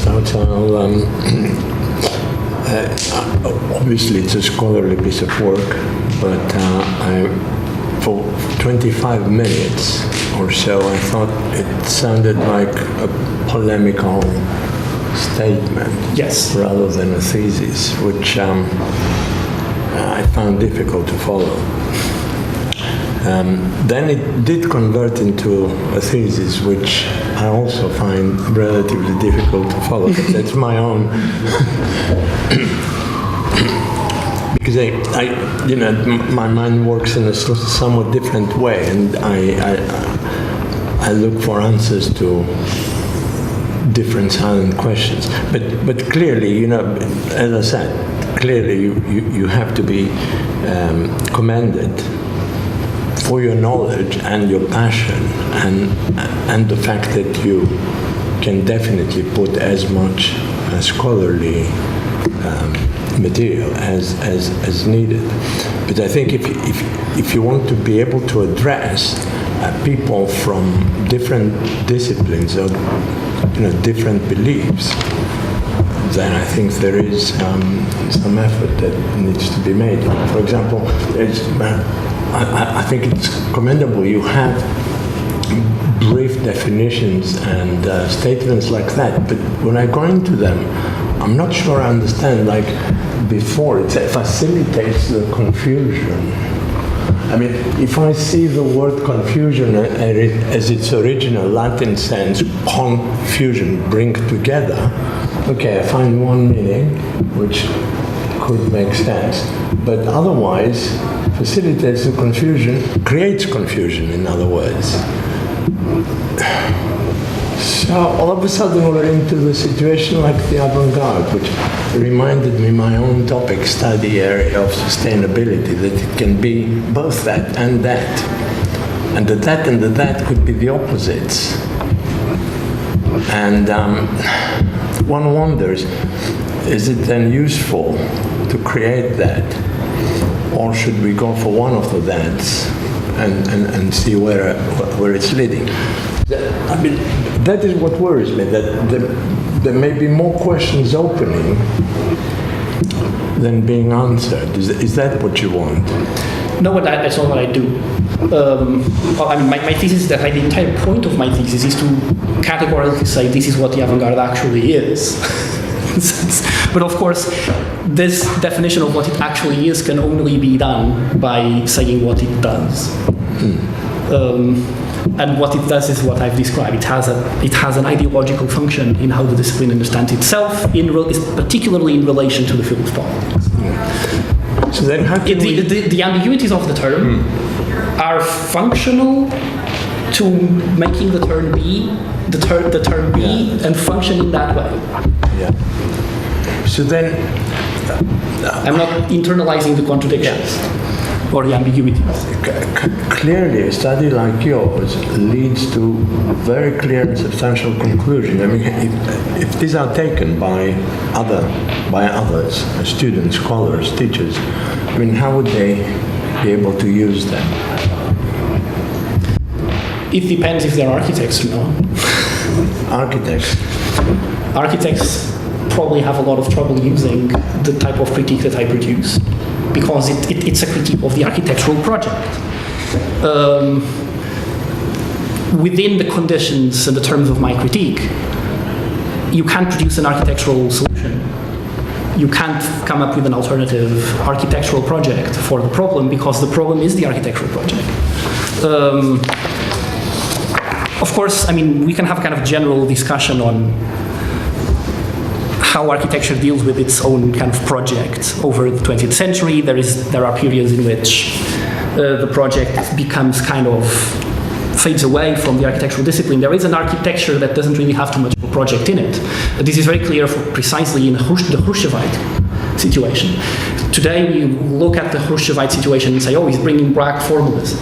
start. So I'll, obviously, it's a scholarly piece of work, but for 25 minutes or so, I thought it sounded like a polemical statement, Yes. rather than a thesis, which I found difficult to follow. Then it did convert into a thesis, which I also find relatively difficult to follow. But that's my own, because my mind works in a somewhat different way, and I look for answers to different silent questions. But clearly, as I said, clearly you have to be commended for your knowledge and your passion, and the fact that you can definitely put as much scholarly material as needed. But I think if you want to be able to address people from different disciplines or different beliefs, then I think there is some effort that needs to be made. For example, I think it's commendable you have brief definitions and statements like that, but when I go into them, I'm not sure I understand, like before, it facilitates the confusion. I mean, if I see the word confusion as its original Latin sense, confusion, bring together, okay, I find one meaning, which could make sense, but otherwise, facilitates the confusion, creates confusion, in other words. So all of a sudden we're into the situation like the avant-garde, which reminded me my own topic study area of sustainability, that it can be both that, and the that and the that could be the opposites. And one wonders, is it then useful to create that? Or should we go for one of the that's and see where it's leading? I mean, that is what worries me, that there may be more questions opening than being answered. Is that what you want? No, but that's not what I do. I mean, my thesis is that the entire point of my thesis is to categorically say this is what the avant-garde actually is. But of course, this definition of what it actually is can only be done by saying what it does. And what it does is what I've described. It has an ideological function in how the discipline understands itself, particularly in relation to the field of politics. So then how can the ambiguities of the term are functional to making the term be the term be and function in that way. Yeah. So then I'm not internalizing the contradictions or the ambiguities. Clearly, a study like yours leads to very clear and substantial conclusion. I mean, if these are taken by others, students, scholars, teachers, I mean, how would they be able to use them? It depends if they're architects or not. Architects probably have a lot of trouble using the type of critique that I produce, because it's a critique of the architectural project. Within the conditions and the terms of my critique, you can't produce an architectural solution. You can't come up with an alternative architectural project for the problem, because the problem is the architectural project. Of course, I mean, we can have a kind of general discussion on how architecture deals with its own kind of project over the 20th century. There are periods in which the project becomes kind of fades away from the architectural discipline. There is an architecture that doesn't really have too much of a project in it. This is very clear precisely in the Khrushchevite situation. Today we look at the Khrushchevite situation and say, oh, he's bringing back formalism.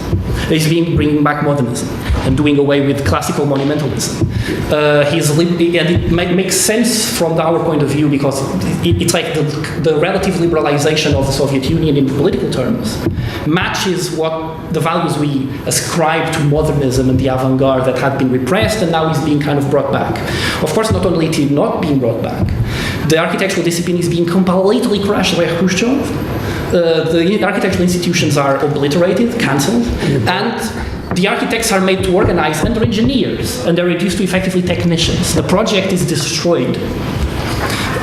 He's bringing back modernism and doing away with classical monumentalism. And it makes sense from our point of view because it's like the relative liberalization of the Soviet Union in political terms matches what the values we ascribe to modernism and the avant-garde that had been repressed and now is being kind of brought back. Of course, not only it is not being brought back, the architectural discipline is being completely crushed by Khrushchev. The architectural institutions are obliterated, cancelled, and the architects are made to organize under engineers, and they're reduced to effectively technicians. The project is destroyed.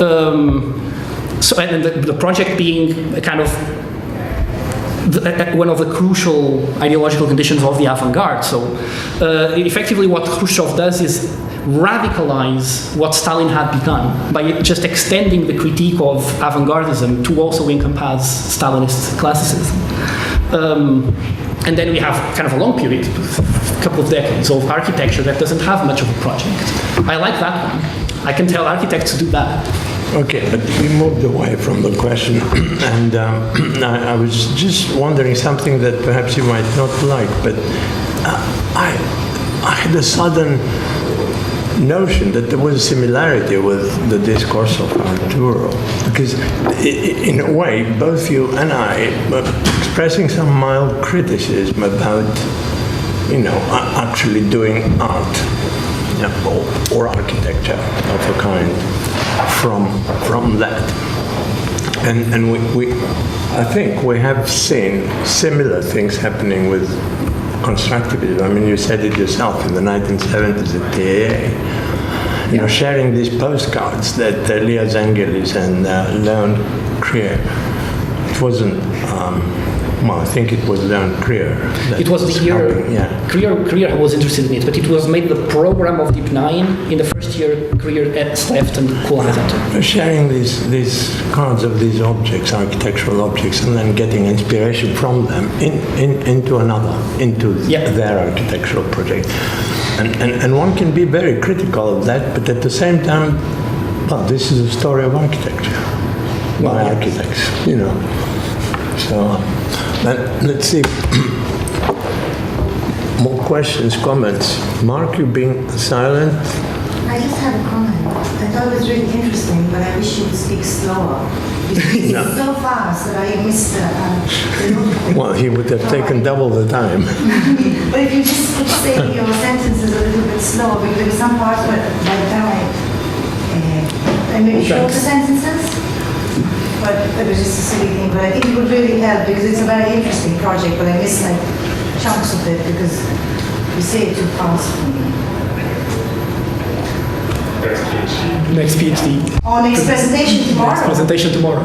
And the project being a kind of one of the crucial ideological conditions of the avant-garde. So effectively what Khrushchev does is radicalize what Stalin had begun by just extending the critique of avant-gardism to also encompass Stalinist classicism. And then we have kind of a long period, a couple of decades of architecture that doesn't have much of a project. I like that one. I can tell architects to do that. Okay, but we moved away from the question, and I was just wondering something that perhaps you might not like, but I had a sudden notion that there was a similarity with the discourse of Arturo, because in a way, both you and I were expressing some mild criticism about, actually doing art or architecture of a kind from that. And we I think we have seen similar things happening with constructivism. I mean, you said it yourself in the 1970s at PAA. Sharing these postcards that Leo Zengelis and Leon Krier. It wasn't. I think it was Leon Krier. It was the year. Krier was interested in it, but it was made the program of Deep Nine in the first year. Krier left and Kuhl has entered. Sharing these cards of these objects, architectural objects, and then getting inspiration from them into their architectural project. And one can be very critical of that, but at the same time, this is a story of architecture by architects, So let's see. More questions, comments. Mark, you being silent. I just have a comment. I thought it was really interesting, but I wish you would speak slower. It's so fast that I missed the Well, he would have taken double the time. But if you just could say your sentences a little bit slower, because there were some parts where by the time I maybe shorter sentences, but it was just a silly thing. But I think it would really help because it's a very interesting project, but I missed like chunks of it because you say it too fast for me. Next PhD. Or next presentation tomorrow. Next presentation tomorrow.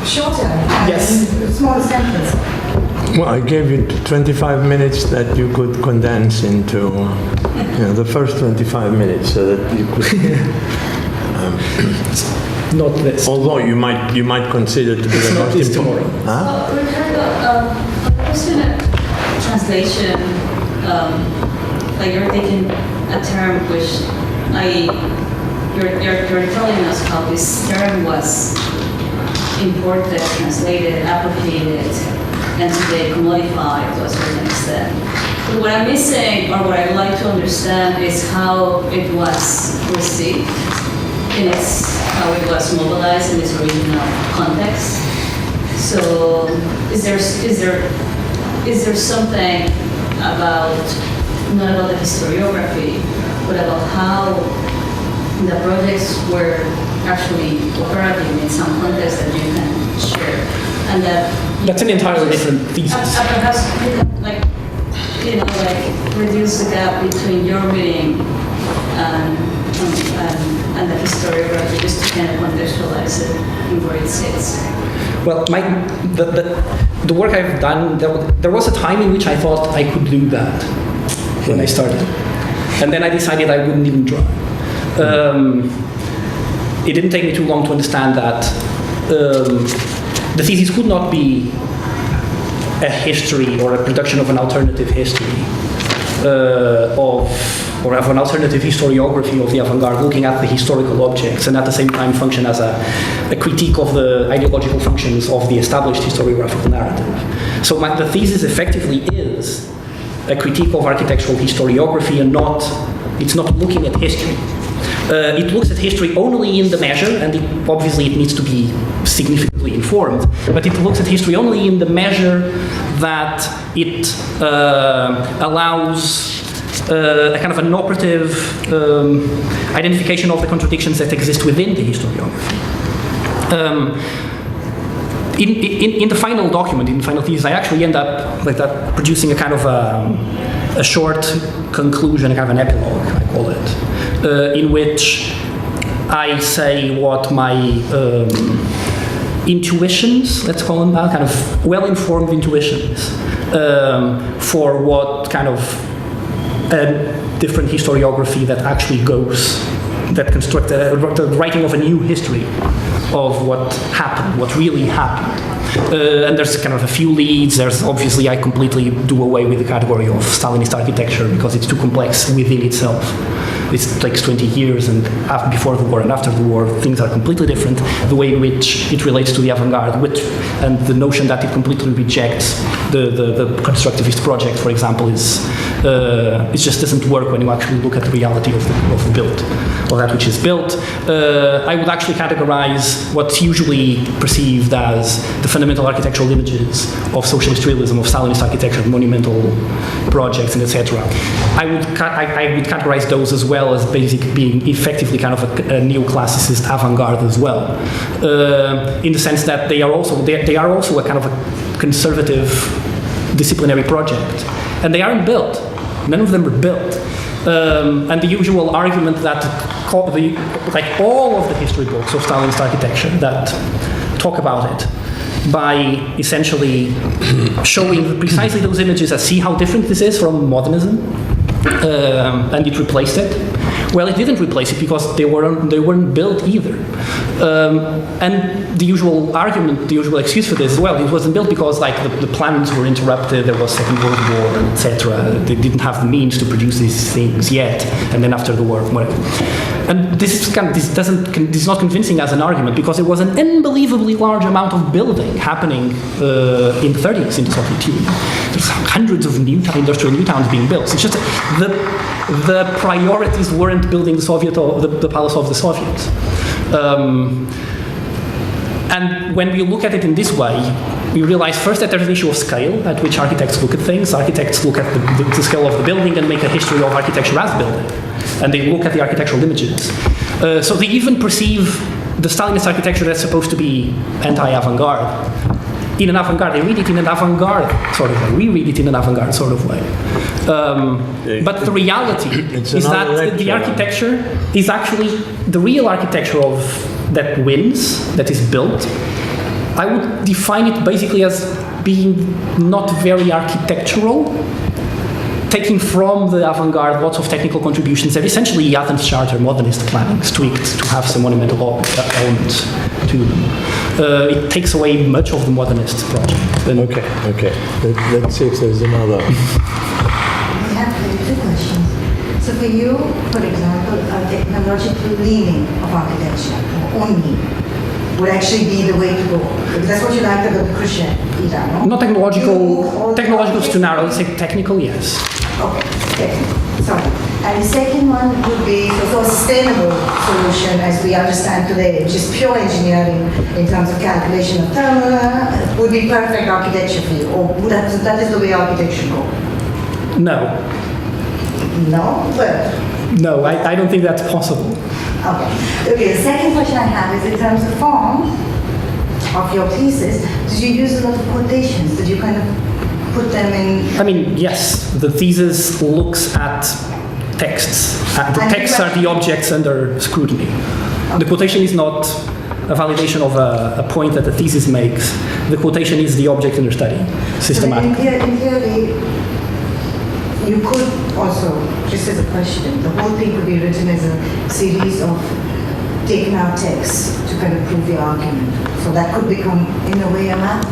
Shorter. Yes. Smaller sentence. Well, I gave you 25 minutes that you could condense into the first 25 minutes so that you could... Not this. Although you might consider to be the Not most this important. tomorrow. Ricardo, a question of translation, like you're taking a term which you're telling us how this term was imported, translated, appropriated, and today commodified to a certain extent. But what I'm missing, or what I'd like to understand, is how it was received, how it was mobilized in its original context. So, is there something about, not about the historiography, but about how the projects were actually operating in some context that you can share, and that's an entirely different thesis. Perhaps reduce the gap between your reading and the historiography, just to kind of contextualize it and where it sits. Well, the work I've done, there was a time in which I thought I could do that when I started. And then I decided I wouldn't even try. It didn't take me too long to understand that the thesis could not be a history or a production of an alternative history or of an alternative historiography of the avant-garde, looking at the historical objects and at the same time function as a critique of the ideological functions of the established historiographical narrative. So the thesis effectively is a critique of architectural historiography and it's not looking at history. It looks at history only in the measure, and obviously it needs to be significantly informed, but it looks at history only in the measure that it allows a kind of an operative identification of the contradictions that exist within the historiography. In the final document, in the final thesis, I actually end up producing a kind of a short conclusion, kind of an epilogue, I call it, in which I say what my intuitions, let's call them that, kind of well-informed intuitions for what kind of different historiography that actually that constructs the writing of a new history of what happened, what really happened. And there's kind of a few leads. There's obviously, I completely do away with the category of Stalinist architecture because it's too complex within itself. It takes 20 years, and before the war and after the war, things are completely different. The way in which it relates to the avant-garde, and the notion that it completely rejects the constructivist project, for example, it just doesn't work when you actually look at the reality of the built, or that which is built. I would actually categorize what's usually perceived as the fundamental architectural images of socialist realism, of Stalinist architecture, monumental projects, and etc. I would categorize those as well as being effectively kind of a neoclassicist avant-garde as well, in the sense that they are also a kind of a conservative disciplinary project, and they aren't built. None of them are built. And the usual argument that like all of the history books of Stalinist architecture that talk about it by essentially showing precisely those images as see how different this is from modernism, and it replaced it. Well, it didn't replace it because they weren't built either. And the usual argument, the usual excuse for this as well, it wasn't built because like the plans were interrupted, there was Second World War, etc. They didn't have the means to produce these things yet, and then after the war, whatever. And this is not convincing as an argument because there was an unbelievably large amount of building happening in the 30s in the Soviet Union. There's hundreds of industrial new towns being built. It's just the priorities weren't building the palace of the Soviets. And when we look at it in this way, we realize first that there's an issue of scale at which architects look at things. Architects look at the scale of the building and make a history of architecture as building. And they look at the architectural images. So they even perceive the Stalinist architecture that's supposed to be anti-avant-garde. In an avant-garde, they read it in an avant-garde sort of way. We read it in an avant-garde sort of way. But the reality is that the architecture is actually the real architecture that wins, that is built. I would define it basically as being not very architectural, taking from the avant-garde lots of technical contributions. They're essentially Athens Charter modernist plannings tweaked to have some monumental elements to them. It takes away much of the modernist project. Okay. Let's see if there's another. I have two questions. So for you, for example, a technological leaning of architecture, or only, would actually be the way to go. Because that's what you liked about the Khrushchev era, no? Not technological. Technological is too narrow. Let's say technical, yes. Okay. Sorry. And the second one would be so a sustainable solution as we understand today, which is pure engineering in terms of calculation of thermal, would be perfect architecture for you, or that is the way architecture go? No. No? Well. No, I don't think that's possible. Okay, the second question I have is in terms of form of your thesis, did you use a lot of quotations? Did you kind of put them in? I mean, yes, the thesis looks at texts. The texts are the objects under scrutiny. Okay. The quotation is not a validation of a point that the thesis makes. The quotation is the object under study, systematically. So in theory, you could also, just as a question, the whole thing could be written as a series of taken out texts to kind of prove your argument. So that could become, in a way, a map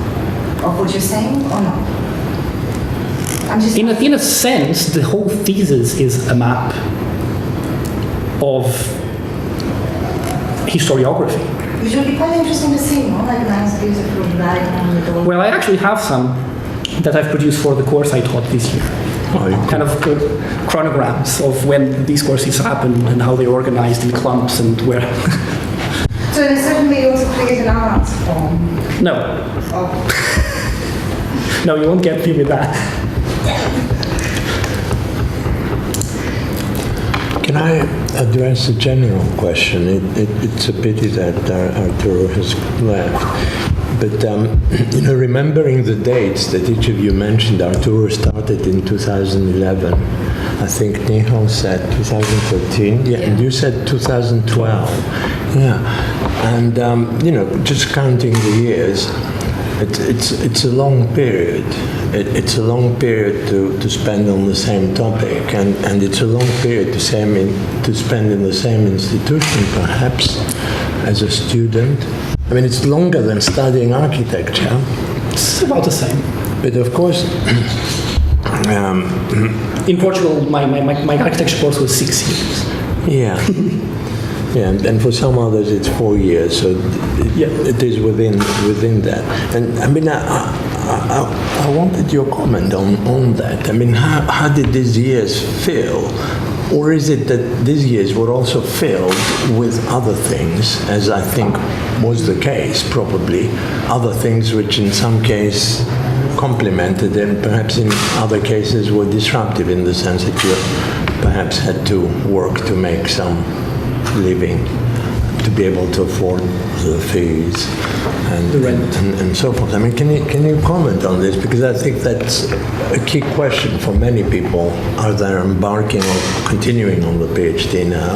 of what you're saying, or not? In a sense, the whole thesis is a map of historiography. Which would be quite interesting to see, no? Like a nice beautiful diagram with all. Well, I actually have some that I've produced for the course I taught this year. kind of chronograms of when these courses happen and how they're organized in clumps and where. So in a certain way you also create an art form? No. Oh. No, you won't get me with that. Can I address a general question? It's a pity that Arturo has left. But, remembering the dates that each of you mentioned, Arturo started in 2011. I think Nihal said 2013. Yeah, and you said 2012. Yeah. And, just counting the years, it's a long period. It's a long period to spend on the same topic, and it's a long period to spend in the same institution, perhaps, as a student. I mean, it's longer than studying architecture. It's about the same. But of course, in Portugal, my architecture course was 6 years. Yeah. Yeah, and for some others it's 4 years, so it is within that. And I mean, I wanted your comment on that. I mean, how did these years feel? Or is it that these years were also filled with other things, as I think was the case, probably, other things which in some case complemented and perhaps in other cases were disruptive in the sense that you perhaps had to work to make some living, to be able to afford the fees and the rent and so forth. I mean, can you comment on this, because I think that's a key question for many people as they're embarking or continuing on the PhD now.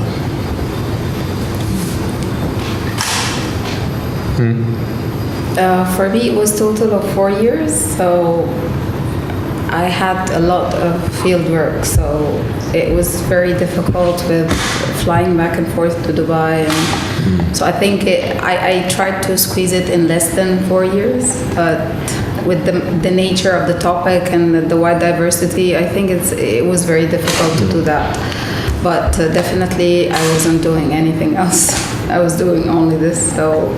For me, it was total of 4 years, so I had a lot of field work, so it was very difficult with flying back and forth to Dubai, and so I think I tried to squeeze it in less than 4 years, but with the nature of the topic and the wide diversity, I think it was very difficult to do that. But definitely I wasn't doing anything else. I was doing only this, so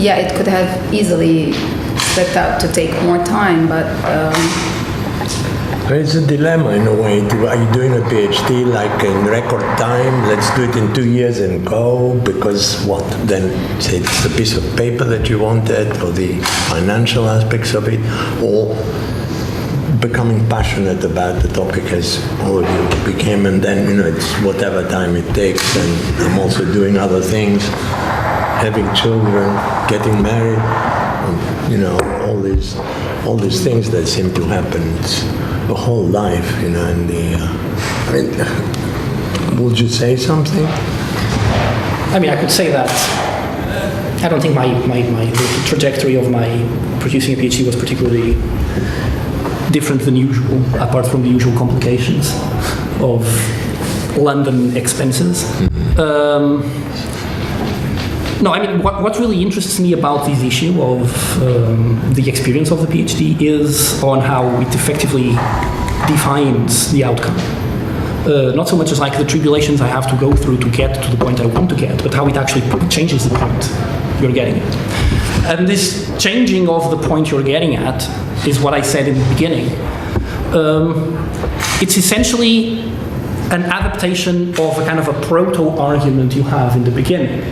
it could have easily split out to take more time, but it's a dilemma in a way. Are you doing a PhD like in record time? Let's do it in 2 years and go, because what? Then say it's the piece of paper that you wanted, or the financial aspects of it, or becoming passionate about the topic as all of you became, and then it's whatever time it takes. And I'm also doing other things, having children, getting married, all these things that seem to happen. It's the whole life, and would you say something? I mean, I could say that I don't think the trajectory of my producing a PhD was particularly different than usual, apart from the usual complications of London expenses. No, I mean, what really interests me about this issue of the experience of the PhD is on how it effectively defines the outcome. Not so much as like the tribulations I have to go through to get to the point I want to get, but how it actually changes the point you're getting at. And this changing of the point you're getting at is what I said in the beginning. It's essentially an adaptation of a kind of a proto-argument you have in the beginning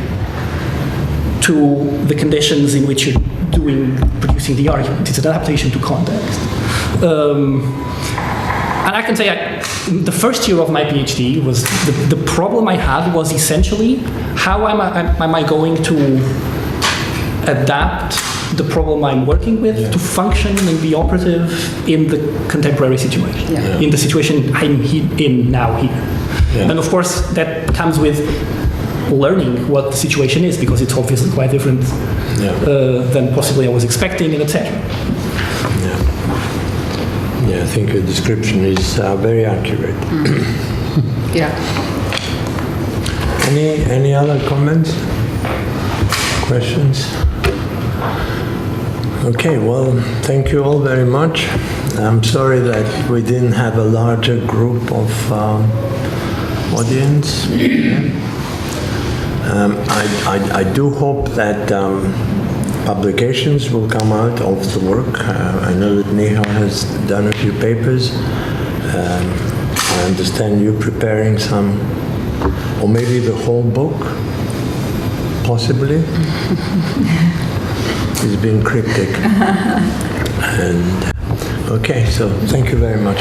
to the conditions in which you're producing the argument. It's an adaptation to context. And I can say the first year of my PhD was the problem I had was essentially how am I going to adapt the problem I'm working with to function and be operative in the contemporary situation, in the situation I'm in now here. Yeah. And of course that comes with learning what the situation is, because it's obviously quite different than possibly I was expecting, and etc. Yeah, I think your description is very accurate. Yeah. Any other comments? Questions? Okay, well, thank you all very much. I'm sorry that we didn't have a larger group of audience. I do hope that publications will come out of the work. I know that Nihal has done a few papers. I understand you preparing some, or maybe the whole book, possibly. He's been cryptic. And okay, so thank you very much.